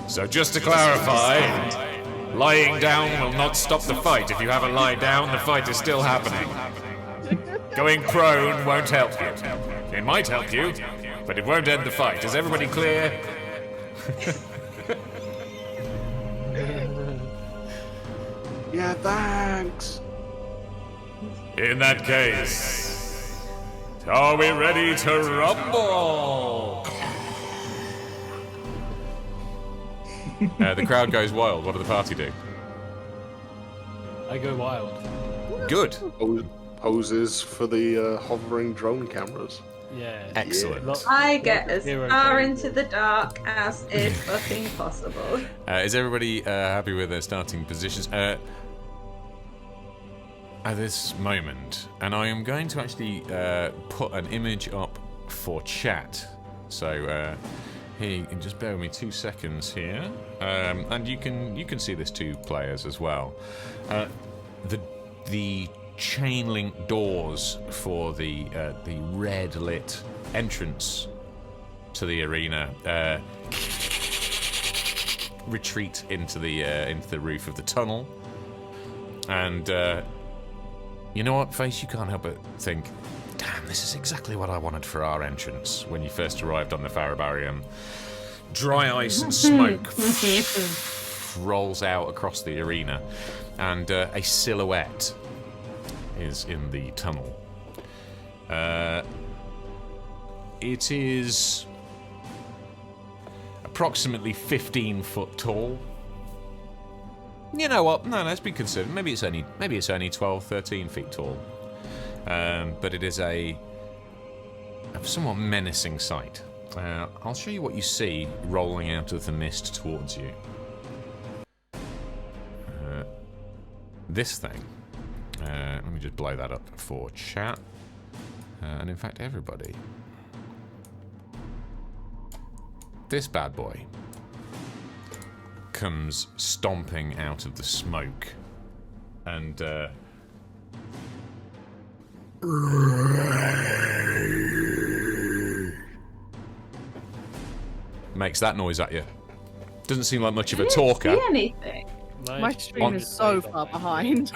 So just to clarify, lying down will not stop the fight. If you haven't lied down, the fight is still happening. Going prone won't help you. It might help you, but it won't end the fight. Is everybody clear? Yeah, thanks. In that case, are we ready to rumble? The crowd goes wild. What do the party do? I go wild. Good. Poses for the hovering drone cameras. Yeah. Excellent. I get as Hero far game. into the dark as is fucking possible. Is everybody happy with their starting positions? At this moment, and I am going to actually put an image up for chat. So here, just bear with me 2 seconds here, and you can see this 2 players as well. The chain link doors for the red lit entrance to the arena retreat into the roof of the tunnel, and you know what, Face, you can't help but think Damn, this is exactly what I wanted for our entrance when you first arrived on the Farabarium. Dry ice and smoke rolls out across the arena, and a silhouette is in the tunnel. It is approximately 15 foot tall. You know what? No, let's be considered. Maybe it's only 12, 13 feet tall. But it is a somewhat menacing sight. I'll show you what you see rolling out of the mist towards you. This thing. Let me just blow that up for chat. And in fact, everybody. This bad boy comes stomping out of the smoke and makes that noise at you. Doesn't seem like much of a talker. I didn't see anything. My stream is so far behind.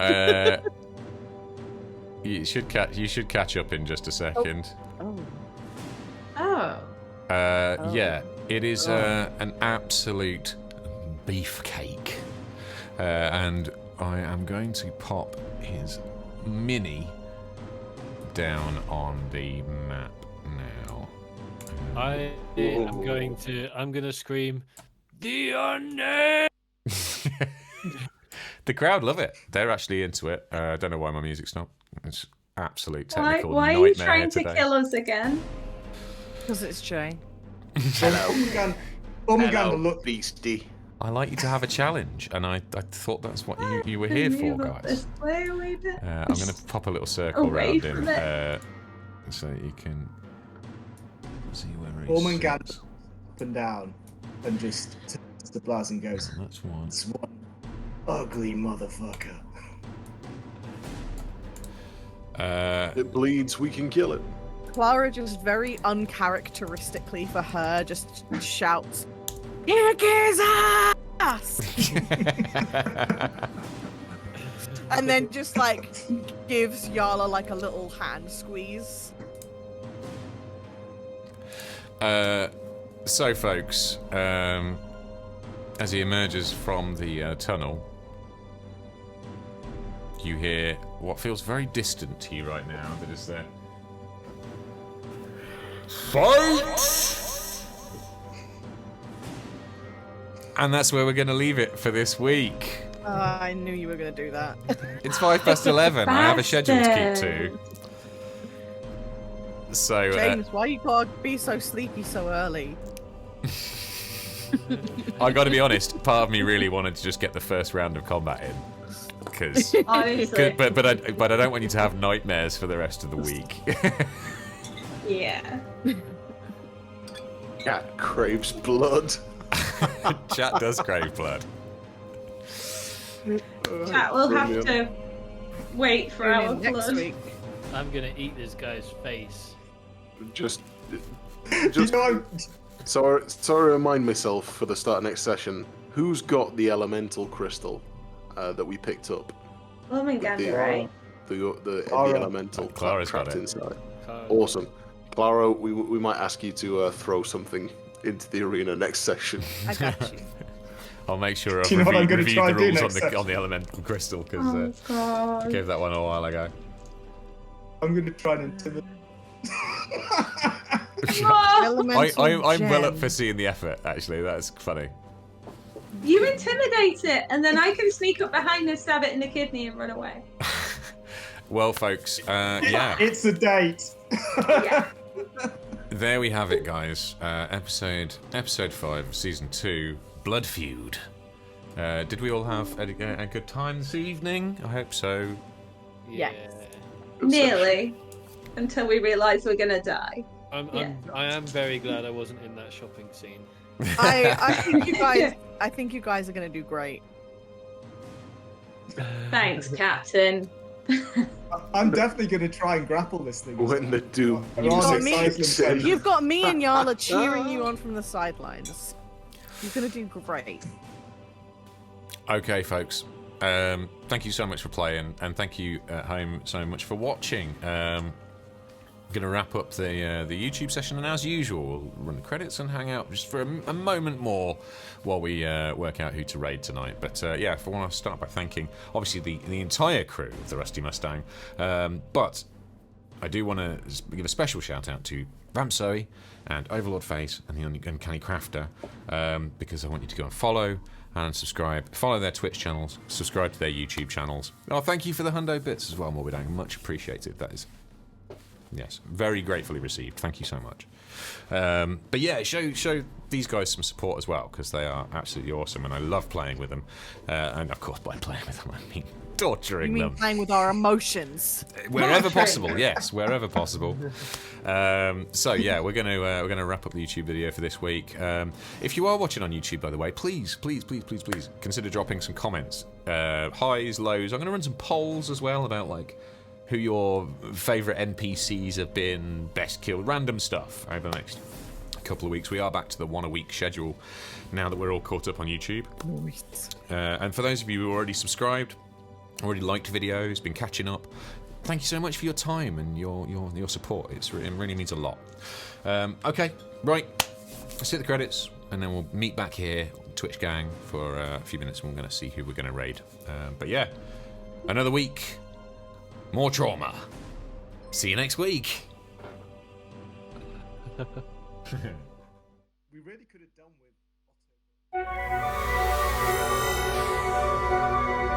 You should catch up in just a second. Oh. Yeah, it is an absolute beefcake, and I am going to pop his mini down on the map now. I'm going to scream, "The Unnamed!" The crowd love it. They're actually into it. I don't know why my music's not. It's absolute technical Why are nightmare you trying to today. kill us again? Because it's Jay. Ormungandr look. Beastie. I like you to have a challenge, and I thought that's what you were here for, guys. This way a wee bit. I'm going to pop a little circle Away around him from so that you can see where he Ormungandr sits. up and down and just turns to Blaz and goes, That's one. "It's one ugly motherfucker." It bleeds, we can kill it. Clara just very uncharacteristically for her just shouts, "Kick his ass!" And then just like gives Yarla like a little hand squeeze. So, folks, as he emerges from the tunnel, you hear what feels very distant to you right now. That is there. Fight! And that's where we're going to leave it for this week. I knew you were going to do that. It's 11:05. I have a schedule to keep to. So, James, why you gotta be so sleepy so early? I got to be honest. Part of me really wanted to just get the first round of combat in, because, Honestly. but I don't want you to have nightmares for the rest of the week. Yeah. Cat craves blood. Chat does crave blood. Chat will have Brilliant. to wait for Tune our in next blood. week. I'm gonna eat this guy's face. Just You know, so I remind myself for the start of next session, who's got the elemental crystal that we picked up? Ormungandr, right? The Clara. elemental Clara's got trapped it. inside. Can't- Awesome. Clara, we might ask you to throw something into the arena next session. I got you. I'll make sure I've Do you know what I'm gonna reviewed try the and do rules on next the session? elemental crystal, because Oh I god. gave that one a while ago. I'm going to try and intimidate. What? Elemental I'm well up gem. for seeing the effort, actually. That's funny. You intimidate it, and then I can sneak up behind and stab it in the kidney and run away. Well, folks, yeah. It's a date. Yeah. There we have it, guys. Episode 5 of season 2, Blood Feud. Did we all have a good time this evening? I hope so. Yes. Nearly. Until we realise we're gonna die. I am very glad I wasn't in that shopping scene. I think you guys are gonna do great. Thanks, Captain. I'm definitely going to try and grapple this thing. When the doom There are music no kicks signs of in. You've got me and Yarla cheering you on from the sidelines. You're gonna do great. Okay, folks. Thank you so much for playing, and thank you at home so much for watching. going to wrap up the YouTube session, and as usual, we'll run the credits and hang out just for a moment more while we work out who to raid tonight. But yeah, I want to start by thanking, obviously, the entire crew of the Rusty Mustang. But I do want to give a special shout out to VampZoe and OverlordFace and the Uncanny Crafter, because I want you to go and follow and subscribe. Follow their Twitch channels, subscribe to their YouTube channels. Oh, thank you for the hundo bits as well, Morbidang. Much appreciated. That is, yes, very gratefully received. Thank you so much. But yeah, show these guys some support as well, because they are absolutely awesome, and I love playing with them. And of course, by playing with them, I mean torturing You mean them. playing with our emotions? Wherever possible, yes, wherever possible. So yeah, we're gonna wrap up the YouTube video for this week. If you are watching on YouTube, by the way, please consider dropping some comments, highs, lows. I'm gonna run some polls as well about like who your favourite NPCs have been, best killed, random stuff over the next couple of weeks. We are back to the 1 a week schedule now that we're all caught up on YouTube. And for those of you who already subscribed, already liked videos, been catching up, thank you so much for your time and your support. It really means a lot. Okay, right, let's hit the credits and then we'll meet back here, Twitch gang, for a few minutes, and we're going to see who we're going to raid. But yeah, another week, more trauma. See you next week. We really could have done with Otto.